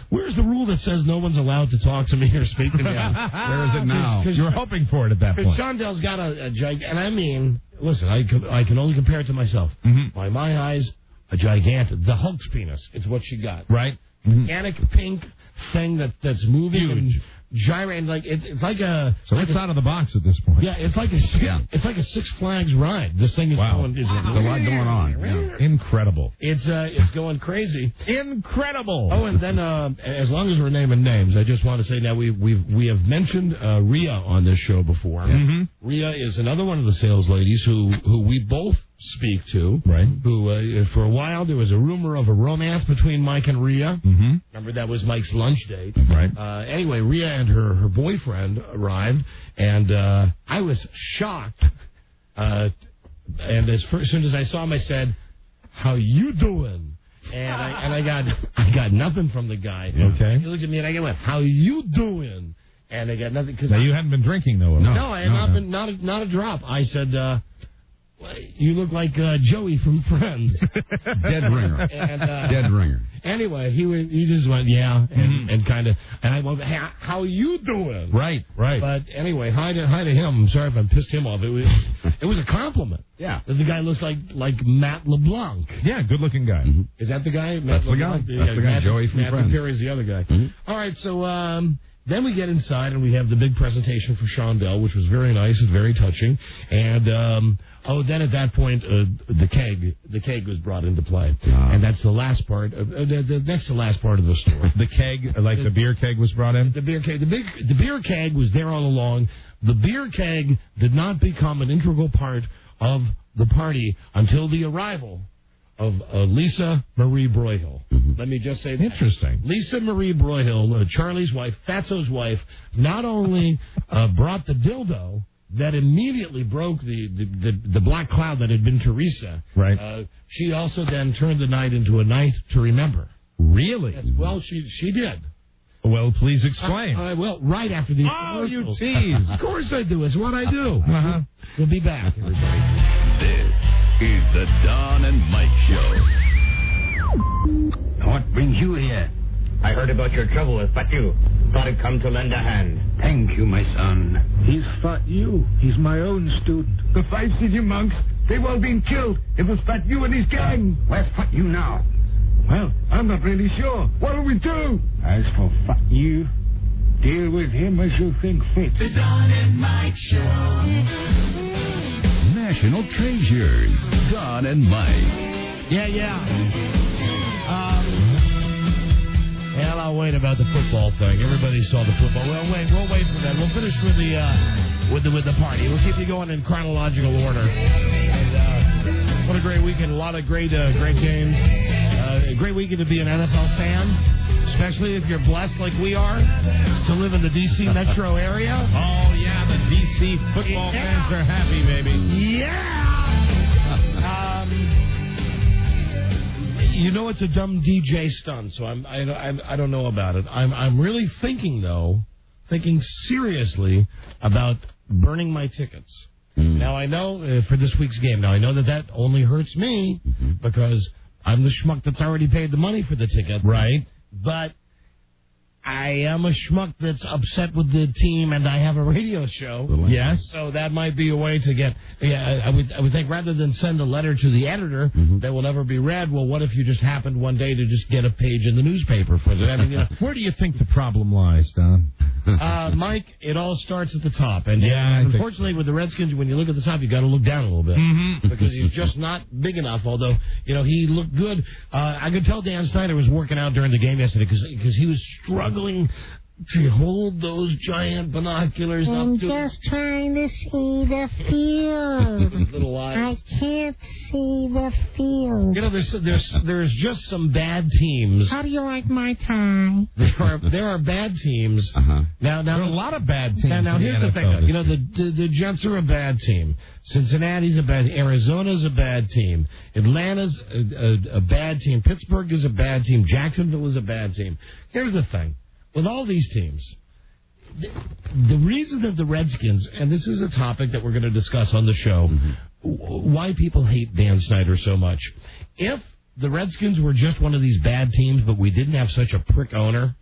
where's the rule that says no one's allowed to talk to me or speak to me? Where is it now? Because you're hoping for it at that point. Because Shondell's got a gigantic, and I mean, listen, I can only compare it to myself. By my eyes, a gigantic, the Hulk's penis. It's what she got. Right. Gigantic pink thing that's moving. Huge. gyrating like it's like a. So it's out of the box at this point. Yeah, it's like a Six Flags ride. This thing is going. There's a lot going on. Yeah. Incredible. It's going crazy. Incredible. Oh, and then as long as we're naming names, I just want to say now we have mentioned Rhea on this show before. Mm-hmm. Rhea is another one of the sales ladies who we both speak to. Right. Who for a while there was a rumor of a romance between Mike and Rhea. Mm-hmm. Remember that was Mike's lunch date. Right. Anyway, Rhea and her boyfriend arrived, and I was shocked. And as soon as I saw him, I said, "How you doing?" And I got nothing from the guy. Okay. He looked at me and I went, "How you doing?" And I got nothing. Now, you hadn't been drinking, though. No, I had not a drop. I said, you look like Joey from Friends. Dead ringer. And, dead ringer. Anyway, he just went, yeah, and kind of, and I went, hey, how you doing? Right. But anyway, hi to him. I'm sorry if I pissed him off. It was a compliment. Yeah. That the guy looks like Matt LeBlanc. Yeah, good-looking guy. Mm-hmm. Is that the guy? That's the guy. That's the guy. Joey from Friends. Matt Perry's the other guy. Mm-hmm. All right, so then we get inside and we have the big presentation for Shondell, which was very nice and very touching. And then at that point, the keg was brought into play, and that's the last part. The next to last part of the story. The keg, the beer keg, was brought in. The beer keg, the beer keg was there all along. The beer keg did not become an integral part of the party until the arrival of Lisa Marie Broyhill. Mm-hmm. Let me just say that. Interesting. Lisa Marie Broyhill, Charlie's wife, Fatso's wife, not only brought the dildo that immediately broke the black cloud that had been Teresa. Right. She also then turned the night into a night to remember. Really? Yes, well, she did. Well, please explain. Well, right after these you commercials. tease. Of course I do. It's what I do. Uh-huh. We'll be back, everybody. This is the Don and Mike Show. What brings you here? I heard about your trouble with Fat You. Thought I'd come to lend a hand. Thank you, my son. He's Fat You. He's my own student. The 5 city monks, they've all been killed. It was Fat You and his gang. Where's Fat You now? Well, I'm not really sure. What'll we do? As for Fat You, deal with him as you think fit. The Don and Mike Show. National treasures. Don and Mike. Yeah. And I'll wait about the football thing. Everybody saw the football. We'll wait for that. We'll finish with the party. We'll keep you going in chronological order. And, what a great weekend! A lot of great games. A great weekend to be an NFL fan, especially if you're blessed like we are to live in the D.C. metro area. Oh yeah, the D.C. football fans are happy, baby. Yeah. You know it's a dumb DJ stunt, so I don't know about it. I'm really thinking seriously about burning my tickets. Now I know for this week's game. Now I know that only hurts me because I'm the schmuck that's already paid the money for the ticket. Right. But I am a schmuck that's upset with the team, and I have a radio show. Yes. So that might be a way to get. Yeah, I would think rather than send a letter to the editor that will never be read. Well, what if you just happened one day to just get a page in the newspaper for that? I mean, where do you think the problem lies, Don? Mike, it all starts at the top, and unfortunately, with the Redskins, when you look at the top, you got to look down a little bit because he's just not big enough. Although he looked good. I could tell Dan Snyder was working out during the game yesterday because he was struggling to hold those giant binoculars I'm up to just trying to see the field. little eyes. I can't see the field. You know, there's just some bad teams. How do you like my tie? There are bad teams. Now there are a lot of bad teams. Now here's the thing. You know, the Jets are a bad team. Cincinnati's a bad. Arizona's a bad team. Atlanta's a bad team. Pittsburgh is a bad team. Jacksonville is a bad team. Here's the thing. With all these teams, the reason that the Redskins, and this is a topic that we're going to discuss on the show, why people hate Dan Snyder so much. If the Redskins were just one of these bad teams, but we didn't have such a prick owner,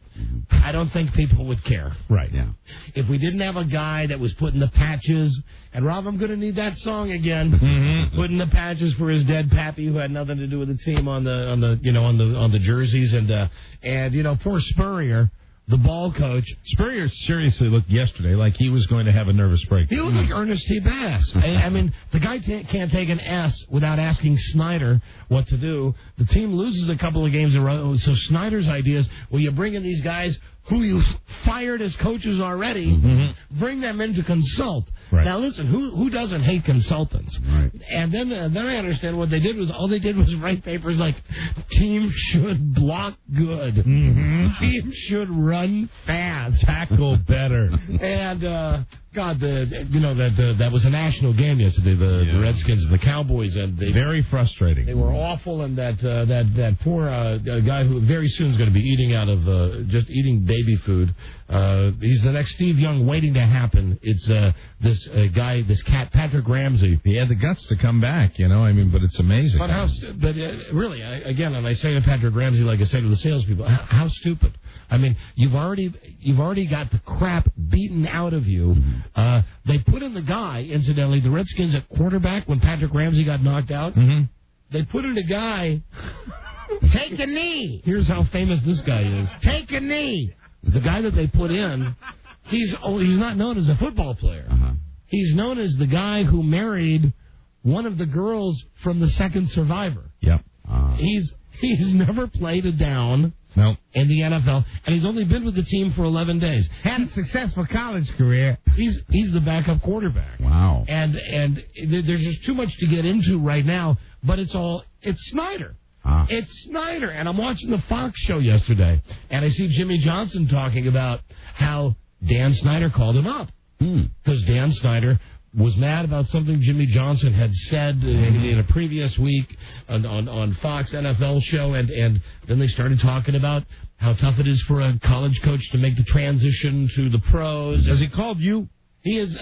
I don't think people would care. Right. Yeah. If we didn't have a guy that was putting the patches, and Rob, I'm going to need that song again. Putting the patches for his dead pappy, who had nothing to do with the team on the jerseys, and poor Spurrier. the ball coach. Spurrier seriously looked yesterday like he was going to have a nervous break. He looked like Ernest T. Bass. I mean, the guy can't take an S without asking Snyder what to do. The team loses a couple of games in a row, so Snyder's idea is, well, you bring in these guys who you fired as coaches already, bring them in to consult. Right. Now, listen, who doesn't hate consultants? Right. And then I understand what they did was all they did was write papers like, team should block good. Team should run fast. Tackle better. And, God, that was a national game yesterday, the Redskins and the Cowboys. And they very frustrating. They were awful, and that poor guy who very soon is going to be eating out of just eating baby food. He's the next Steve Young waiting to happen. It's this guy, this cat, Patrick Ramsey. He had the guts to come back, but it's amazing. But really, again, and I say to Patrick Ramsey, like I say to the salespeople, how stupid. I mean, you've already got the crap beaten out of you. They put in the guy, incidentally, the Redskins at quarterback when Patrick Ramsey got knocked out. They put in a guy. Take a knee. Here's how famous this guy is. Take a knee. The guy that they put in, he's not known as a football player. He's known as the guy who married one of the girls from the second Survivor. Yep. He's never played a down. No. In the NFL, and he's only been with the team for 11 days. Had a successful college career. He's the backup quarterback. Wow. And there's just too much to get into right now, but it's Snyder. It's Snyder. And I'm watching the Fox show yesterday, and I see Jimmy Johnson talking about how Dan Snyder called him up. Because Dan Snyder was mad about something Jimmy Johnson had said in a previous week on Fox NFL show, and then they started talking about how tough it is for a college coach to make the transition to the pros. Has he called you? He is,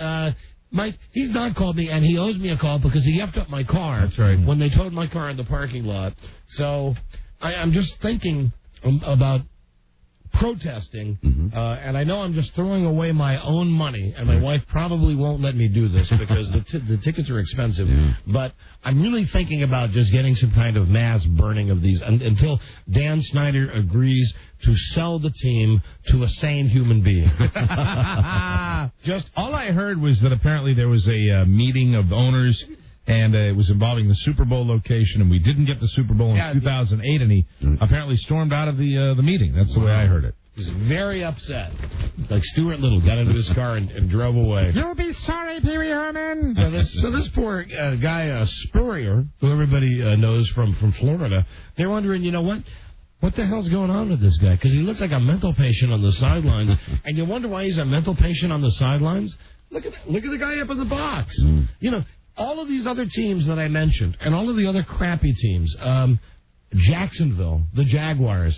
Mike, he's not called me, and he owes me a call because he effed up my car. That's right. When they towed my car in the parking lot. So I'm just thinking about protesting, and I know I'm just throwing away my own money, and my wife probably won't let me do this because the tickets are expensive, but I'm really thinking about just getting some kind of mass burning of these until Dan Snyder agrees to sell the team to a sane human being. Just all I heard was that apparently there was a meeting of owners, and it was involving the Super Bowl location, and we didn't get the Super Bowl in 2008, and he apparently stormed out of the meeting. That's the way I heard it. He was very upset. Like Stuart Little got into his car and drove away. You'll be sorry, Pee Wee Herman. So this poor guy, Spurrier, who everybody knows from Florida, they're wondering, what the hell's going on with this guy? Because he looks like a mental patient on the sidelines, and you wonder why he's a mental patient on the sidelines. Look at the guy up in the box. All of these other teams that I mentioned, and all of the other crappy teams, Jacksonville, the Jaguars,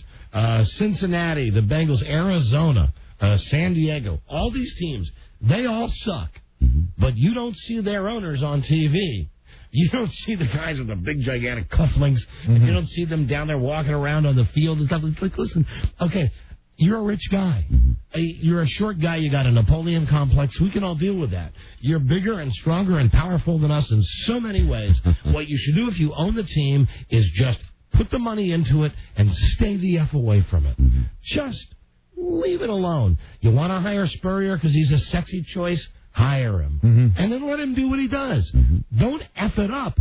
Cincinnati, the Bengals, Arizona, San Diego, all these teams, they all suck. But you don't see their owners on TV. You don't see the guys with the big, gigantic cufflinks, and you don't see them down there walking around on the field and stuff. It's like, listen, okay, you're a rich guy. You're a short guy. You got a Napoleon complex. We can all deal with that. You're bigger and stronger and powerful than us in so many ways. What you should do if you own the team is just put the money into it and stay the F away from it. Just leave it alone. You want to hire Spurrier because he's a sexy choice? Hire him. And then let him do what he does. Don't F it up.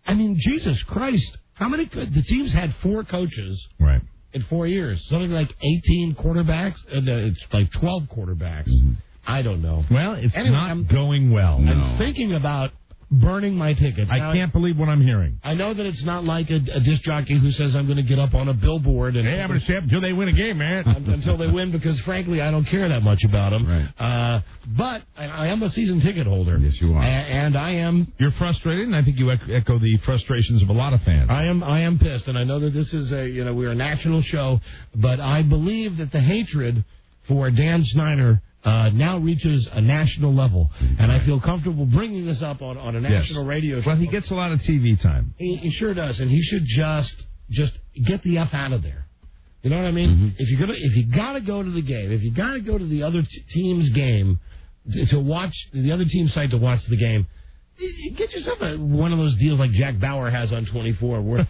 I mean, Jesus Christ. The teams had 4 coaches. Right. In 4 years. Something like 18 quarterbacks. It's like 12 quarterbacks. I don't know. Well, it's not going well. I'm thinking about burning my tickets. I can't believe what I'm hearing. I know that it's not like a disc jockey who says I'm going to get up on a billboard and I'm going to stay up until they win a game, man. Until they win, because frankly I don't care that much about them. Right. But I am a season ticket holder. Yes, you are. And I am. You're frustrated, and I think you echo the frustrations of a lot of fans. I am pissed, and I know that this is we're a national show, but I believe that the hatred for Dan Snyder now reaches a national level, and I feel comfortable bringing this up on a national radio show. Well, he gets a lot of TV time. He sure does, and he should just get the F out of there. You know what I mean? If you gotta go to the game, if you gotta go to the other team's game to watch the other team's site to watch the game, Get yourself one of those deals like Jack Bauer has on 24, where,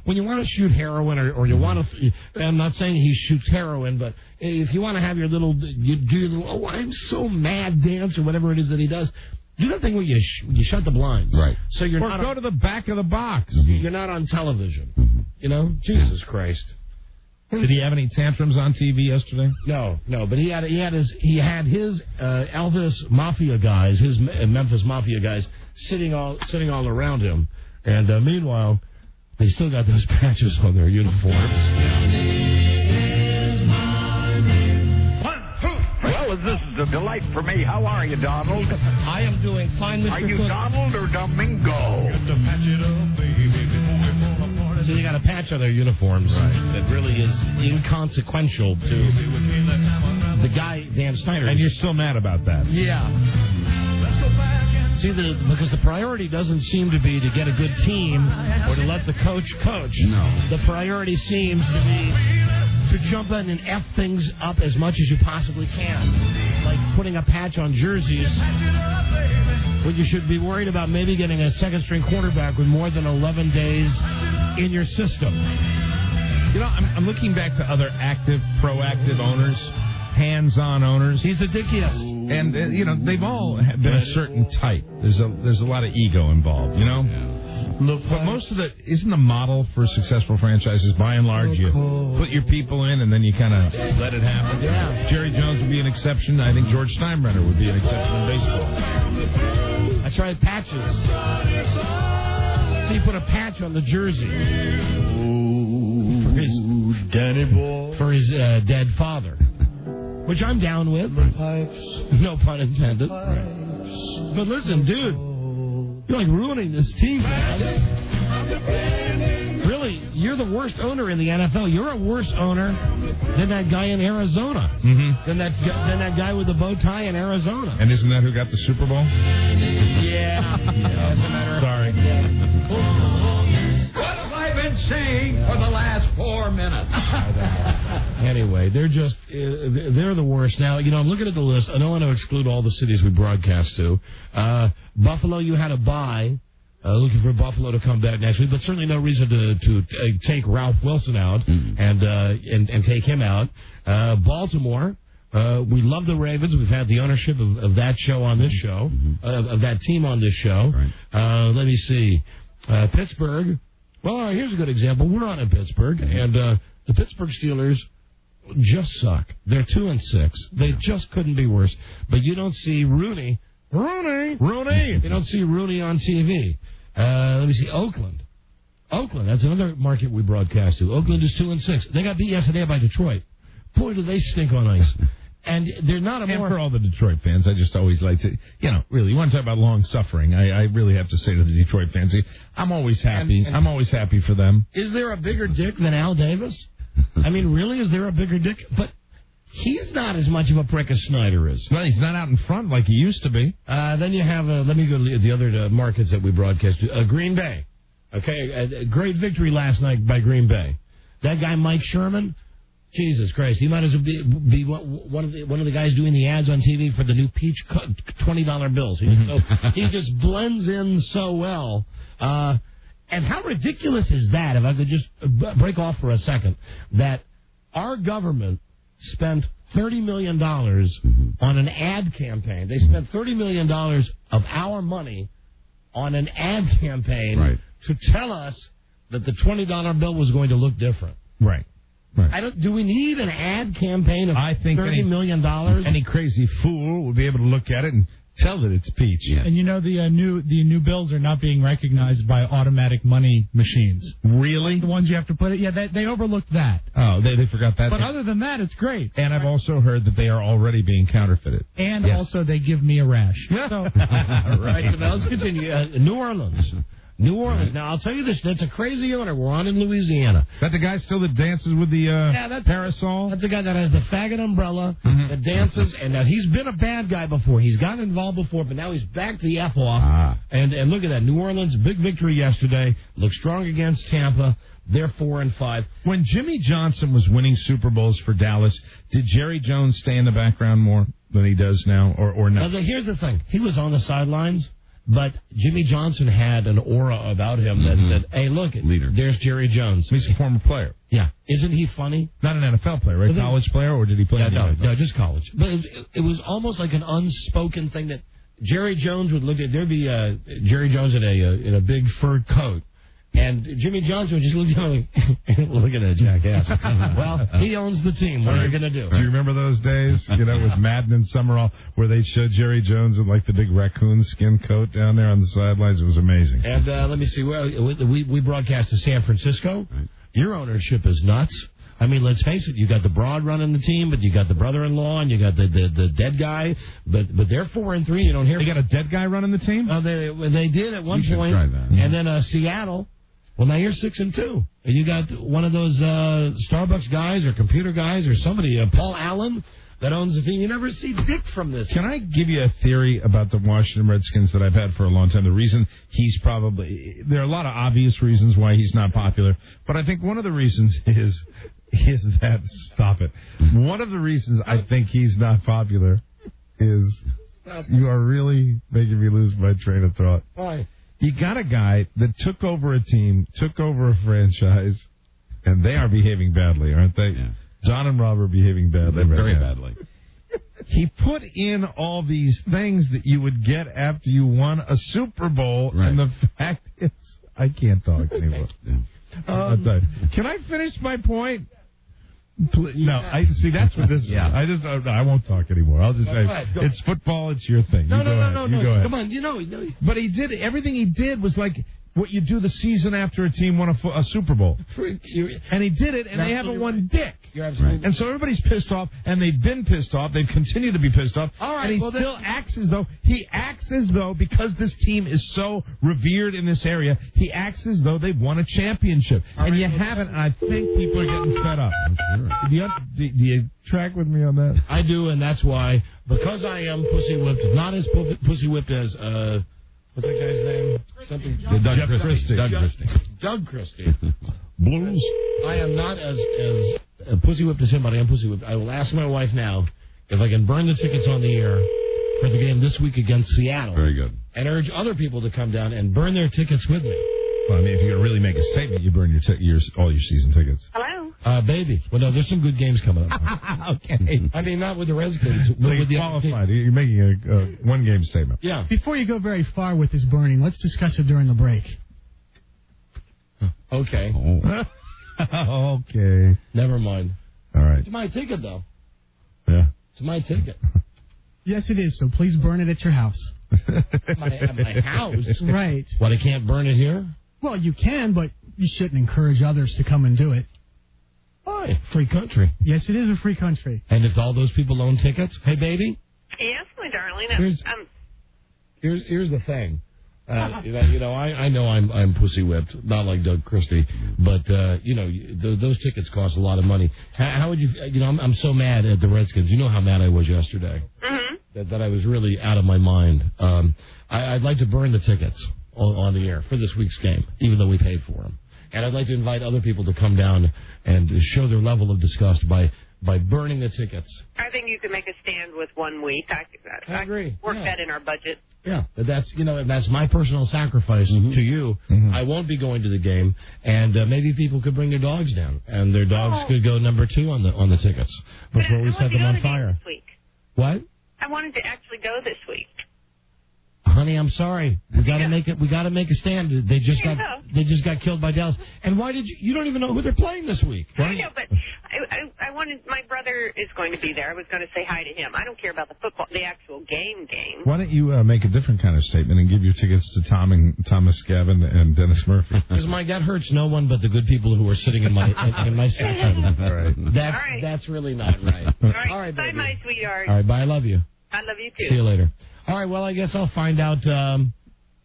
when you want to shoot heroin or you want to, I'm not saying he shoots heroin, but if you want to have your little, oh, I'm so mad dance or whatever it is that he does, do that thing where you shut the blinds. Right. So you're or go to the back of the box. You're not on television. Jesus Christ. Did he have any tantrums on TV yesterday? No, but he had his Elvis Mafia guys, his Memphis Mafia guys, sitting all around him, and meanwhile, they still got those patches on their uniforms. Well, this is a delight for me. How are you, Donald? I am doing fine, Mr. Are you Cook. Donald or Domingo? So they got a patch on their uniforms that really is inconsequential to the guy, Dan Snyder. And you're still mad about that. Yeah. See, because the priority doesn't seem to be to get a good team or to let the coach coach. No. The priority seems to be to jump in and F things up as much as you possibly can. Like putting a patch on jerseys when you should be worried about maybe getting a second-string quarterback with more than 11 days in your system. I'm looking back to other active, proactive owners, hands-on owners. He's the dickiest. And, they've all been a certain type. There's a lot of ego involved, But most of isn't the model for successful franchises, by and large, you put your people in and then you kind of let it happen. Yeah. Jerry Jones would be an exception. I think George Steinbrenner would be an exception in baseball. That's right, patches. So you put a patch on the jersey for his dead father, which I'm down with. No pun intended. But listen, dude, you're like ruining this team, man. Really, you're the worst owner in the NFL. You're a worse owner than that guy in Arizona. Mm-hmm. Than that guy with the bow tie in Arizona. And isn't that who got the Super Bowl? Yeah. As a matter of Sorry. What have I been saying for the last 4 minutes? Anyway, they're the worst. Now, I'm looking at the list. I don't want to exclude all the cities we broadcast to. Buffalo, you had a bye. Looking for Buffalo to come back next week, but certainly no reason to take Ralph Wilson out and take him out. Baltimore, we love the Ravens. We've had the ownership of that show on this show, of that team on this show. Right. Let me see. Pittsburgh. Well, here's a good example. We're on in Pittsburgh, and the Pittsburgh Steelers just suck. They're 2-6. They just couldn't be worse. But you don't see Rooney. You don't see Rooney on TV. Let me see. Oakland, that's another market we broadcast to. Oakland is 2-6. They got beat yesterday by Detroit. Boy, do they stink on ice. And they're not a and more... for all the Detroit fans, I just always like to, really, you want to talk about long suffering. I really have to say to the Detroit fans, I'm always happy. I'm always happy for them. Is there a bigger dick than Al Davis? I mean, really, is there a bigger dick? But he's not as much of a prick as Snyder is. Well, he's not out in front like he used to be. Then you have, let me go to the other markets that we broadcast to. Green Bay. Okay, a great victory last night by Green Bay. That guy, Mike Sherman, Jesus Christ, he might as well be one of the guys doing the ads on TV for the new Peach $20 bills. He just blends in so well. And how ridiculous is that, if I could just break off for a second, that our government spent $30 million on an ad campaign. They spent $30 million of our money on an ad campaign to tell us that the $20 bill was going to look different. Right. Do we need an ad campaign of $30 million? Any crazy fool will be able to look at it and tell that it's peach. Yes. And the new bills are not being recognized by automatic money machines. Really? The ones you have to put it. Yeah, they overlooked that. Oh, they forgot that. But other than that, it's great. And I've also heard that they are already being counterfeited. And also they give me a rash. Right. So. Now let's continue. New Orleans. Now, I'll tell you this. That's a crazy owner. We're on in Louisiana. That the guy still that dances with the parasol? That's the guy that has the faggot umbrella, that dances. And now he's been a bad guy before. He's gotten involved before, but now he's backed the F off. And look at that. New Orleans, big victory yesterday. Looked strong against Tampa. They're 4-5. When Jimmy Johnson was winning Super Bowls for Dallas, did Jerry Jones stay in the background more than he does now, or not? Here's the thing. He was on the sidelines. But Jimmy Johnson had an aura about him that said, hey, look, there's Jerry Jones. He's a former player. Yeah. Isn't he funny? Not an NFL player, right? College player, or did he play in the NFL? No, just college. But it was almost like an unspoken thing that Jerry Jones would look at. There'd be Jerry Jones in a big fur coat. And Jimmy Johnson would just look at him like, look at that jackass. Well, he owns the team. What are you going to do? Do you remember those days, with Madden and Summerall, where they showed Jerry Jones in, like, the big raccoon skin coat down there on the sidelines? It was amazing. And let me see. Well, we broadcast to San Francisco. Right. Your ownership is nuts. I mean, let's face it. You got the broad running the team, but you got the brother-in-law, and you got the dead guy. But they're 4-3. You don't hear. They got a dead guy running the team. They did at one point. Try that. And then Seattle. Well, now you're 6-2. And you got one of those Starbucks guys or computer guys or somebody, Paul Allen, that owns the team. You never see dick from this. Can I give you a theory about the Washington Redskins that I've had for a long time? The reason he's there are a lot of obvious reasons why he's not popular, but I think one of the reasons is that, stop it. One of the reasons I think he's not popular is, you are really making me lose my train of thought. Why? You got a guy that took over a team, took over a franchise, and they are behaving badly, aren't they? Yeah. John and Rob are behaving badly. Very badly. He put in all these things that you would get after you won a Super Bowl, and the fact is, I can't talk anymore. Can I finish my point? No, I see. That's what this is. I won't talk anymore. I'll just say it's football. It's your thing. No. Go ahead. Come on, But he did everything he did was like what you do the season after a team won a Super Bowl. And he did it, and they haven't won dick. You're absolutely right. And so everybody's pissed off, and they've been pissed off. They've continued to be pissed off. All right, and he still acts as though because this team is so revered in this area, he acts as though they've won a championship. And you haven't, and I think people are getting fed up. Do you track with me on that? I do, and that's why, because I am pussy whipped, not as pussy whipped as, what's that guy's name? Something. Doug Christie. Doug Christie. Blues. I am not as pussy whipped as him, but I am pussy whipped. I will ask my wife now if I can burn the tickets on the air for the game this week against Seattle. Very good. And urge other people to come down and burn their tickets with me. Well, I mean, if you're going to really make a statement, you burn all your season tickets. Hello? Baby. Well, no, there's some good games coming up. Okay. I mean, not with the Redskins. So with the qualified. You're making a one-game statement. Yeah. Before you go very far with this burning, let's discuss it during the break. Okay. Oh. Okay. Never mind. All right. It's my ticket, though. Yeah. It's my ticket. Yes, it is, so please burn it at your house. At my house? Right. What, I can't burn it here? Well, you can, but you shouldn't encourage others to come and do it. Why? Free country. Yes, it is a free country. And if all those people own tickets, hey, baby? Yes, my darling. Here's the thing. I know I'm pussy whipped, not like Doug Christie, but those tickets cost a lot of money. How would you? I'm so mad at the Redskins. You know how mad I was yesterday. Mm-hmm. That I was really out of my mind. I'd like to burn the tickets on the air for this week's game, even though we paid for them. And I'd like to invite other people to come down and show their level of disgust by burning the tickets. I think you could make a stand with 1 week. I agree. Work that in our budget. Yeah, but that's my personal sacrifice to you. Mm-hmm. I won't be going to the game, and maybe people could bring their dogs down, and their dogs could go number 2 on the tickets before we set them on fire. This week. What? I wanted to actually go this week. Honey, I'm sorry. We got to make it. We got to make a stand. They just got killed by Dallas. And why did you don't even know who they're playing this week? I know, but I wanted. My brother is going to be there. I was going to say hi to him. I don't care about the football, the actual game. Why don't you make a different kind of statement and give your tickets to Thomas Gavin and Dennis Murphy? Because that hurts no one but the good people who are sitting in my section. All right. That's really not right. All right, bye, my sweetheart. All right, bye. I love you. I love you too. See you later. All right, well, I guess I'll find out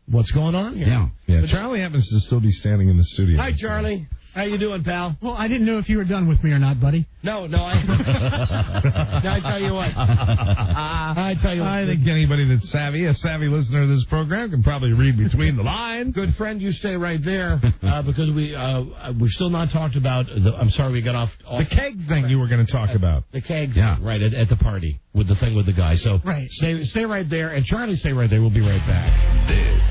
what's going on here. Yeah. Charlie happens to still be standing in the studio. Hi, Charlie. How you doing, pal? Well, I didn't know if you were done with me or not, buddy. No, I tell you what. I think anybody that's savvy, a savvy listener to this program, can probably read between the lines. Good friend, you stay right there because we've still not talked about. I'm sorry, we got off the keg thing you were going to talk about. The keg, thing, right at the party with the thing with the guy. So stay right there, and Charlie, stay right there. We'll be right back. This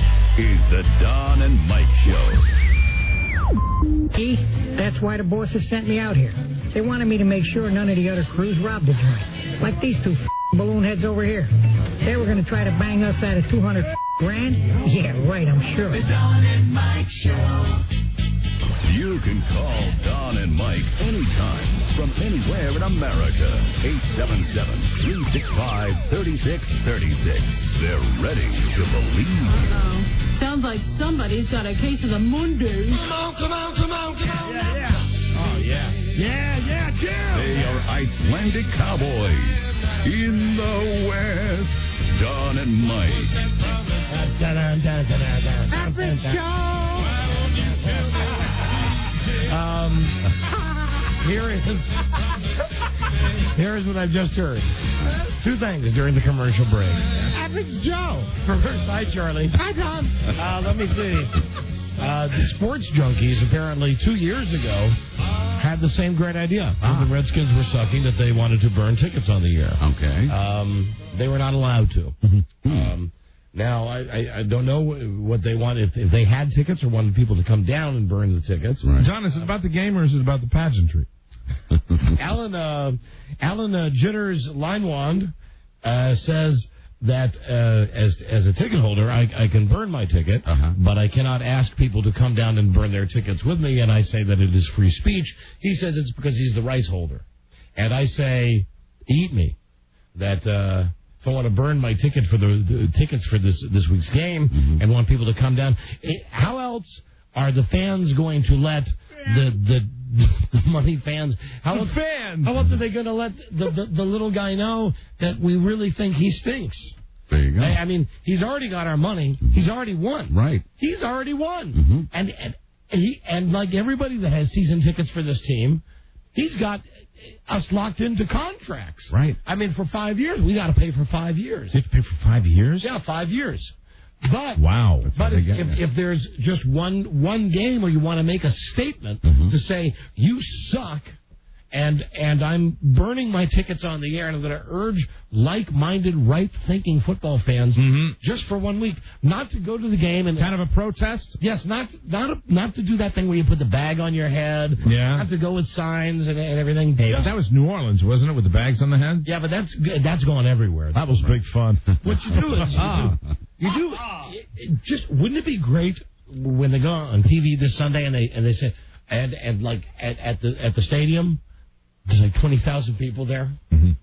is the Don and Mike Show. Keith, that's why the bosses sent me out here. They wanted me to make sure none of the other crews robbed the joint. Like these two balloon heads over here. They were going to try to bang us out of $200 grand? Yeah, right, I'm sure. The Don and Mike Show. You can call Don and Mike anytime from anywhere in America. 877-365-3636. They're ready to believe you. Sounds like somebody's got a case of the Mondays. Come on. Yeah. Oh, yeah. Yeah, Jim. They are Icelandic cowboys in the West. Don and Mike. Average Joe. Here's what I just heard. Two things during the commercial break. Average Joe. Hi, Charlie. Hi, Tom. Let me see. The sports junkies apparently 2 years ago had the same great idea. The Redskins were sucking that they wanted to burn tickets on the air. Okay. They were not allowed to. Now, I don't know what they want, if they had tickets or wanted people to come down and burn the tickets. Right. John, is it about the game or is it about the pageantry? Alan Jitter's line wand says that as a ticket holder, I can burn my ticket, but I cannot ask people to come down and burn their tickets with me, and I say that it is free speech. He says it's because he's the rights holder. And I say, eat me. That if I want to burn my ticket for the tickets for this week's game and want people to come down, how else are the fans going to let the money fans? How else are they going to let the little guy know that we really think he stinks? There you go. I mean, he's already got our money. He's already won. Right. He's already won. And like everybody that has season tickets for this team, he's got us locked into contracts. Right. I mean, for 5 years, we got to pay for 5 years. You have to pay for 5 years? Yeah, 5 years. But wow. But if there's just one game where you want to make a statement to say you suck, and I'm burning my tickets on the air, and I'm going to urge like-minded, right-thinking football fans just for 1 week not to go to the game and kind of a protest. Yes, not to do that thing where you put the bag on your head. Yeah, not to go with signs and everything. Hey, but that was New Orleans, wasn't it, with the bags on the head? Yeah, but that's going everywhere. That was big fun. What you do is just wouldn't it be great when they go on TV this Sunday and they say and like at the stadium there's like 20,000 people there.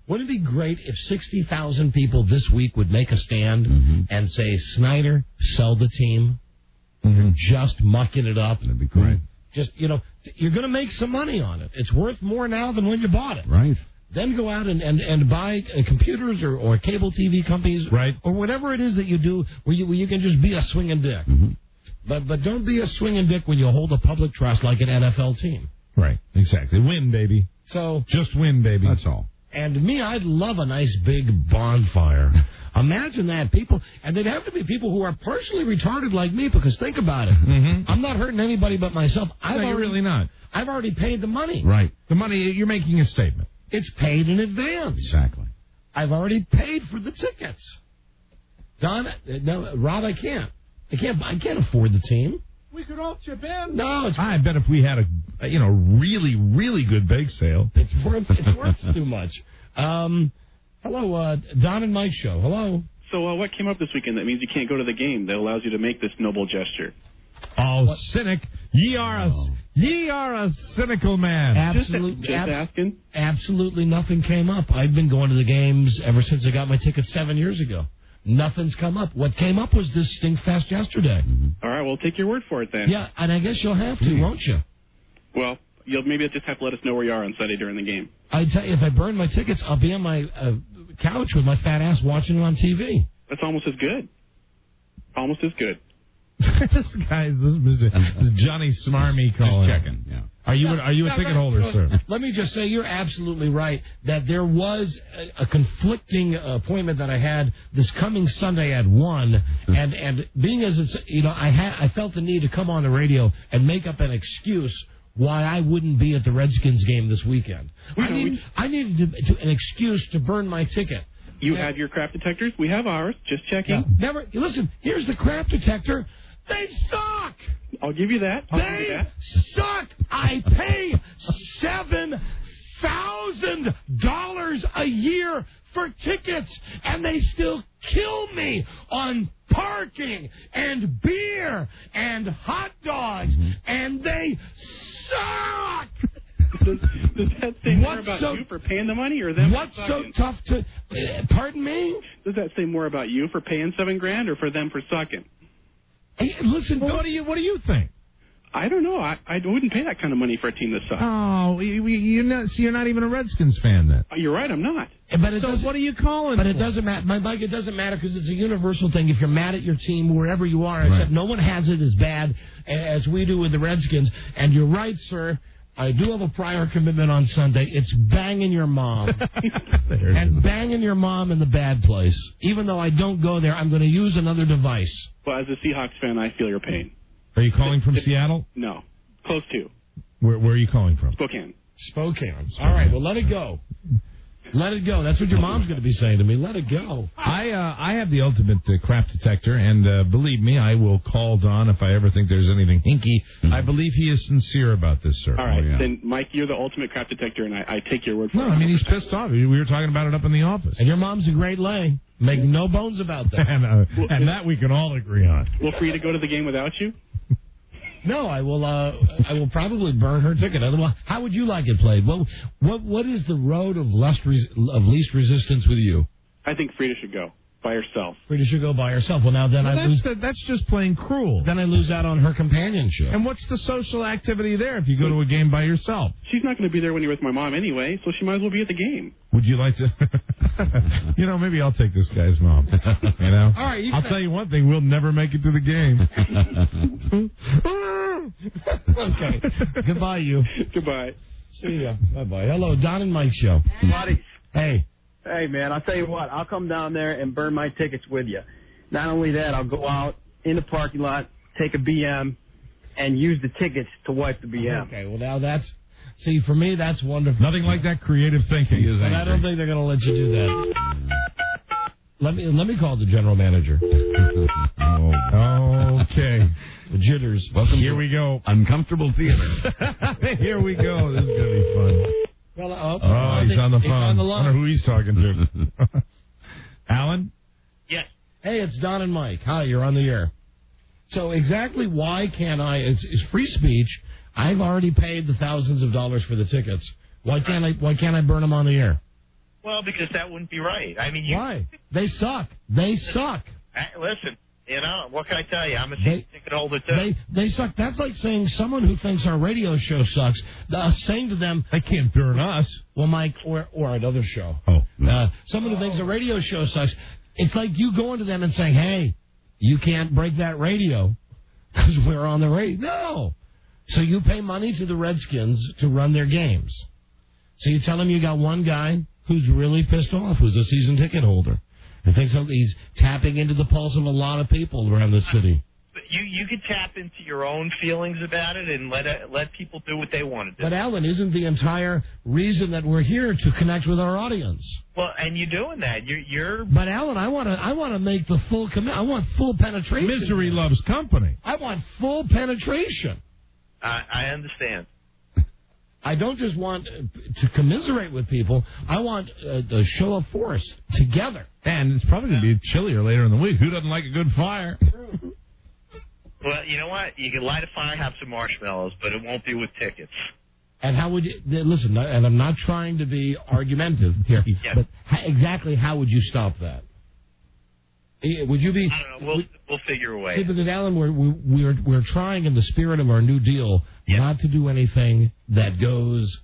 Wouldn't it be great if 60,000 people this week would make a stand and say, Snyder, sell the team. You're just mucking it up. That'd be great. Just, you're going to make some money on it. It's worth more now than when you bought it. Right. Then go out and buy computers or cable TV companies, right, or whatever it is that you do where you can just be a swinging dick. But don't be a swinging dick when you hold a public trust like an NFL team. Right, exactly. Win, baby. So just win, baby. That's all. And me, I'd love a nice big bonfire. Imagine that. People, and they'd have to be people who are partially retarded like me, because think about it. I'm not hurting anybody but myself. You're really not. I've already paid the money. Right. The money, you're making a statement. It's paid in advance. Exactly. I've already paid for the tickets. Don, no, Rob, I can't afford the team. We could all chip in. No, I bet if we had a really, really good bake sale, it's worth too much. Hello, Don and Mike show. Hello. So what came up this weekend that means you can't go to the game that allows you to make this noble gesture? Oh, what? Cynic! Ye are a cynical man. Absolutely. Just asking. Absolutely nothing came up. I've been going to the games ever since I got my ticket 7 years ago. Nothing's come up. What came up was this Stinkfest yesterday. All right, well, take your word for it then. Yeah, and I guess you'll have to, won't you? Well, you'll maybe just have to let us know where you are on Sunday during the game. I tell you, if I burn my tickets, I'll be on my couch with my fat ass watching it on TV. That's almost as good. Almost as good. This Johnny Smarmy calling. Just checking, yeah. Are you a ticket holder, sir? Let me just say, you're absolutely right that there was a conflicting appointment that I had this coming Sunday at 1, and being as it's, I felt the need to come on the radio and make up an excuse why I wouldn't be at the Redskins game this weekend. I needed an excuse to burn my ticket. You have your crap detectors. We have ours. Just checking. Listen, here's the crap detector. They suck! I'll give you that. They suck! I pay $7,000 a year for tickets, and they still kill me on parking and beer and hot dogs, and they suck! Does that say more about you for paying the money or them? What's so tough to... pardon me? Does that say more about you for paying $7,000 or for them for sucking? Hey, listen, what do you think? I don't know. I wouldn't pay that kind of money for a team that sucks. Oh, you're not even a Redskins fan then. You're right, I'm not. But what are you calling? But it doesn't matter, Mike. It doesn't matter because it's a universal thing. If you're mad at your team, wherever you are, except no one has it as bad as we do with the Redskins. And you're right, sir. I do have a prior commitment on Sunday. It's banging your mom. And banging your mom in the bad place. Even though I don't go there, I'm going to use another device. Well, as a Seahawks fan, I feel your pain. Are you calling from Seattle? No. Close to. Where are you calling from? Spokane. All right, well, let it go. Let it go. That's what your mom's going to be saying to me. Let it go. I have the ultimate crap detector, and believe me, I will call Don if I ever think there's anything hinky. I believe he is sincere about this, sir. All right, then, Mike, you're the ultimate crap detector, and I take your word for it. No, I mean, he's pissed off. We were talking about it up in the office. And your mom's a great lay. Make no bones about that. and that we can all agree on. Well, for you to go to the game without you? No, I will probably burn her ticket. Otherwise, how would you like it played? What is the road of least resistance with you? I think Frida should go by herself. Frida should go by herself. Well, now then I lose. That's just plain cruel. Then I lose out on her companionship. And what's the social activity there if you go to a game by yourself? She's not going to be there when you're with my mom anyway, so she might as well be at the game. Would you like to? Maybe I'll take this guy's mom. All right. I'll tell you one thing: we'll never make it to the game. Okay. Goodbye, you. Goodbye. See ya. Bye-bye. Hello, Don and Mike Show. Buddy. Hey. Hey, man, I'll tell you what. I'll come down there and burn my tickets with you. Not only that, I'll go out in the parking lot, take a BM, and use the tickets to wipe the BM. Okay, well, now that's... See, for me, that's wonderful. Nothing like that creative thinking. But I don't think they're going to let you do that. Let me call the general manager. Okay. The jitters. Welcome. Here we go. Uncomfortable theater. Here we go. This is going to be fun. Well, he's on the phone. He's on the I line. wonder who he's talking to. Alan? Yes. Hey, it's Don and Mike. Hi, you're on the air. So exactly why can't I... It's free speech. I've already paid the thousands of dollars for the tickets. Why can't I burn them on the air? Well, because that wouldn't be right. I mean, Why? They suck. They suck. Listen, what can I tell you? I'm a season ticket holder, too. They suck. That's like saying someone who thinks our radio show sucks, saying to them... They can't burn us. Well, Mike, or another show. Someone who thinks a radio show sucks, it's like you going to them and saying, hey, you can't break that radio because we're on the radio. No. So you pay money to the Redskins to run their games. So you tell them you got one guy who's really pissed off, who's a season ticket holder, and thinks he's tapping into the pulse of a lot of people around the city. You could tap into your own feelings about it and let people do what they want to do. But Alan, isn't the entire reason that we're here to connect with our audience? Well, and you're doing that. You're. But Alan, I want to make the full commit. I want full penetration. Misery loves company. I want full penetration. I understand. I don't just want to commiserate with people. I want a show of force together. And it's probably going to be chillier later in the week. Who doesn't like a good fire? Well, you know what? You can light a fire, have some marshmallows, but it won't be with tickets. And how would you... Listen, and I'm not trying to be argumentative here, but exactly how would you stop that? Would you be... I don't know. We'll figure a way. See, because, Alan, we're trying in the spirit of our New Deal not to do anything that goes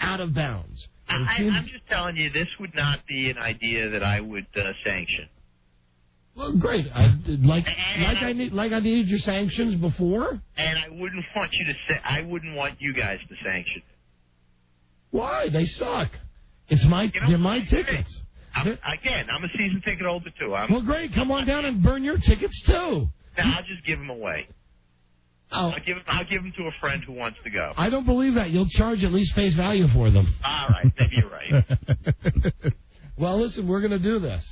out of bounds. I'm just telling you, this would not be an idea that I would sanction. Well, great. I needed your sanctions before. And I wouldn't want you to say. I wouldn't want you guys to sanction. Why? They suck. They're my tickets. I'm a season ticket holder too. Well, great. Come on down and burn your tickets too. Now, I'll just give them away. Oh. I'll give them to a friend who wants to go. I don't believe that. You'll charge at least face value for them. All right, maybe you're right. Well, listen, we're going to do this.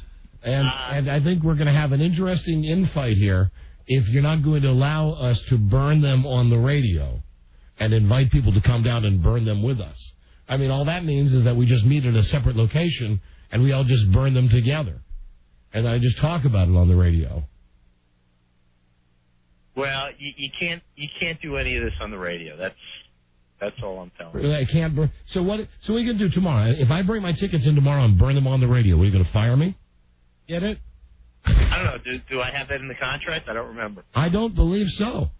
And I think we're going to have an interesting infight here if you're not going to allow us to burn them on the radio and invite people to come down and burn them with us. I mean, all that means is that we just meet at a separate location and we all just burn them together. And I just talk about it on the radio. Well, you can't do any of this on the radio. That's all I'm telling you. I can't burn. So what are we going to do tomorrow? If I bring my tickets in tomorrow and burn them on the radio, are you going to fire me? Get it? I don't know. Do I have that in the contract? I don't remember. I don't believe so.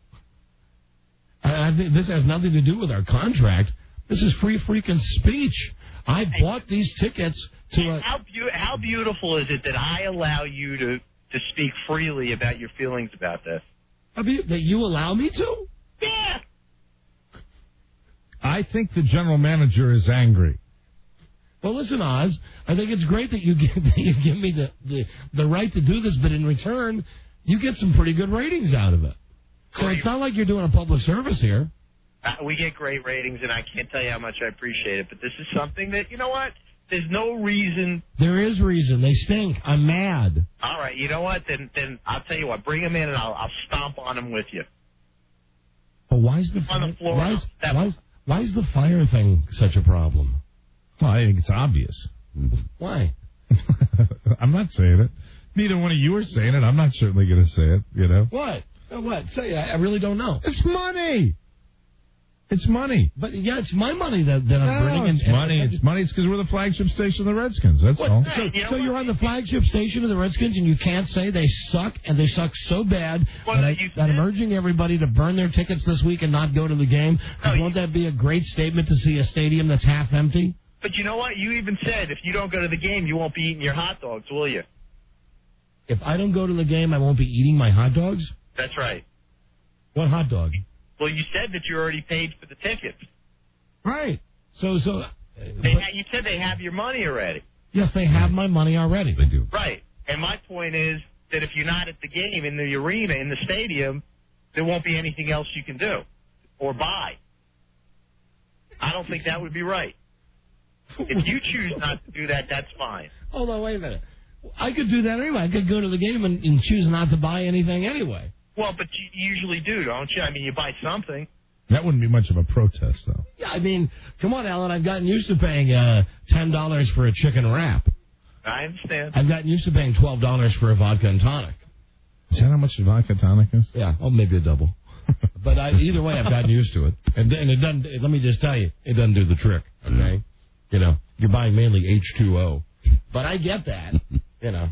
I think this has nothing to do with our contract. This is free freaking speech. I bought these tickets to. How beautiful is it that I allow you to speak freely about your feelings about this? That you allow me to? Yeah. I think the general manager is angry. Well, listen, Oz, I think it's great that you give me the right to do this, but in return, you get some pretty good ratings out of it. So it's not like you're doing a public service here. We get great ratings, and I can't tell you how much I appreciate it, but this is something that, you know what? There's no reason. There is reason. They stink. I'm mad. All right, you know what? Then I'll tell you what. Bring them in, and I'll stomp on them with you. Well, why is the fire thing such a problem? Well, I think it's obvious. Why? I'm not saying it. Neither one of you are saying it. I'm not certainly going to say it, you know. What? What? Say, I really don't know. It's money. It's money. But, yeah, it's my money that I'm burning. It's money. It's money. It's because we're the flagship station of the Redskins. That's all. So you're on the flagship station of the Redskins, and you can't say they suck, and they suck so bad that I'm urging everybody to burn their tickets this week and not go to the game. Won't that be a great statement to see a stadium that's half empty? But you know what? You even said if you don't go to the game, you won't be eating your hot dogs, will you? If I don't go to the game, I won't be eating my hot dogs? That's right. What hot dog? Well, you said that you already paid for the tickets. Right. So you said they have your money already. Yes, they have my money already. They do. Right. And my point is that if you're not at the game, in the arena, in the stadium, there won't be anything else you can do or buy. I don't think that would be right. If you choose not to do that, that's fine. Hold on, wait a minute. I could do that anyway. I could go to the game and choose not to buy anything anyway. Well, but you usually do, don't you? I mean, you buy something. That wouldn't be much of a protest, though. Yeah, I mean, come on, Alan. I've gotten used to paying $10 for a chicken wrap. I understand. I've gotten used to paying $12 for a vodka and tonic. Is that how much a vodka tonic is? Yeah, maybe a double. But either way, I've gotten used to it. And it doesn't. Let me just tell you, it doesn't do the trick. Okay, you know, you're buying mainly H2O. But I get that, you know,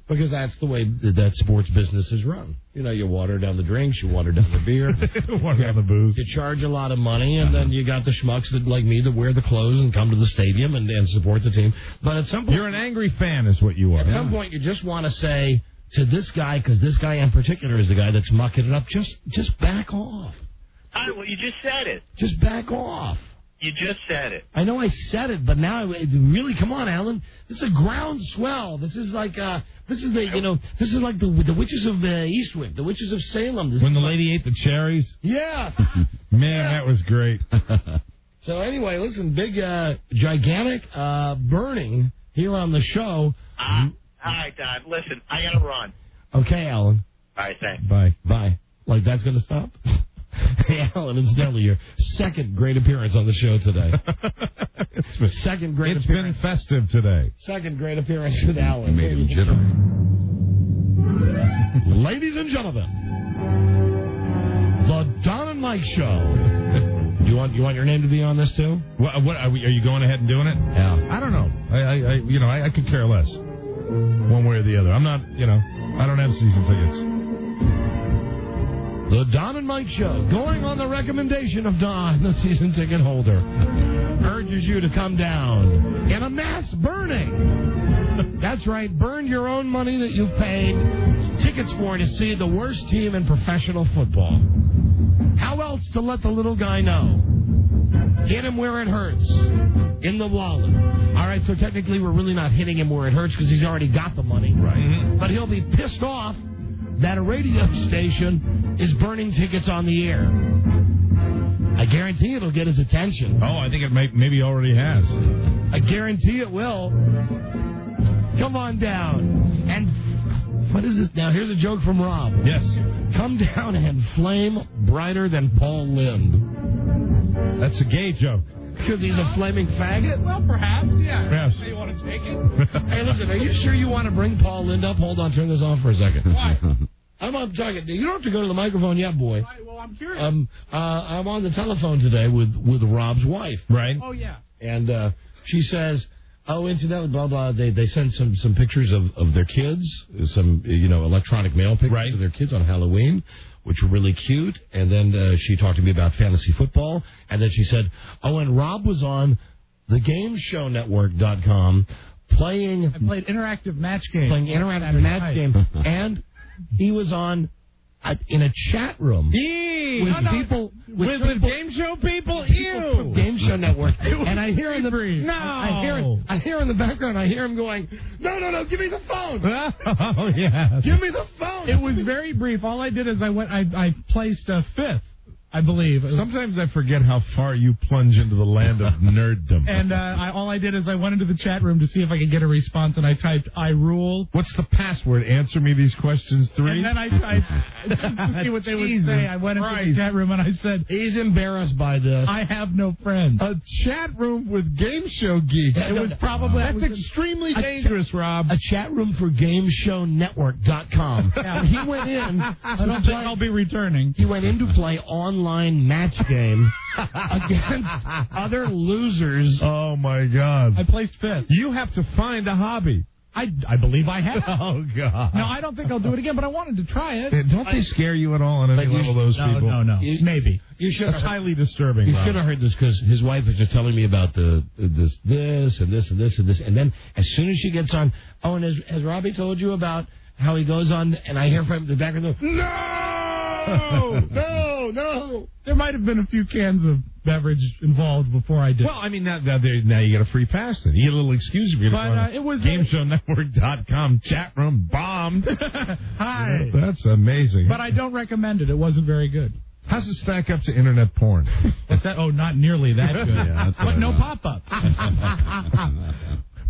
because that's the way that sports business is run. You know, you water down the drinks, you water down the beer, water down the booze. You charge a lot of money, and then you got the schmucks that like me that wear the clothes and come to the stadium and support the team. But at some point, you're an angry fan, is what you are. At some point, you just want to say to this guy, because this guy in particular is the guy that's mucking it up, just back off. Well, you just said it. Just back off. You just said it. I know I said it, but now really, come on, Alan. This is a groundswell. This is like this is like the witches of Eastwick, the witches of Salem. When the lady ate the cherries. Yeah. Man, that was great. So anyway, listen, big gigantic burning here on the show. All right, Don. Listen, I gotta run. Okay, Alan. All right, thanks. Bye. Like that's gonna stop. Hey, Alan, incidentally, your second great appearance on the show today. Second great appearance. It's been festive today. Second great appearance with Alan. You made him jittery. Ladies and gentlemen, the Don and Mike Show. You want your name to be on this too? What are you going ahead and doing it? Yeah. I don't know. I could care less. One way or the other. I'm not. I don't have season tickets. The Don and Mike Show, going on the recommendation of Don, the season ticket holder, urges you to come down in a mass burning That's right. Burn your own money that you paid tickets for to see the worst team in professional football. How else to let the little guy know? Hit him where it hurts. In the wallet. All right, so technically we're really not hitting him where it hurts because he's already got the money. Right. Mm-hmm. But he'll be pissed off that a radio station is burning tickets on the air. I guarantee it'll get his attention. Oh, I think it maybe already has. I guarantee it will. Come on down. And what is this now? Here's a joke from Rob. Yes. Come down and flame brighter than Paul Lynde. That's a gay joke. Because he's a flaming faggot? Well, perhaps, yeah. Yes. So you want to take it? Hey, listen, are you sure you want to bring Paul Lynde up? Hold on, turn this off for a second. Why? I'm talking. You don't have to go to the microphone yet, boy. Why? Well, I'm curious. I'm on the telephone today with Rob's wife. Right. Oh, yeah. And she says, oh, incidentally, blah, blah, they sent some pictures of their kids, some, electronic mail pictures of their kids on Halloween, which were really cute. And then she talked to me about fantasy football. And then she said, oh, and Rob was on thegameshownetwork.com playing... I played interactive match game. Playing interactive match game. And he was on... in a chat room with people with game show people. From Game Show Network, and I hear in the I hear in the background. I hear him going, no, give me the phone. Oh yeah, give me the phone. It was very brief. All I did is I placed fifth, I believe. Sometimes I forget how far you plunge into the land of nerddom. And all I did is I went into the chat room to see if I could get a response, and I typed, I rule. What's the password? Answer me these questions 3. And then I typed, just to see what they would say, I went into the chat room and I said, he's embarrassed by this. I have no friends. A chat room with game show geeks. It was probably... That's extremely dangerous, Rob. A chat room for GameShowNetwork.com. Yeah. He went in... I don't think I'll be returning. He went in to play online match game against other losers. Oh, my God. I placed fifth. You have to find a hobby. I believe I have. Oh, God. No, I don't think I'll do it again, but I wanted to try it. Don't they scare you at all on any level, those people? No. Maybe. You should That's highly disturbing. You should have heard this because his wife was just telling me about this and this and this and this. And then as soon as she gets on, oh, and has Robbie told you about how he goes on, and I hear from the background, no. There might have been a few cans of beverage involved before I did. Well, I mean, now you get a free pass then. You get a little excuse if you're it was GameShowNetwork.com chat room bombed. Hi. That's amazing. But I don't recommend it. It wasn't very good. How's it stack up to internet porn? Oh, not nearly that good. Yeah, but no pop-ups.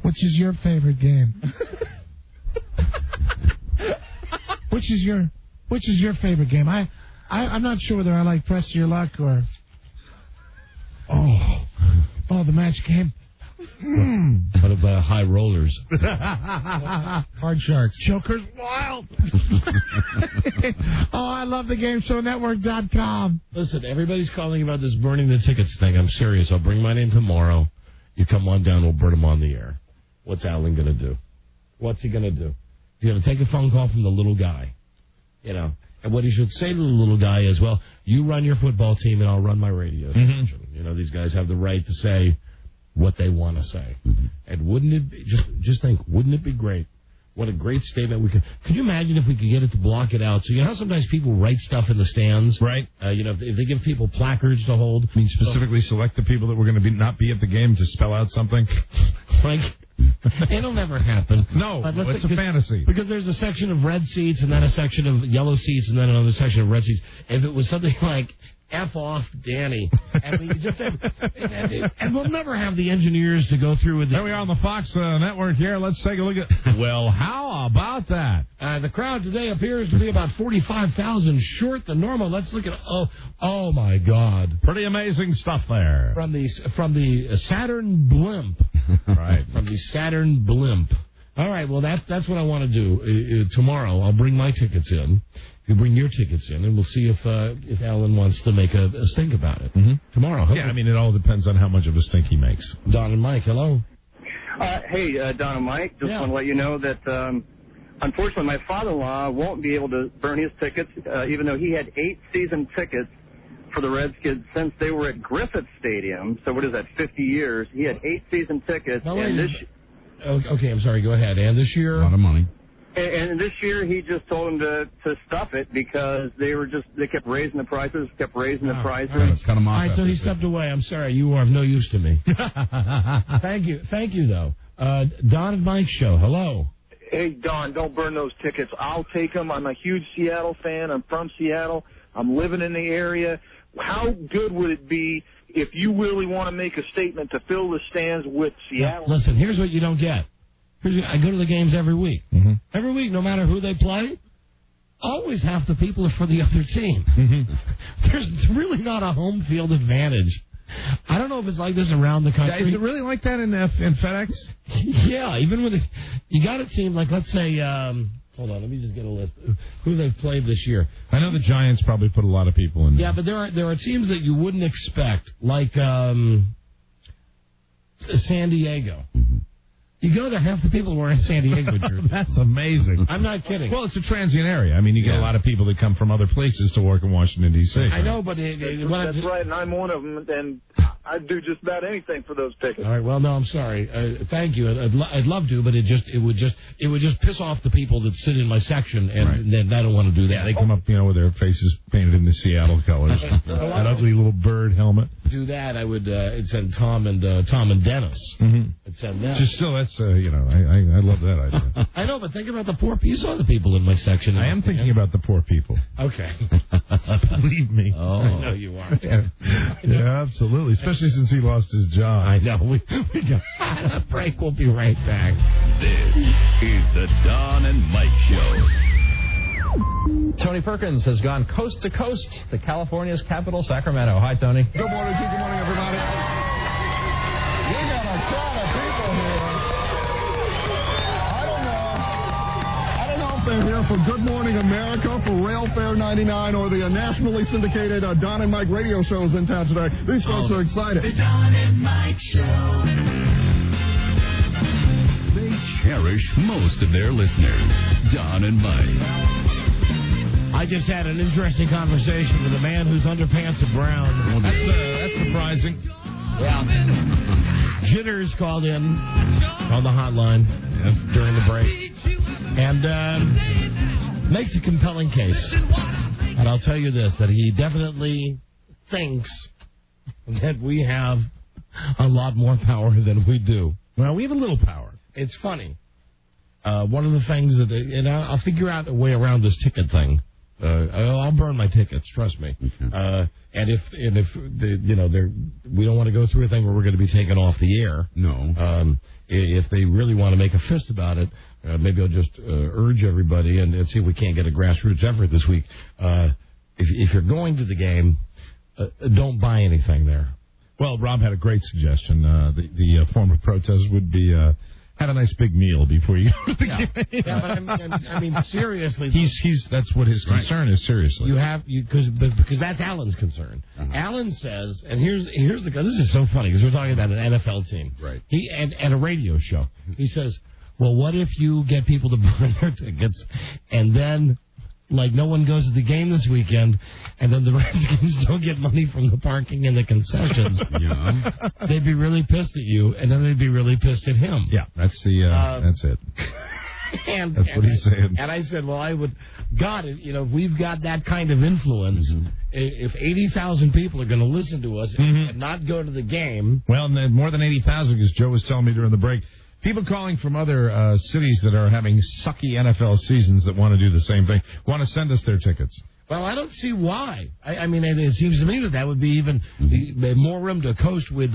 Which is your favorite game? Which is your favorite game? I'm not sure whether I like Press Your Luck or the match game. What about High Rollers? Hard Sharks. Joker's Wild. I love the GameShowNetwork.com. Listen, everybody's calling about this burning the tickets thing. I'm serious. I'll bring mine in tomorrow. You come on down, we'll burn them on the air. What's Alan going to do? What's he going to do? He's going to take a phone call from the little guy. And what he should say to the little guy is, well, you run your football team and I'll run my radio station. These guys have the right to say what they want to say. And wouldn't it be, just think, wouldn't it be great? What a great statement we could. Could you imagine if we could get it to block it out? So how sometimes people write stuff in the stands, right? If they give people placards to hold. I mean, specifically select the people that were going to not be at the game to spell out something. Like, it'll never happen. No, it's a fantasy. Because there's a section of red seats and then a section of yellow seats and then another section of red seats. If it was something like F off Danny, and we just have, and we'll never have the engineers to go through with it. There we are on the Fox network here. Let's take a look at. Well, how about that? The crowd today appears to be about 45,000 short than normal. Let's look at. Oh my God! Pretty amazing stuff there. From the Saturn blimp. Right. From the Saturn blimp. All right. Well, that's what I want to do tomorrow. I'll bring my tickets in. You bring your tickets in, and we'll see if Alan wants to make a stink about it tomorrow. Yeah, I mean, it all depends on how much of a stink he makes. Don and Mike, hello. Hey, Don and Mike, just want to let you know that, unfortunately, my father-in-law won't be able to burn his tickets, even though he had 8 season tickets for the Redskins since they were at Griffith Stadium. So what is that, 50 years? He had 8 season tickets. No, and Okay, I'm sorry. Go ahead. And this year, a lot of money. And this year, he just told them to stuff it because they kept raising the prices, All right, so he stepped away. I'm sorry. You are of no use to me. Thank you, though. Don and Mike show. Hello. Hey, Don, don't burn those tickets. I'll take them. I'm a huge Seattle fan. I'm from Seattle. I'm living in the area. How good would it be if you really want to make a statement to fill the stands with Seattle? Now, listen, here's what you don't get. I go to the games every week. Mm-hmm. Every week, no matter who they play, always half the people are for the other team. Mm-hmm. There's really not a home field advantage. I don't know if it's like this around the country. Is it really like that in FedEx? Yeah, even with you got a team like, let's say, hold on, let me just get a list who they've played this year. I know the Giants probably put a lot of people in. Yeah, but there are teams that you wouldn't expect, like San Diego. Mm-hmm. You go there, half the people were in San Diego jerseys. That's amazing. I'm not kidding. Well, it's a transient area. I mean, you get a lot of people that come from other places to work in Washington, D.C. I know, but that's right, and I'm one of them, and I'd do just about anything for those tickets. All right. Well, no, I'm sorry. Thank you. I'd love to, but it would just piss off the people that sit in my section, and then I don't want to do that. Yeah, they come up, with their faces painted in the Seattle colors. That ugly little bird helmet. Do that, I would. It'd send Tom and Dennis. Mm-hmm. It'd send them. Just still, that's I love that idea. I know, but think about the poor. You saw the people in my section. I am thinking about the poor people. Okay. Believe me. Oh, I know you are. Yeah, absolutely. Especially since he lost his job. I know. We got a break. We'll be right back. This is the Don and Mike Show. Tony Perkins has gone coast to coast to California's capital, Sacramento. Hi, Tony. Good morning, G. Good morning, everybody. We got a ton of people here. I don't know if they're here for Good Morning America, for Rail Fair 99, or the nationally syndicated Don and Mike radio shows in town today. These folks are excited. The Don and Mike Show. They cherish most of their listeners. Don and Mike. I just had an interesting conversation with a man whose underpants are brown. That's surprising. Yeah. Jitters called in on the hotline during the break and makes a compelling case. And I'll tell you this, that he definitely thinks that we have a lot more power than we do. Well, we have a little power. It's funny. One of the things that, and I'll figure out a way around this ticket thing. I'll burn my tickets, trust me. And if we don't want to go through a thing where we're going to be taken off the air. No. If they really want to make a fist about it, maybe I'll just urge everybody and see if we can't get a grassroots effort this week. If you're going to the game, don't buy anything there. Well, Rob had a great suggestion. The form of protest would be have a nice big meal before you go to the game. Yeah, but I mean, seriously. That's what his concern is, seriously. Because that's Alan's concern. Alan says, and here's the, this is so funny, because we're talking about an NFL team. Right. And a radio show. He says, well, what if you get people to burn their tickets, and then, like, no one goes to the game this weekend, and then the Redskins don't get money from the parking and the concessions. Yeah. They'd be really pissed at you, and then they'd be really pissed at him. Yeah, that's it. That's what he's saying. And I said, well, if we've got that kind of influence, if 80,000 people are going to listen to us and not go to the game. Well, more than 80,000, because Joe was telling me during the break. People calling from other cities that are having sucky NFL seasons that want to do the same thing want to send us their tickets. Well, I don't see why. I mean, it seems to me that would be even more room to coast with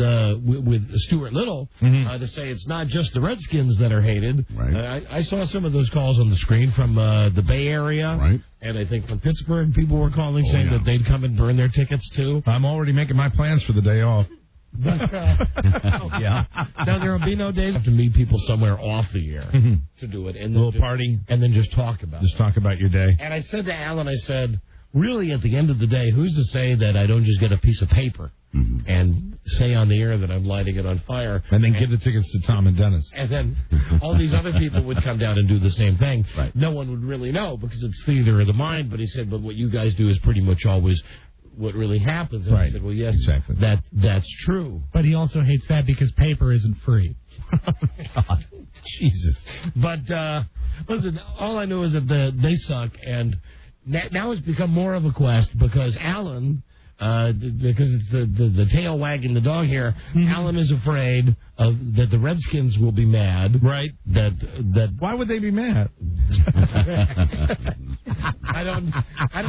Stuart Little to say it's not just the Redskins that are hated. Right. I saw some of those calls on the screen from the Bay Area. Right. And I think from Pittsburgh, people were calling saying that they'd come and burn their tickets, too. I'm already making my plans for the day off. But, now there will be no days to meet people somewhere off the air to do it, and a little party, and then just talk about your day. And I said to Alan, I said, really, at the end of the day, who's to say that I don't just get a piece of paper and say on the air that I'm lighting it on fire, and then give the tickets to Tom and Dennis, and then all these other people would come down and do the same thing. Right. No one would really know because it's theater of the mind. But he said, but what you guys do is pretty much always what really happens. And I said, well, yes, exactly. That's true. But he also hates that because paper isn't free. God. Jesus. But, listen, all I know is that they suck, and now it's become more of a quest because Alan, because it's the tail wagging the dog here, Alan is afraid that the Redskins will be mad. Right. That Why would they be mad? I don't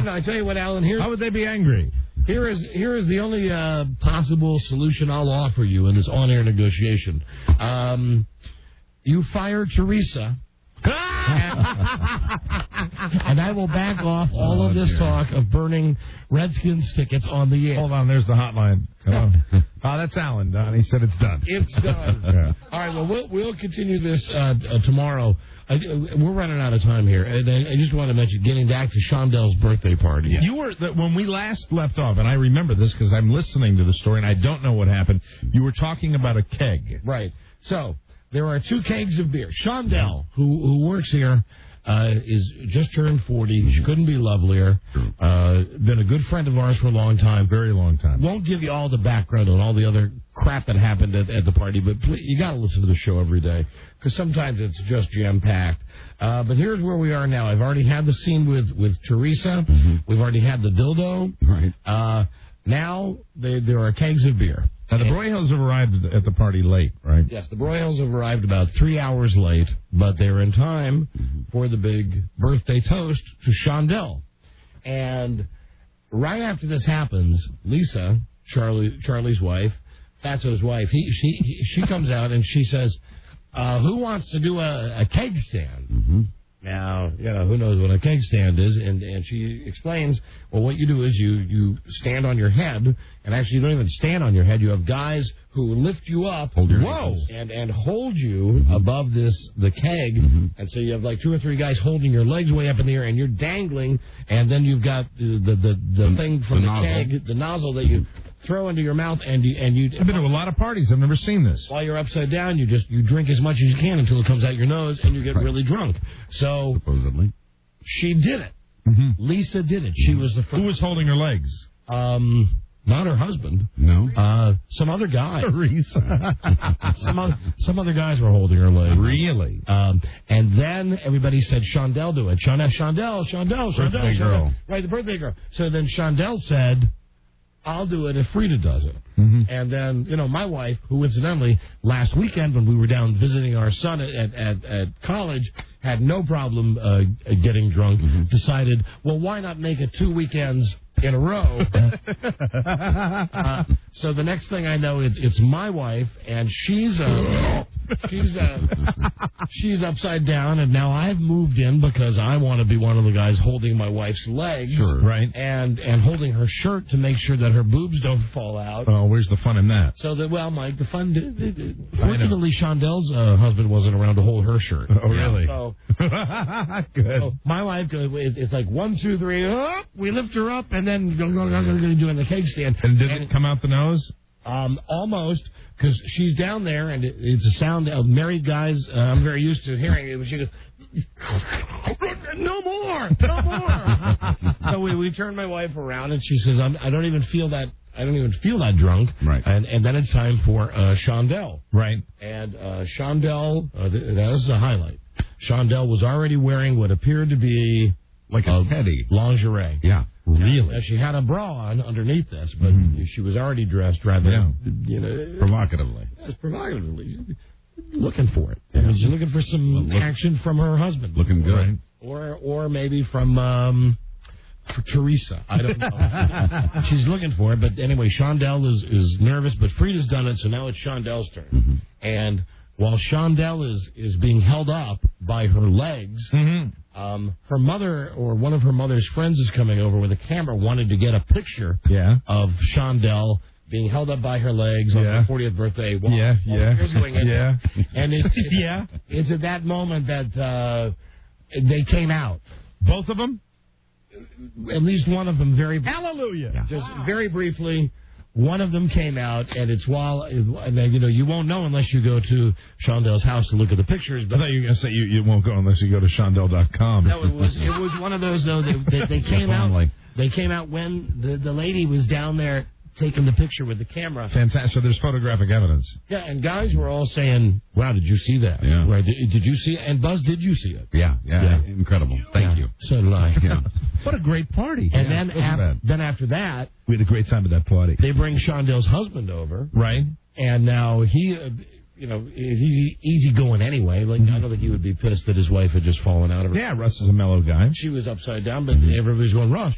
know. I tell you what, Alan, how would they be angry? Here is the only possible solution I'll offer you in this on-air negotiation. You fire Teresa, and I will back off all of this talk of burning Redskins tickets on the air. Hold on, there's the hotline. Come on. That's Alan, Don. He said it's done. It's done. Yeah. All right, well, we'll continue this tomorrow. We're running out of time here. And I just want to mention, getting back to Shondel's birthday party. Yeah. You were, when we last left off, and I remember this because I'm listening to the story, and I don't know what happened, you were talking about a keg. Right. So, there are 2 kegs of beer. Shondel, who works here, is just turned 40. She couldn't be lovelier. Been a good friend of ours for a long time. Very long time. Won't give you all the background on all the other crap that happened at the party, but please, you got to listen to the show every day because sometimes it's just jam-packed. But here's where we are now. I've already had the scene with Teresa. We've already had the dildo. Right. Now there are kegs of beer. Now, the Broyhills have arrived at the party late, right? Yes, the Broyles have arrived about 3 hours late, but they're in time for the big birthday toast to Shondel. And right after this happens, Lisa, Charlie's wife, Fatso's wife, she comes out and she says, who wants to do a keg stand? Now, who knows what a keg stand is, and she explains, well, what you do is you stand on your head, and actually you don't even stand on your head. You have guys who lift you up, and hold you above the keg, and so you have like 2 or 3 guys holding your legs way up in the air, and you're dangling, and then you've got the thing from the keg, the nozzle that you throw into your mouth, and you. I've been to a lot of parties. I've never seen this. While you're upside down, you drink as much as you can until it comes out your nose, and you get really drunk. So supposedly, she did it. Lisa did it. She was the first. Who was holding her legs? Not her husband. No. Some other guy. Teresa. some other guys were holding her legs. Really? And then everybody said, Shondel do it. Shondel. Birthday girl. Right, the birthday girl. So then Shondel said, I'll do it if Frida does it. And then, my wife, who incidentally, last weekend when we were down visiting our son at college, had no problem getting drunk, decided, well, why not make it 2 weekends in a row? So the next thing I know, it's my wife, and she's upside down, and now I've moved in because I want to be one of the guys holding my wife's legs, right, and holding her shirt to make sure that her boobs don't fall out. Oh, where's the fun in that? So that, well, Mike, the fun. Fortunately, Shondel's husband wasn't around to hold her shirt. Oh, really? So good. So my wife, it's like 1, 2, 3. We lift her up, and then doing the keg stand. And did it come out the nose? Almost, because she's down there, and it's a sound of married guys. I'm very used to hearing it. She goes, no more. So we turned my wife around, and she says, I don't even feel that drunk. Right. And then it's time for Shondel. Right. And Shondel, that was the highlight. Shondel was already wearing what appeared to be like a teddy lingerie. Yeah. Really? Now, she had a bra on underneath this, but she was already dressed rather, provocatively. Yes, provocatively. Looking for it. I mean, she's looking for some action from her husband. Looking good. Right? Or maybe from Teresa. I don't know. She's looking for it, but anyway, Shondel is nervous, but Frida's done it, so now it's Shondel's turn. And while Shondel is being held up by her legs, her mother or one of her mother's friends is coming over with a camera, wanted to get a picture of Shondel being held up by her legs on her 40th birthday. And it's at that moment that they came out. Both of them? At least one of them Hallelujah. Just very briefly. One of them came out, and it's while, you won't know unless you go to Shondel's house to look at the pictures. But I thought you were going to say you won't go unless you go to Shondel.com. No, it was one of those, though, they came out. They came out when the lady was down there taking the picture with the camera. Fantastic. So there's photographic evidence. Yeah, and guys were all saying, wow, did you see that? Yeah. Right. Did you see it? And Buzz, did you see it? Yeah. Incredible. Thank you. So did I. Yeah. What a great party. And Yeah, then after that, we had a great time at that party. they bring Shondell's husband over. Right. And now he, he's easy going anyway. Like, I know that he would be pissed that his wife had just fallen out of her. Yeah, Russ is a mellow guy. She was upside down, but everybody's going, Russ.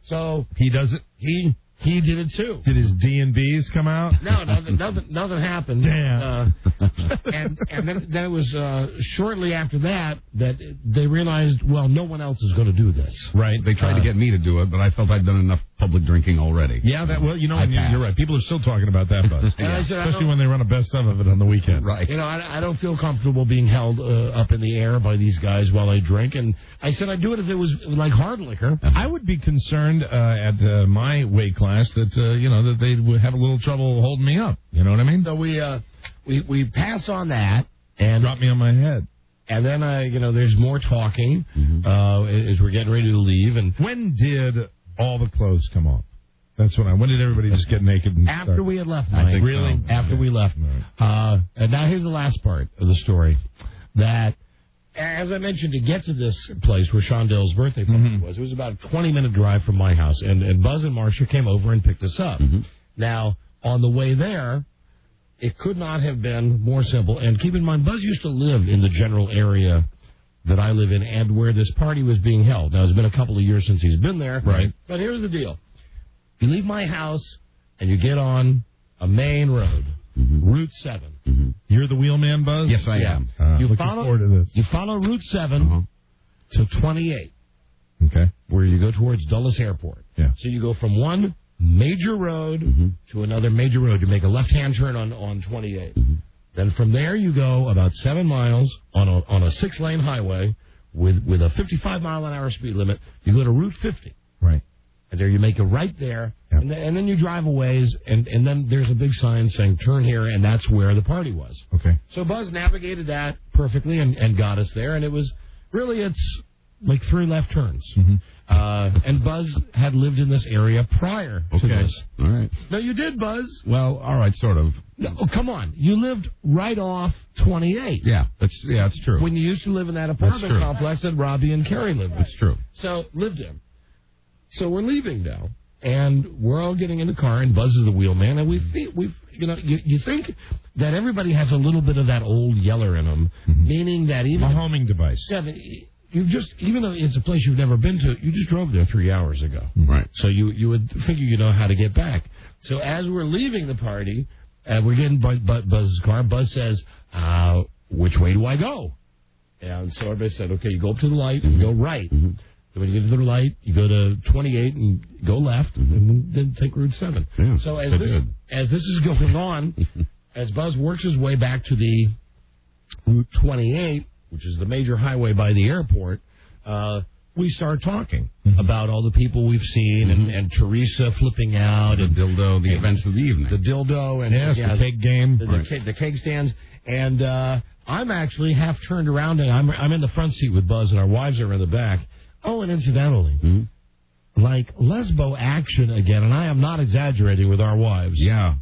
So he does it. He did it too. Did his D&Bs come out? No, nothing happened. Damn. And then it was shortly after that they realized, well, no one else is going to do this. Right. They tried to get me to do it, but I felt I'd done enough public drinking already. Yeah, you're right. People are still talking about that, Buzz. And I said, especially when they run a best of it on the weekend. Right. I don't feel comfortable being held up in the air by these guys while I drink. And I said I'd do it if it was like hard liquor. I would be concerned at my weight class that that they would have a little trouble holding me up. You know what I mean? So we pass on that and drop me on my head. And then there's more talking as we're getting ready to leave. And when did all the clothes come off? That's when did everybody just get naked? And after we had left, I think really? So. After we left. And now here's the last part of the story. That, as I mentioned, to get to this place where Shondell's birthday party was, it was about a 20-minute drive from my house. And Buzz and Marcia came over and picked us up. Now, on the way there, it could not have been more simple. And keep in mind, Buzz used to live in the general area that I live in and where this party was being held. Now, it's been a couple of years since he's been there. Right. But here's the deal. You leave my house and you get on a main road, Route 7. You're the wheelman, Buzz? Yes, I am. Looking forward to this. You follow Route 7 to 28. Okay. Where you go towards Dulles Airport. Yeah. So you go from one major road to another major road. You make a left-hand turn on 28. Then from there you go about 7 miles on a 6-lane highway with a 55-mile-an-hour speed limit. You go to Route 50. Right. And there you make a right there, and then you drive a ways, and then there's a big sign saying turn here, and that's where the party was. Okay. So Buzz navigated that perfectly and got us there, and it was really, it's like 3 left turns. And Buzz had lived in this area prior to this. All right. No, you did, Buzz. Well, all right, sort of. No, come on. You lived right off 28. Yeah, it's true. When you used to live in that apartment complex that Robbie and Carrie lived in. It's true. So, lived in. So we're leaving now, and we're all getting in the car, and Buzz is the wheelman, and you think that everybody has a little bit of that old yeller in them, meaning that even a homing device. Yeah, even though it's a place you've never been to, you just drove there 3 hours ago. Right. So you would figure you know how to get back. So as we're leaving the party, we're getting Buzz's car. Buzz says, "Which way do I go?" And so everybody said, "Okay, you go up to the light and go right." So when you get to the light, you go to 28 and go left, and then take Route 7. Yeah, so as this is going on, as Buzz works his way back to the Route 28, which is the major highway by the airport, we start talking about all the people we've seen and Teresa flipping out. The dildo, the events of the evening. The dildo. And the cake game. The cake stands. And I'm actually half turned around, and I'm in the front seat with Buzz, and our wives are in the back. Oh, and incidentally, like lesbo action again, and I am not exaggerating with our wives. Yeah,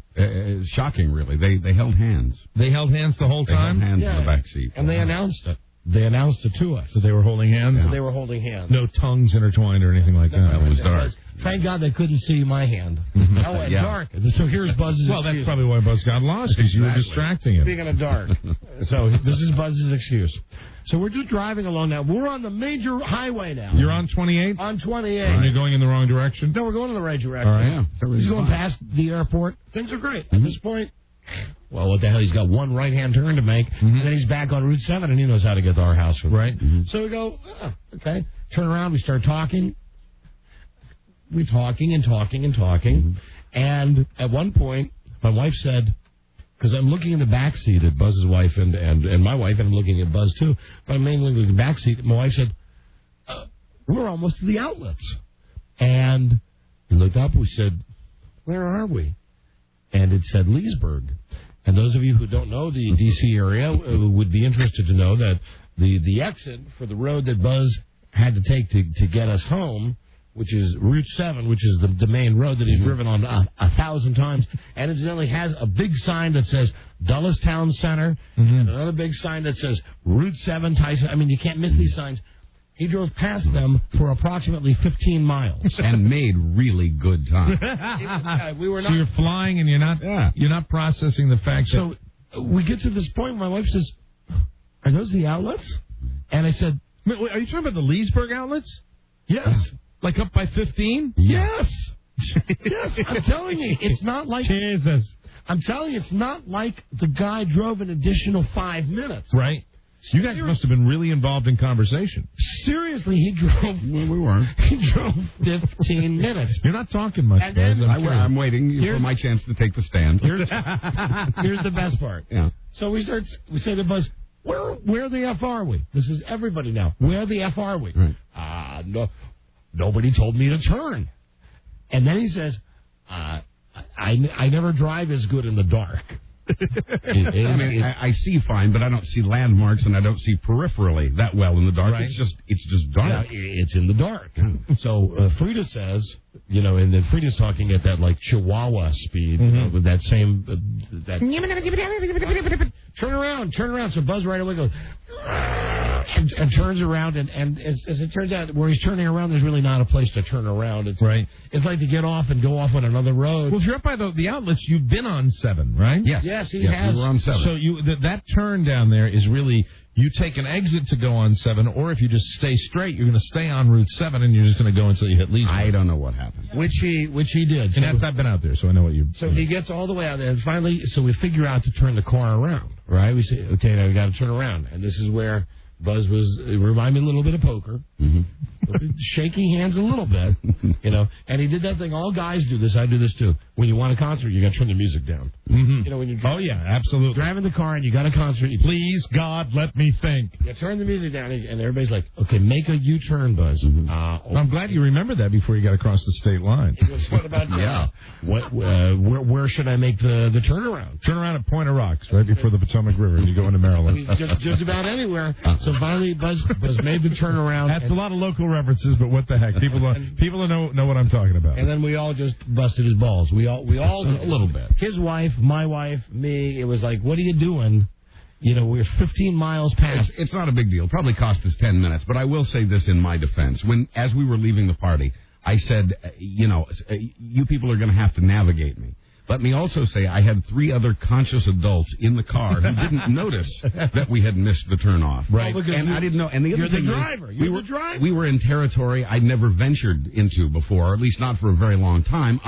shocking, really. They held hands. They held hands the whole time? They held hands in the back seat. And they announced it. They announced it to us. So they were holding hands? Yeah. They were holding hands. No tongues intertwined or anything like that. No, it was dark. Thank God they couldn't see my hand. Oh, and dark. So here's Buzz's Well, that's probably why Buzz got lost, because you were distracting him. Speaking of dark. So this is Buzz's excuse. So we're just driving along now. We're on the major highway now. You're on 28? On 28. And you're going in the wrong direction? No, we're going in the right direction. All right. Yeah. He's going past the airport. Things are great. At this point, well, what the hell? He's got one right-hand turn to make, and then he's back on Route 7, and he knows how to get to our house. Right. So we go, okay. Turn around. We start talking. We're talking and talking and talking. And at one point, my wife said, because I'm looking in the back seat at Buzz's wife and my wife, and I'm looking at Buzz too, but I'm mainly looking in the back seat. My wife said, we're almost to the outlets. And we looked up, we said, where are we? And it said Leesburg. And those of you who don't know the D.C. area would be interested to know that the exit for the road that Buzz had to take to get us home which is Route 7, which is the main road that he's driven on 1,000 times, and incidentally has a big sign that says Dulles Town Center, and another big sign that says Route 7 Tyson. I mean, you can't miss these signs. He drove past them for approximately 15 miles and made really good time. We were not. So you're flying and you're not processing the fact that. So we get to this point. My wife says, "Are those the outlets?" And I said, "Wait, are you talking about the Leesburg outlets?" Yes. Like up by 15? Yes. Yes. I'm telling you, it's not like Jesus. I'm telling you, it's not like the guy drove an additional 5 minutes. Right. You guys must have been really involved in conversation. Seriously, he drove. We weren't. He drove 15 minutes. You're not talking much, and then, I'm waiting for my chance to take the stand. Here's the best part. Yeah. So we say to Buzz, where the F are we? This is everybody now. Where the F are we? Right. No, nobody told me to turn. And then he says, I never drive as good in the dark. I mean, I see fine, but I don't see landmarks, and I don't see peripherally that well in the dark. Right. It's just dark. Yeah, it's in the dark. So Frida says, and then Frida's talking at that like Chihuahua speed, with that same turn around. So Buzz right away goes and turns around, and as it turns out, where he's turning around, there's really not a place to turn around. It's right. It's like to get off and go off on another road. Well, if you're up by the outlets, you've been on 7, right? Yes, he has. We were on 7. So that turn down there is really, you take an exit to go on 7, or if you just stay straight, you're going to stay on Route 7, and you're just going to go until you hit Leesburg. I don't know what happened. Which he did. And I've been out there, so I know what you. So he gets all the way out there, and finally, so we figure out to turn the car around, right? We say, okay, now we got to turn around, and this is where Buzz remind me a little bit of poker. Shaking hands a little bit, and he did that thing. All guys do this. I do this too. When you want a concert, you got to turn the music down. When you absolutely. Driving the car and you got a concert. Please, God, let me think. You turn the music down, and everybody's like, okay, make a U-turn, Buzz. I'm glad you remembered that before you got across the state line. What about where should I make the turnaround? Turn around at Point of Rocks, right before the Potomac River, and you go into Maryland. Just about anywhere. So finally, Buzz made the turnaround. That's a lot of local references, but what the heck? People know what I'm talking about. And then we all just busted his balls. We all a little bit. His wife, my wife, me. It was like, what are you doing? We're 15 miles past. It's not a big deal. Probably cost us 10 minutes. But I will say this in my defense. As we were leaving the party, I said, you people are going to have to navigate me. Let me also say I had 3 other conscious adults in the car who didn't notice that we had missed the turnoff. Right. And I didn't know. And the other thing is, we were in territory I'd never ventured into before, or at least not for a very long time.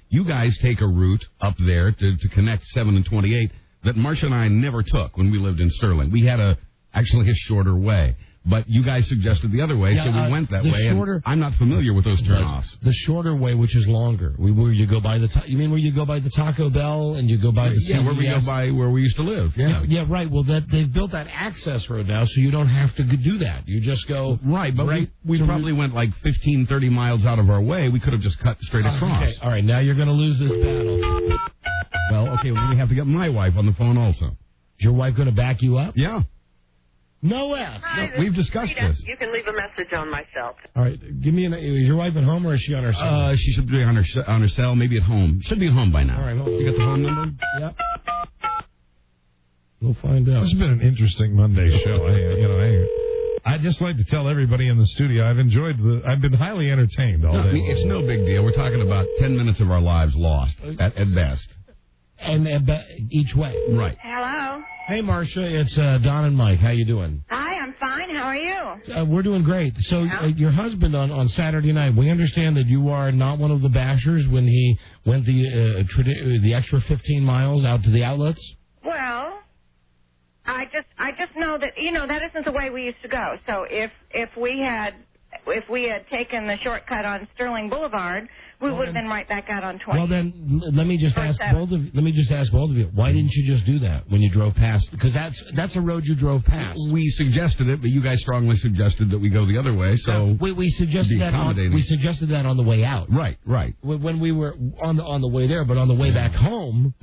You guys take a route up there to connect 7 and 28 that Marcia and I never took when we lived in Sterling. We had actually a shorter way. But you guys suggested the other way, so we went that way. And I'm not familiar with those turnoffs. The shorter way, which is longer, where you go by the. You mean where you go by the Taco Bell and you go by the? Yeah, where we go by where we used to live. Yeah, right. Well, they've built that access road now, so you don't have to do that. You just go right. But we probably went like 15, 30 miles out of our way. We could have just cut straight across. Okay. All right, now you're going to lose this battle. Well, okay. Well, we have to get my wife on the phone also. Is your wife going to back you up? Yeah. No way. Hi, we've discussed this. You can leave a message on my cell. All right, give me is your wife at home or is she on her cell? She should be on her cell, maybe at home. Should be at home by now. All right, hold on. You got the home number? Yep. We'll find out. This has been an interesting Monday show. I'd just like to tell everybody in the studio I've been highly entertained all day. It's no big deal. We're talking about 10 minutes of our lives lost at best. And each way. Right. Hello. Hey, Marcia, it's Don and Mike. How you doing? Hi, I'm fine. How are you? We're doing great. So your husband on Saturday night, we understand that you are not one of the bashers when he went the extra 15 miles out to the outlets? Well, I just know that that isn't the way we used to go. So if we had taken the shortcut on Sterling Boulevard, we would have been right back out on 20. Well, then let me just ask both of you. Why didn't you just do that when you drove past? Because that's a road you drove past. We suggested it, but you guys strongly suggested that we go the other way. So we suggested that. We suggested that on the way out. Right. When we were on the way there, but on the way back home,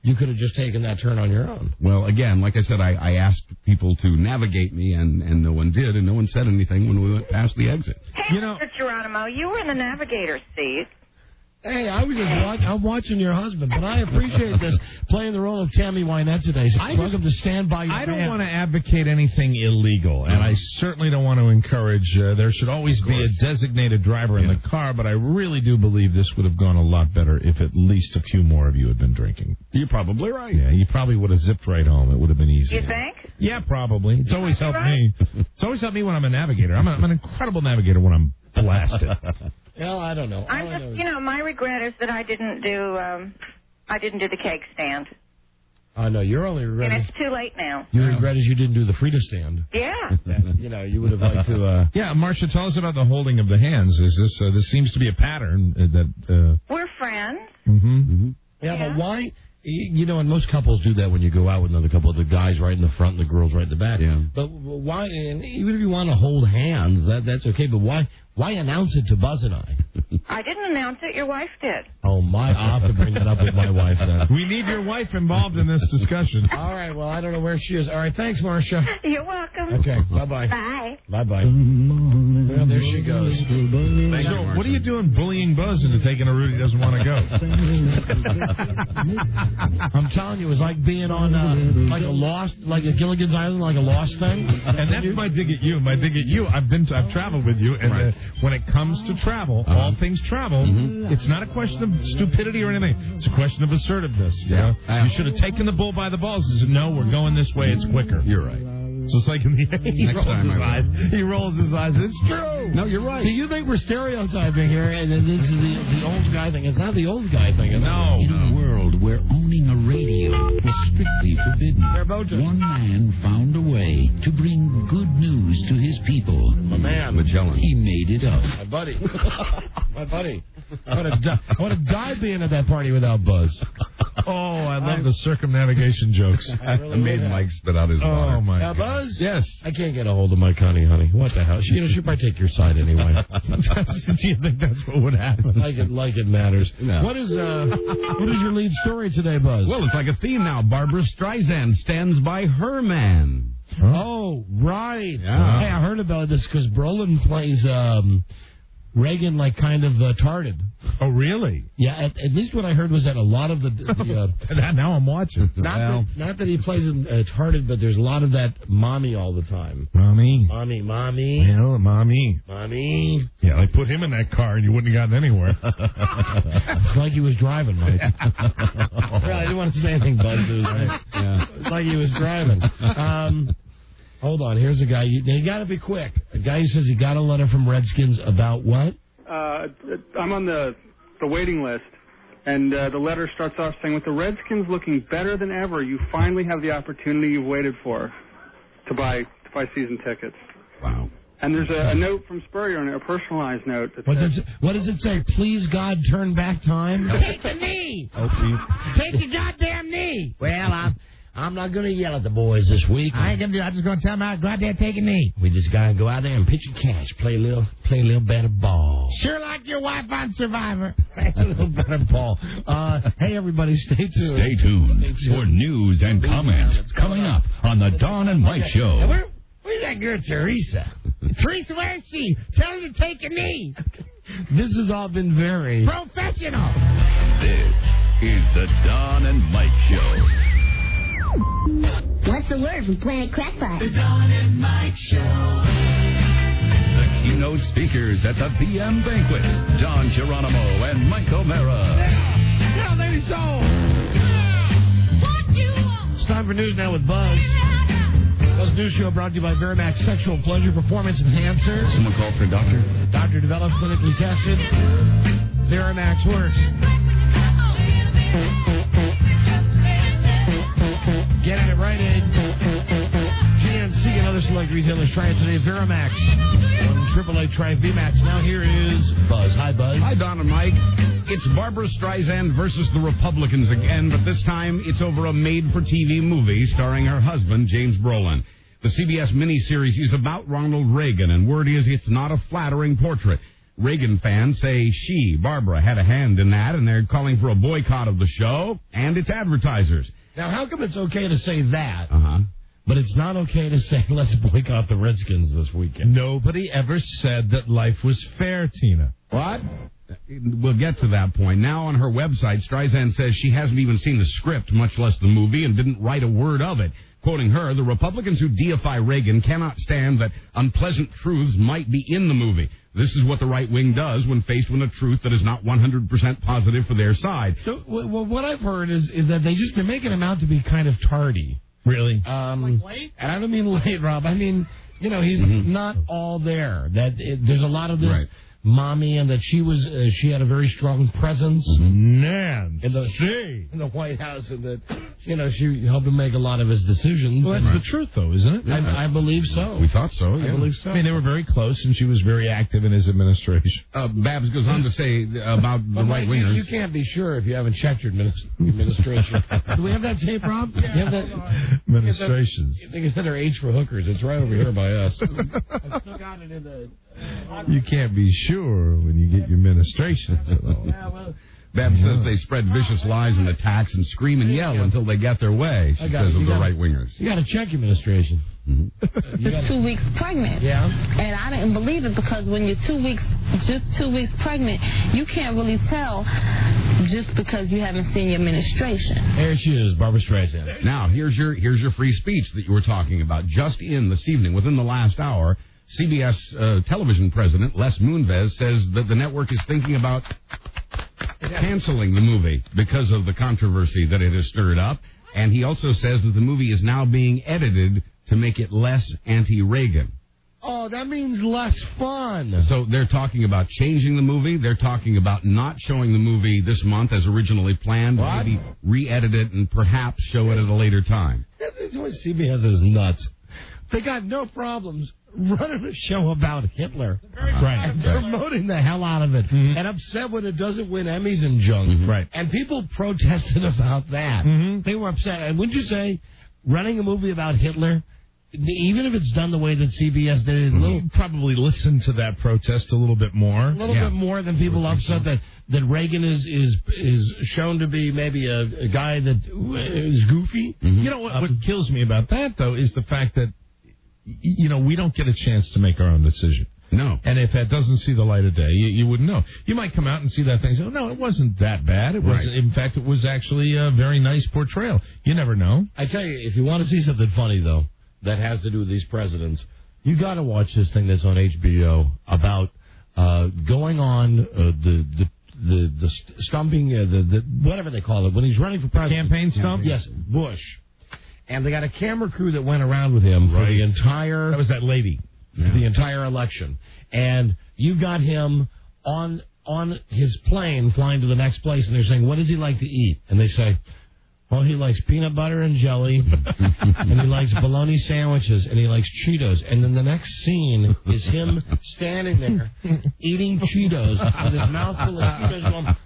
you could have just taken that turn on your own. Well, again, like I said, I asked people to navigate me, and no one did, and no one said anything when we went past the exit. Hey, Mr. Geronimo, you were in the navigator's seat. Hey, I was just I'm watching your husband, but I appreciate this, playing the role of Tammy Wynette today. So welcome to Stand By Your I Man. don't want to advocate anything illegal, and I certainly don't want to encourage. There should always be a designated driver in the car, but I really do believe this would have gone a lot better if at least a few more of you had been drinking. You're probably right. Yeah, you probably would have zipped right home. It would have been easier. You think? Yeah, probably. It's always helped me. It's always helped me when I'm a navigator. I'm an incredible navigator when I'm blasted. Well, I don't know. My regret is that I didn't do the cake stand. No, your only regret And is it's too late now. your regret is you didn't do the Frida stand. Yeah. You would have liked to. Yeah, Marcia, tell us about the holding of the hands. Is this seems to be a pattern that? We're friends. Mm-hmm. Yeah, but why? And most couples do that when you go out with another couple. The guys right in the front and the girls right in the back. Yeah. But why? And even if you want to hold hands, that's okay. But why announce it to Buzz and I? I didn't announce it. Your wife did. Oh, I'll have to bring that up with my wife then. We need your wife involved in this discussion. All right. Well, I don't know where she is. All right. Thanks, Marcia. You're welcome. Okay. Bye-bye. Bye. Bye-bye. Well, there she goes. So, what are you doing bullying Buzz into taking a route he doesn't want to go? I'm telling you, it was like being on like a Gilligan's Island, like a Lost thing. And that's my dig at you. My dig at you. I've traveled with you, and when it comes to travel, all things travel, it's not a question of stupidity or anything. It's a question of assertiveness. You know? You should have taken the bull by the balls and said, no, we're going this way. It's quicker. You're right. So it's like he rolls his eyes. It's true. No, you're right. See, you think we're stereotyping here, and this is the old guy thing. It's not the old guy thing. In a world where owning a radio was strictly forbidden, one man found a way to bring good news to his people. My man. Magellan. He made it up. My buddy. My buddy. I would have died being at that party without Buzz. Oh, I love the circumnavigation jokes. I made Mike spit out his water. Oh, my God. Buzz? Yes. I can't get a hold of my Connie, honey. What the hell? She'll probably take your side anyway. Do you think that's what would happen? Like it matters. No. What is your lead story today, Buzz? Well, it's like a theme now. Barbara Streisand stands by her man. Oh, right. Yeah. Hey, I heard about this because Brolin plays Reagan like kind of tarded. Oh, really? Yeah, at least what I heard was that a lot of the now I'm watching. Not that he plays him tarded, but there's a lot of that mommy all the time. Mommy. Well, mommy. Yeah, like put him in that car and you wouldn't have gotten anywhere. It's like he was driving, Mike. Well, I didn't want to say anything, Buzz. It's like he was driving. Hold on, here's a guy. You got to be quick. A guy who says he got a letter from Redskins about what? I'm on the waiting list, and the letter starts off saying, with the Redskins looking better than ever, you finally have the opportunity you've waited for to buy season tickets. Wow. And there's a note from Spurrier, a personalized note. That says, what does it say? Please, God, turn back time? Take the knee! Take the goddamn knee! Well, I'm not going to yell at the boys this week. I ain't going to do. I'm just going to tell them, go out there and take a knee. We just got to go out there and pitch a catch, play a little better ball. Sure like your wife on Survivor. Play a little better ball. Hey, everybody, stay tuned. Stay tuned for news and comment coming up on the Don and Mike Show. Where's that girl, Teresa? Teresa, where is she? Tell her to take a knee. This has all been very professional. This is the Don and Mike Show. What's the word from Planet Crackpot? The Don and Mike Show. The keynote speakers at the PM Banquet, Don Geronimo and Mike O'Mara. Yeah, lady soul. It's time for news now with Buzz. Buzz News Show brought to you by Verimax Sexual Pleasure Performance Enhancer. Someone called for a doctor. Doctor developed, clinically tested. Verimax works. Getting it right in. GNC and other select retailers try it today. Verimax. 1-888-TRY-VMAX. Now here is Buzz. Hi, Buzz. Buzz. Hi, Don and Mike. It's Barbara Streisand versus the Republicans again, but this time it's over a made-for-TV movie starring her husband, James Brolin. The CBS miniseries is about Ronald Reagan, and word is it's not a flattering portrait. Reagan fans say she, Barbara, had a hand in that, and they're calling for a boycott of the show and its advertisers. Now, how come it's okay to say that, but it's not okay to say, let's boycott the Redskins this weekend? Nobody ever said that life was fair, Tina. What? We'll get to that point. Now on her website, Streisand says she hasn't even seen the script, much less the movie, and didn't write a word of it. Quoting her, the Republicans who deify Reagan cannot stand that unpleasant truths might be in the movie. This is what the right wing does when faced with a truth that is not 100% positive for their side. So well, what I've heard is that they're making him out to be kind of tardy. Really? Late? And I don't mean late, Rob. I mean, he's not all there. There's a lot of this mommy, and that she had a very strong presence in the White House, and that she helped him make a lot of his decisions. Well, that's the truth, though, isn't it? I believe so. We thought so. Yeah. I believe so. I mean, they were very close, and she was very active in his administration. Babs goes on to say about the right wingers. You can't be sure if you haven't checked your administration. Do we have that tape, Rob? Yeah. You have that Administrations. I think instead of H for hookers, it's right over here by us. I still got it in the. You can't be sure when you get your ministrations. Babs says they spread vicious lies and attacks and scream and yell until they get their way, she says, of the right-wingers. You got to check your administration. Just 2 weeks pregnant. Yeah. And I didn't believe it because when you're 2 weeks, just 2 weeks pregnant, you can't really tell just because you haven't seen your administration. There she is, Barbara Streisand. Now, here's your free speech that you were talking about. Just in this evening, within the last hour, CBS television president Les Moonves says that the network is thinking about canceling the movie because of the controversy that it has stirred up. And he also says that the movie is now being edited to make it less anti-Reagan. Oh, that means less fun. So they're talking about changing the movie. They're talking about not showing the movie this month as originally planned. What? Maybe re-edit it and perhaps show it at a later time. CBS is nuts. They got no problems running a show about Hitler. Right. And promoting the hell out of it. Mm-hmm. And upset when it doesn't win Emmys and junk. Right. And people protested about that. Mm-hmm. They were upset. And wouldn't you say, running a movie about Hitler, even if it's done the way that CBS did it, probably listen to that protest a little bit more. A little bit more than people upset that Reagan is shown to be maybe a guy that is goofy. Mm-hmm. You know what kills me about that, though, is the fact that we don't get a chance to make our own decision. No. And if that doesn't see the light of day, you wouldn't know. You might come out and see that thing and say, oh, no, it wasn't that bad. It was, in fact, it was actually a very nice portrayal. You never know. I tell you, if you want to see something funny, though, that has to do with these presidents, you got to watch this thing that's on HBO about going on the stumping, the whatever they call it, when he's running for president. Campaign stump? Yes, Bush. And they got a camera crew that went around with him for the entire... That was that lady. The entire election. And you got him on his plane flying to the next place, and they're saying, what does he like to eat? And they say, well, he likes peanut butter and jelly, and he likes bologna sandwiches, and he likes Cheetos. And then the next scene is him standing there eating Cheetos with his mouth full of Cheetos going,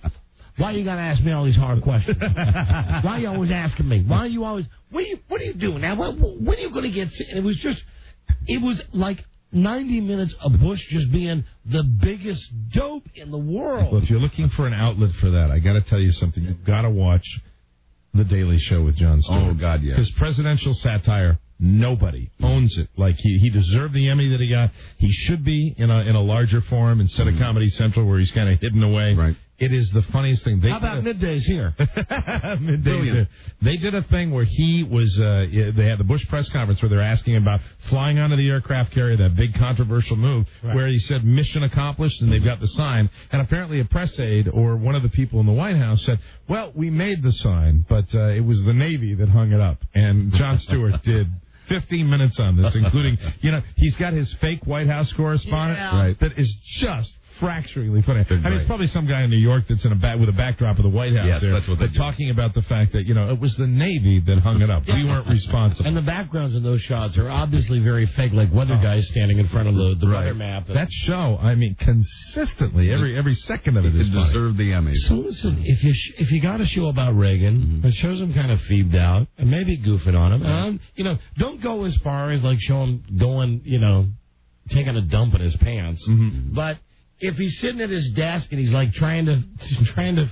why you got to ask me all these hard questions? Why are you always asking me? Why are you always... What are you doing now? When are you going to get... And it was like 90 minutes of Bush just being the biggest dope in the world. Well, if you're looking for an outlet for that, I got to tell you something. You've got to watch The Daily Show with Jon Stewart. Oh, God, yes. His presidential satire, nobody owns it. Like, he deserved the Emmy that he got. He should be in a larger forum instead of Comedy Central where he's kind of hidden away. Right. It is the funniest thing. How about Middays here? Middays. They did a thing where he was, they had the Bush press conference where they're asking about flying onto the aircraft carrier, that big controversial move, where he said mission accomplished, and they've got the sign. And apparently a press aide or one of the people in the White House said, well, we made the sign, but it was the Navy that hung it up. And Jon Stewart did 15 minutes on this, including, he's got his fake White House correspondent that is just fracturingly funny. I mean, it's probably some guy in New York that's with a backdrop of the White House. Yes, there, that's what they but do. talking about the fact that it was the Navy that hung it up. We weren't responsible. And the backgrounds in those shots are obviously very fake, like weather guys standing in front of the weather map. That show, I mean, consistently every second of it is funny. Deserve the Emmy. So listen, if you got a show about Reagan that shows him kind of phoebed out and maybe goofing on him, don't go as far as like show him going, taking a dump in his pants, but. If he's sitting at his desk and he's like trying to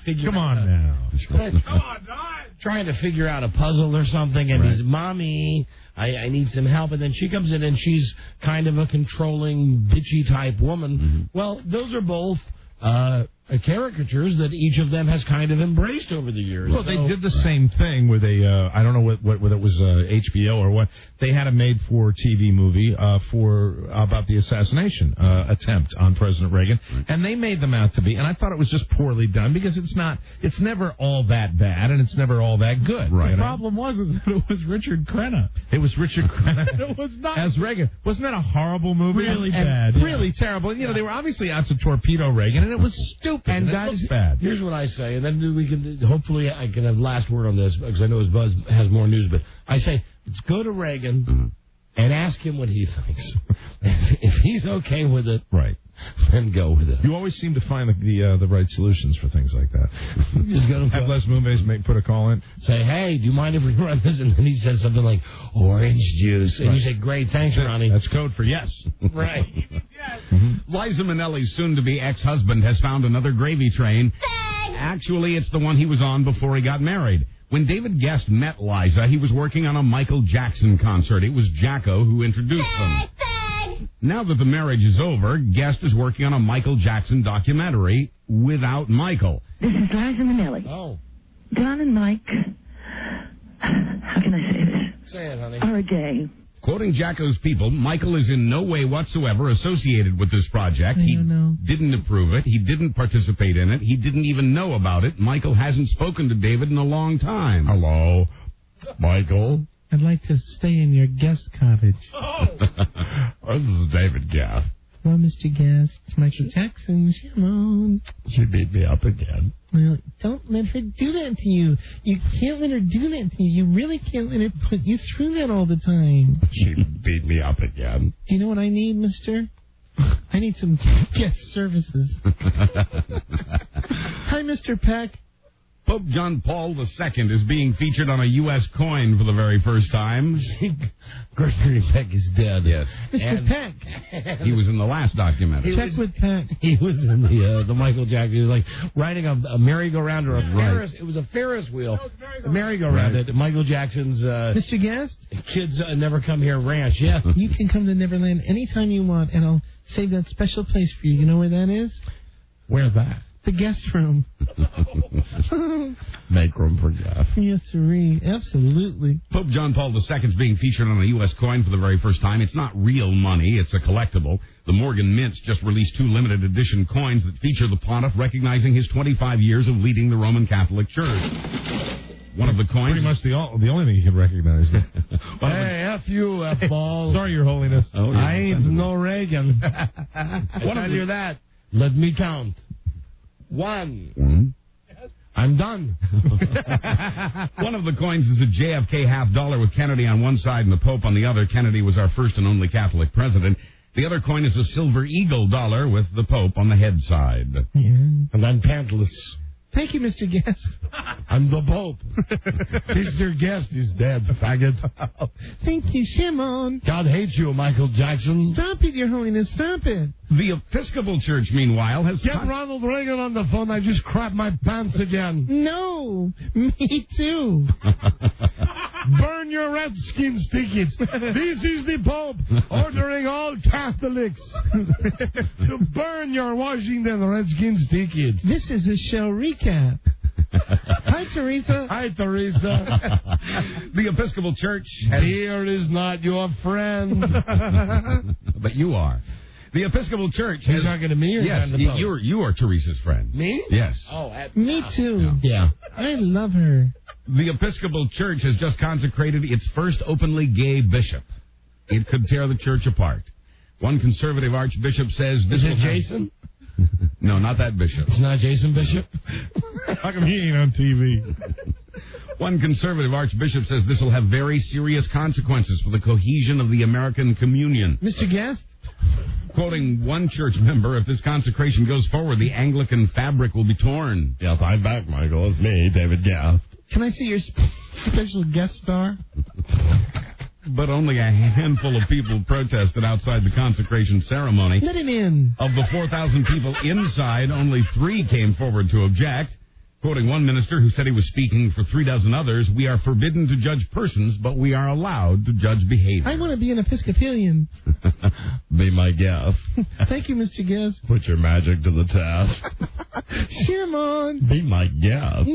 figure Come on now. trying to figure out a puzzle or something, and he's, Mommy, I need some help, and then she comes in and she's kind of a controlling, bitchy type woman. Well, those are both caricatures that each of them has kind of embraced over the years. Well, they did the same thing with I don't know whether it was HBO or what. They had a made-for-TV movie about the assassination attempt on President Reagan, and they made them out to be, and I thought it was just poorly done because it's never all that bad, and it's never all that good. Right. The problem was that it was Richard Crenna. It was Richard Crenna. It was not. As Reagan. Wasn't that a horrible movie? Really bad. Really terrible. And, they were obviously out to torpedo Reagan, and it was stupid. And it guys, looked bad. Here's what I say, and then we can hopefully I can have last word on this because I know his Buzz has more news. But I say let's go to Reagan and ask him what he thinks. If he's okay with it, right, then go with it. You always seem to find the right solutions for things like that. Just go to have Les Moonves put a call in. Say, hey, do you mind if we run this? And then he says something like orange juice, and you say, great, thanks, Ronnie. That's code for yes. Right. Liza Minnelli's soon-to-be ex-husband has found another gravy train. Actually, it's the one he was on before he got married. When David Guest met Liza, he was working on a Michael Jackson concert. It was Jacko who introduced them. Now that the marriage is over, Guest is working on a Michael Jackson documentary without Michael. This is Liza Minnelli. Oh. Don and Mike, how can I say this? Say it, honey. Are a day. Quoting Jacko's people, Michael is in no way whatsoever associated with this project. He didn't approve it. He didn't participate in it. He didn't even know about it. Michael hasn't spoken to David in a long time. Hello, Michael. I'd like to stay in your guest cottage. This is David Guest. Well, Mr. Guest, it's Michael Jackson. Come on. She beat me up again. Well, don't let her do that to you. You can't let her do that to you. You really can't let her put you through that all the time. She beat me up again. Do you know what I need, mister? I need some guest services. Hi, Mr. Peck. Pope John Paul II is being featured on a U.S. coin for the very first time. Gregory Peck is dead. Yes. Mr. Peck. He was in the last documentary. Check with Peck. He was in the Michael Jackson. He was like riding a merry-go-round or a Ferris. It was a Ferris wheel. A merry-go-round at Michael Jackson's Mr. Guest? Kids Never Come Here ranch. Yeah. You can come to Neverland anytime you want, and I'll save that special place for you. You know where that is? Where's that? The guest room. Make room for Jeff. Yes, sirree. Absolutely. Pope John Paul II is being featured on a U.S. coin for the very first time. It's not real money. It's a collectible. The Morgan Mints just released 2 limited edition coins that feature the pontiff recognizing his 25 years of leading the Roman Catholic Church. One of the coins... Pretty much the only thing you can recognize. Hey, F you, F-ball. Sorry, Your Holiness. Oh, I ain't no Reagan. I tell you that. Let me count. 1. I'm done. One of the coins is a JFK $50 with Kennedy on one side and the Pope on the other. Kennedy was our first and only Catholic president. The other coin is a silver eagle dollar with the Pope on the head side. Yeah. And I'm pantless. Thank you, Mr. Guest. I'm the Pope. Mr. Guest is dead, faggot. Thank you, Shimon. God hates you, Michael Jackson. Stop it, Your Holiness. Stop it. The Episcopal Church, meanwhile, has... Get Ronald Reagan on the phone. I just crapped my pants again. No. Me too. Burn your Redskins tickets. This is the Pope ordering all Catholics to burn your Washington Redskins tickets. This is a show recap. Hi, Teresa. Hi, Teresa. The Episcopal Church has... Beer is not your friend. But you are. The Episcopal Church has... You're talking to me or yes, the Pope? you are Teresa's friend. Me? Yes. Oh, me too. Yeah. I love her. The Episcopal Church has just consecrated its first openly gay bishop. It could tear the church apart. One conservative archbishop says... Is it Jason? No, not that bishop. It's not Jason Bishop? How come he ain't on TV? One conservative archbishop says this will have very serious consequences for the cohesion of the American communion. Mr. Guest? Quoting one church member, if this consecration goes forward, the Anglican fabric will be torn. Yes, I'm back, Michael. It's me, David Gaff. Can I see your special guest star? But only a handful of people protested outside the consecration ceremony. Let him in. Of the 4,000 people inside, only 3 came forward to object. Quoting one minister who said he was speaking for 36 others, we are forbidden to judge persons, but we are allowed to judge behavior. I want to be an Episcopalian. Be my guest. Thank you, Mr. Guest. Put your magic to the test. Cheer him on. Be my guest.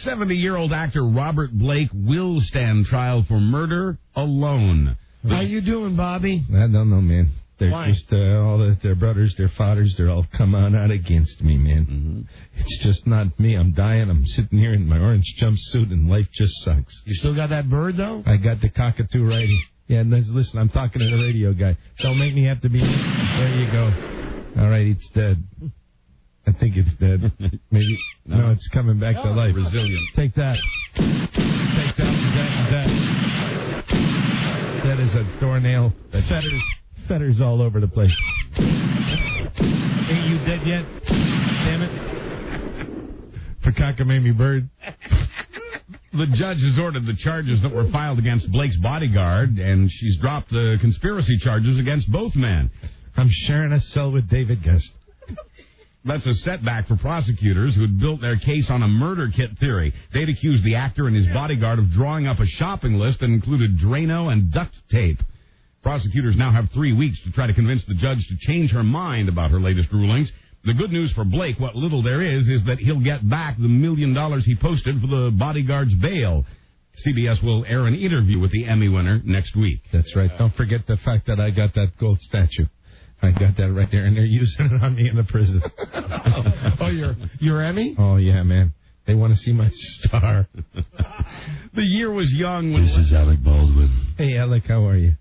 70-year-old actor Robert Blake will stand trial for murder alone. How you doing, Bobby? I don't know, man. They're Why? just all their brothers, their fathers, they're all come on out against me, man. Mm-hmm. It's just not me. I'm dying. I'm sitting here in my orange jumpsuit, and life just sucks. You still got that bird, though? I got the cockatoo right here. Yeah, listen, I'm talking to the radio guy. Don't make me have to be... There you go. All right, it's dead. I think it's dead. Maybe... No, it's coming back to life. Resilient. Take that. Take that. That is a doornail. Feathers all over the place. Ain't you dead yet? Damn it. For cockamamie bird. The judge has ordered the charges that were filed against Blake's bodyguard, and she's dropped the conspiracy charges against both men. I'm sharing a cell with David Guest. That's a setback for prosecutors who had built their case on a murder kit theory. They'd accused the actor and his bodyguard of drawing up a shopping list that included Drano and duct tape. Prosecutors now have 3 weeks to try to convince the judge to change her mind about her latest rulings. The good news for Blake, what little there is that he'll get back the $1 million he posted for the bodyguard's bail. CBS will air an interview with the Emmy winner next week. That's right. Don't forget the fact that I got that gold statue. I got that right there, and they're using it on me in the prison. your Emmy? Oh, yeah, man. They want to see my star. The year was young when... This is Alec Baldwin. Hey, Alec, how are you?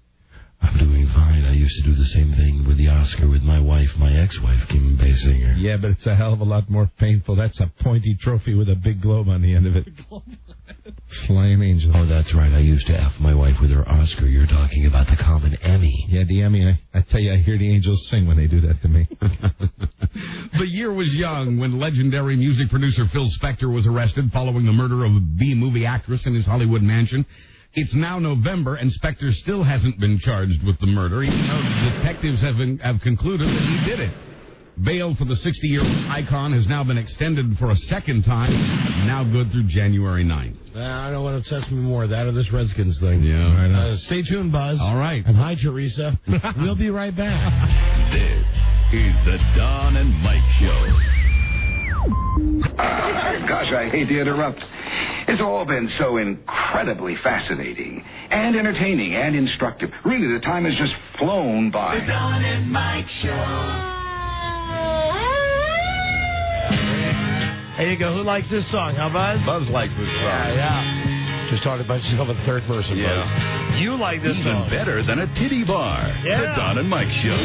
I'm doing fine. I used to do the same thing with the Oscar with my wife, my ex-wife, Kim Basinger. Yeah, but it's a hell of a lot more painful. That's a pointy trophy with a big globe on the end of it. Flying angel. Oh, that's right. I used to F my wife with her Oscar. You're talking about the common Emmy. Yeah, the Emmy. I tell you, I hear the angels sing when they do that to me. The year was young when legendary music producer Phil Spector was arrested following the murder of a B-movie actress in his Hollywood mansion. It's now November, and Spector still hasn't been charged with the murder, even though detectives have concluded that he did it. Bail for the 60-year-old icon has now been extended for a second time, now good through January 9th. I don't want to test me more of that or this Redskins thing. Yeah, right. Stay tuned, Buzz. All right. And hi, Teresa. We'll be right back. This is the Don and Mike Show. Gosh, I hate to interrupt. It's all been so incredibly fascinating and entertaining and instructive. Really, the time has just flown by. The Don and Mike Show. There you go. Who likes this song, huh, Buzz? Buzz likes this song. Yeah. Just talking about yourself in third person, Yeah. Buzz. You like this Even song. better than a titty bar. Yeah. The Don and Mike Show.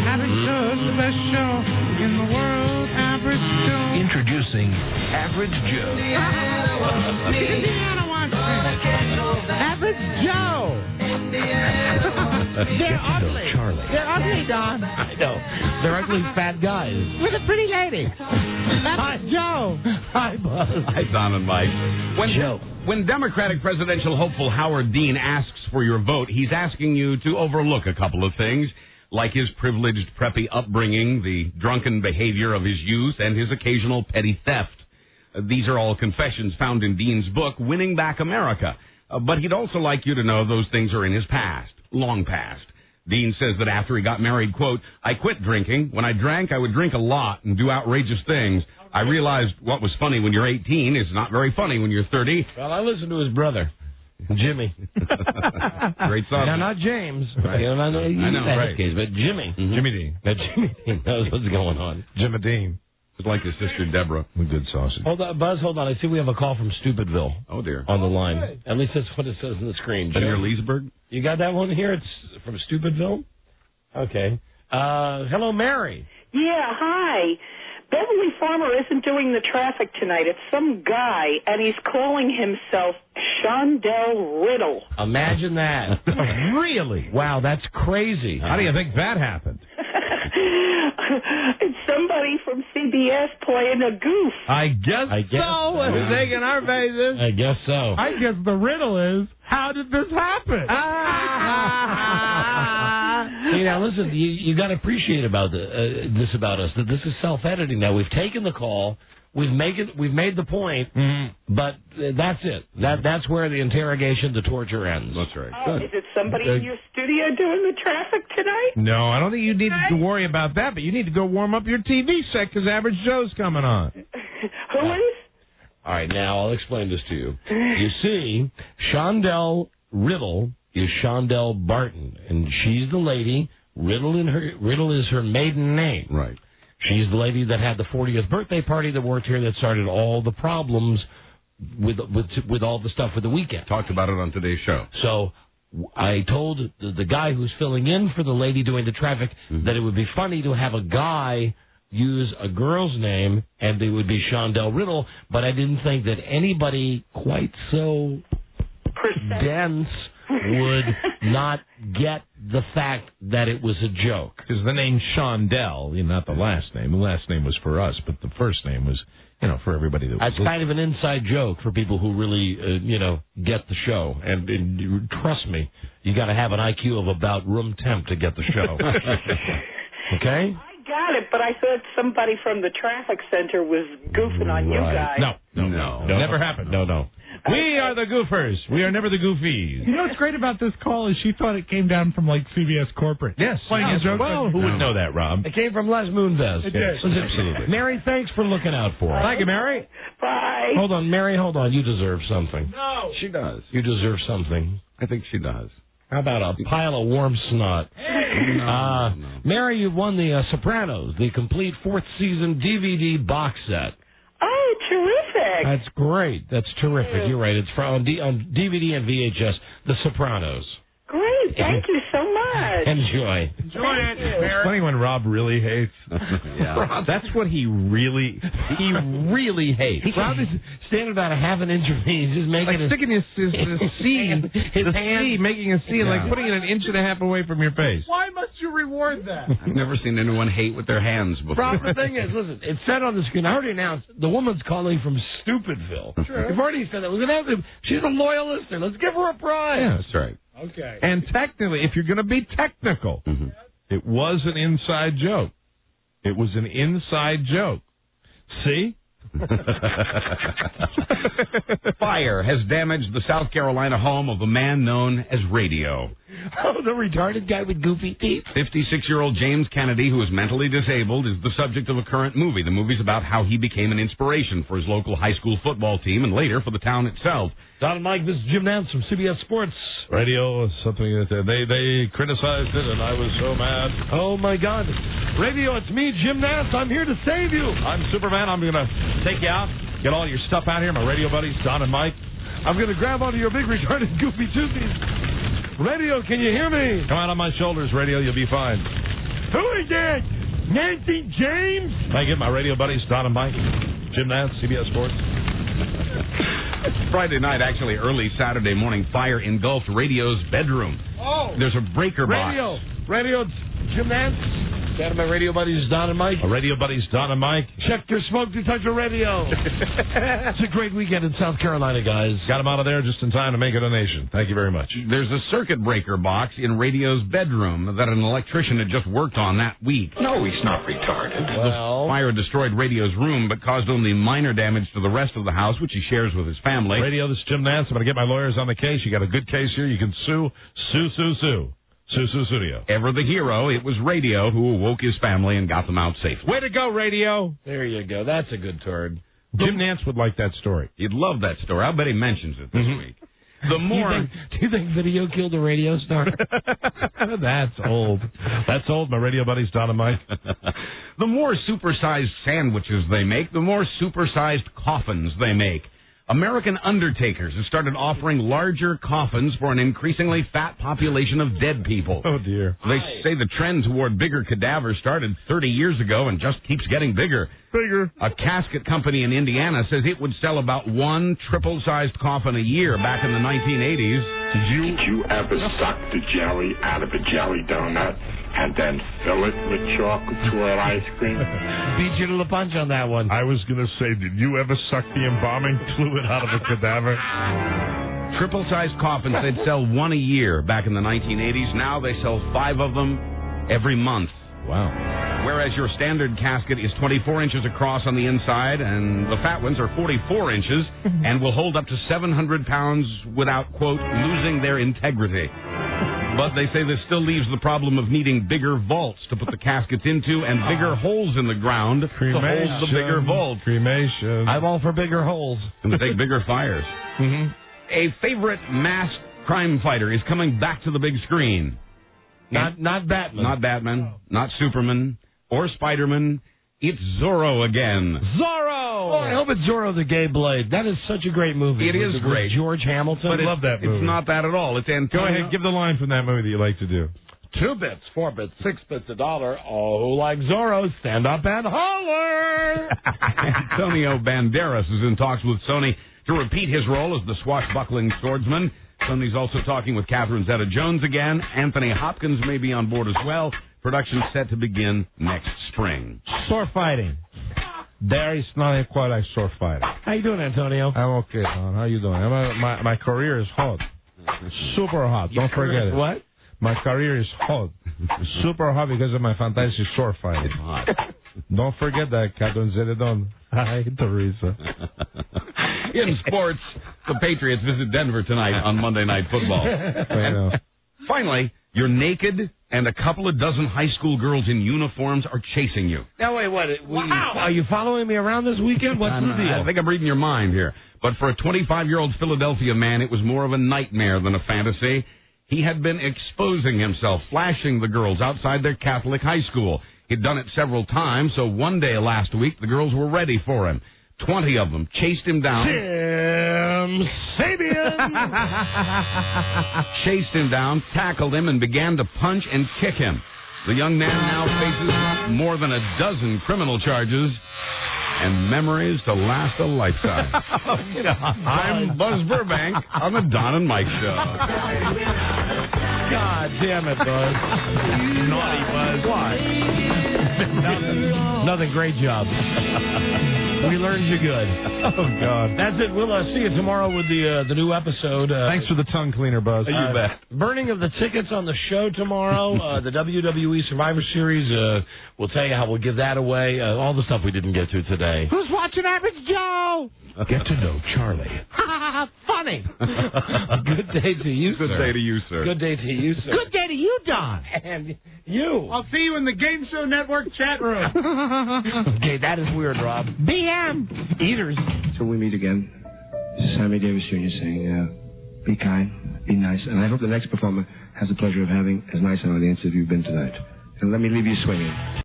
Average Joe's the best show in the world. Average Joe. Introducing Average Joe. Average Joe. They're ugly. Charlie. They're ugly, Don. I know. They're ugly fat guys. With a pretty lady. That's Joe. Hi, Buzz. Hi, Don and Mike. When Democratic presidential hopeful Howard Dean asks for your vote, he's asking you to overlook a couple of things, like his privileged, preppy upbringing, the drunken behavior of his youth, and his occasional petty theft. These are all confessions found in Dean's book, Winning Back America. But he'd also like you to know those things are in his past, long past. Dean says that after he got married, quote, I quit drinking. When I drank, I would drink a lot and do outrageous things. I realized what was funny when you're 18 is not very funny when you're 30. Well, I listened to his brother, Jimmy. Great song. Now, not James. Right. You know, I know, right. Case, but Jimmy. Mm-hmm. Jimmy Dean. Now, Jimmy Dean knows what's going on. Jimmy Dean. It's like his sister Deborah. With good sausage. Hold on, Buzz, hold on. I see we have a call from Stupidville. Oh, dear. On the line. At least that's what it says on the screen. Near Leesburg? You got that one here? It's from Stupidville? Okay. Hello, Mary. Yeah, hi. Beverly Farmer isn't doing the traffic tonight. It's some guy, and he's calling himself Shondell Riddle. Imagine that. Really? Wow, that's crazy. How do you think that happened? It's somebody from CBS playing a goof. I guess so. It's taking our faces. I guess so. I guess the riddle is, how did this happen? See, now listen, you got to appreciate about this about us, that this is self-editing. Now, we've taken the call, we've made the point, but that's it. That's where the interrogation, the torture ends. That's right. Oh, is it somebody in your studio doing the traffic tonight? No, I don't think you need to worry about that, but you need to go warm up your TV set because Average Joe's coming on. Who is? All right, now I'll explain this to you. You see, Shondell Riddle is Shondell Barton, and she's the lady. Riddle is her maiden name. Right. She's the lady that had the 40th birthday party that worked here that started all the problems with all the stuff with the weekend. Talked about it on today's show. So I told the guy who's filling in for the lady doing the traffic that it would be funny to have a guy use a girl's name and it would be Shondell Riddle, but I didn't think that anybody quite so dense would not get the fact that it was a joke. Because the name Shondell, not the last name. The last name was for us, but the first name was, for everybody. That's kind of an inside joke for people who really, get the show. And trust me, you got to have an IQ of about room temp to get the show. Okay? I got it, but I thought somebody from the traffic center was goofing on you guys. No. Never happened. No. We are the goofers. We are never the goofies. You know what's great about this call is she thought it came down from CBS corporate. Yes. Playing a joke. Well, who would know that, Rob? It came from Les Moonves. It did. Absolutely. Mary, thanks for looking out for us. Thank you, Mary. Bye. Hold on, Mary, hold on. You deserve something. No. She does. You deserve something. I think she does. How about a pile of warm snot? No. Mary, you won the Sopranos, the complete 4th season DVD box set. Oh, terrific. That's great. That's terrific. You're right. It's on DVD and VHS, The Sopranos. Great. Thank you so much. Enjoy. Enjoy it. It's funny when Rob really hates. Yeah. That's what he really hates. Rob is standing about a half an inch from me. He's just making sticking his C, making a C, and putting it an inch and a half away from your face. Why must you reward that? I've never seen anyone hate with their hands before. Rob, the thing is, listen, it's said on the screen. I already announced the woman's calling from Stupidville. Sure. We've already said that. She's a loyal listener. Let's give her a prize. Yeah, that's right. Okay. And technically, if you're going to be technical, it was an inside joke. It was an inside joke. See? Fire has damaged the South Carolina home of a man known as Radio. Oh, the retarded guy with goofy teeth. 56-year-old James Kennedy, who is mentally disabled, is the subject of a current movie. The movie's about how he became an inspiration for his local high school football team and later for the town itself. Don and Mike, this is Jim Nance from CBS Sports. Radio is something that they criticized it, and I was so mad. Oh, my God. Radio, it's me, Jim Nance. I'm here to save you. I'm Superman. I'm going to take you out, get all your stuff out here, my radio buddies, Don and Mike. I'm going to grab onto your big retarded goofy tootsies. Radio, can you hear me? Come out on my shoulders, Radio. You'll be fine. Who is that? Nancy James? Thank you, my radio buddies, Don and Mike. Jim Nance, CBS Sports. Friday night, actually early Saturday morning, fire engulfed Radio's bedroom. Oh. There's a breaker box. Radio, it's Jim Nance. Got my radio buddies, Don and Mike. Our radio buddies, Don and Mike. Check your smoke detector radio. It's a great weekend in South Carolina, guys. Got them out of there just in time to make it a nation. Thank you very much. There's a circuit breaker box in Radio's bedroom that an electrician had just worked on that week. No, he's not retarded. The fire destroyed Radio's room, but caused only minor damage to the rest of the house, which he shares with his family. Radio, this is Jim Nance. I'm going to get my lawyers on the case. You got a good case here. You can sue. Sue Studio. Ever the hero, it was Radio who awoke his family and got them out safely. Way to go, Radio. There you go. That's a good turn. Jim Nance would like that story. He'd love that story. I bet he mentions it this week. The more... Do you think video killed a radio star? That's old. That's old, my radio buddies, Don and Mike. The more supersized sandwiches they make, the more supersized coffins they make. American undertakers have started offering larger coffins for an increasingly fat population of dead people. Oh, dear. They say the trend toward bigger cadavers started 30 years ago and just keeps getting bigger. Bigger. A casket company in Indiana says it would sell about one triple-sized coffin a year back in the 1980s. Did you ever suck the jelly out of a jelly donut and then fill it with chocolate swirl ice cream? Beat you to the punch on that one. I was going to say, did you ever suck the embalming fluid out of a cadaver? Triple-sized coffins, they'd sell one a year back in the 1980s. Now they sell 5 of them every month. Wow. Whereas your standard casket is 24 inches across on the inside, and the fat ones are 44 inches, and will hold up to 700 pounds without, quote, losing their integrity. But they say this still leaves the problem of needing bigger vaults to put the caskets into and bigger holes in the ground to hold the bigger vault. Cremation. I'm all for bigger holes. And to take bigger fires. Mm-hmm. A favorite masked crime fighter is coming back to the big screen. Not Batman. Not Batman. Not Superman. Or Spider-Man. It's Zorro again. Zorro! Oh, I hope it's Zorro the Gay Blade. That is such a great movie. It is great. George Hamilton. But I love that movie. It's not that at all. It's Antonio. Go ahead, give the line from that movie that you like to do. 2 bits, 4 bits, 6 bits, $1. Oh, who like Zorro? Stand up and holler! Antonio Banderas is in talks with Sony to repeat his role as the swashbuckling swordsman. Sony's also talking with Catherine Zeta-Jones again. Anthony Hopkins may be on board as well. Production set to begin next spring. Sword fighting. There is nothing quite like sword fighting. How you doing, Antonio? I'm okay, Don. How you doing? My career is hot. Super hot. Don't forget it. What? My career is hot. Super hot because of my fantastic sword fighting. Hot. Don't forget that, Catherine Zeta-Jones. Hi, Teresa. In sports, the Patriots visit Denver tonight on Monday Night Football. And finally, you're naked and a couple of dozen high school girls in uniforms are chasing you. Now, wait, what? Are you following me around this weekend? What's the deal? I think I'm reading your mind here. But for a 25-year-old Philadelphia man, it was more of a nightmare than a fantasy. He had been exposing himself, flashing the girls outside their Catholic high school. He'd done it several times, so one day last week, the girls were ready for him. 20 of them chased him down. Tim Sabian! Chased him down, tackled him, and began to punch and kick him. The young man now faces more than a dozen criminal charges and memories to last a lifetime. I'm Buzz Burbank on the Don and Mike Show. God damn it, Buzz. Naughty Buzz. Why? Nothing. Great job. We learned you good. Oh, God. That's it. We'll see you tomorrow with the new episode. Thanks for the tongue cleaner, Buzz. You bet. Burning of the tickets on the show tomorrow. The WWE Survivor Series. We'll tell you how we'll give that away. All the stuff we didn't get to today. Who's watching Average Joe? Get to know Charlie. Funny. Good day to you, sir. Good day to you, sir. Good day to you, sir. Good day to you, Don. And you. I'll see you in the Game Show Network chat room. Okay, that is weird, Rob. BM. Eaters. So we meet again. This is Sammy Davis Jr. saying, be kind, be nice, and I hope the next performer has the pleasure of having as nice an audience as you've been tonight. And let me leave you swinging.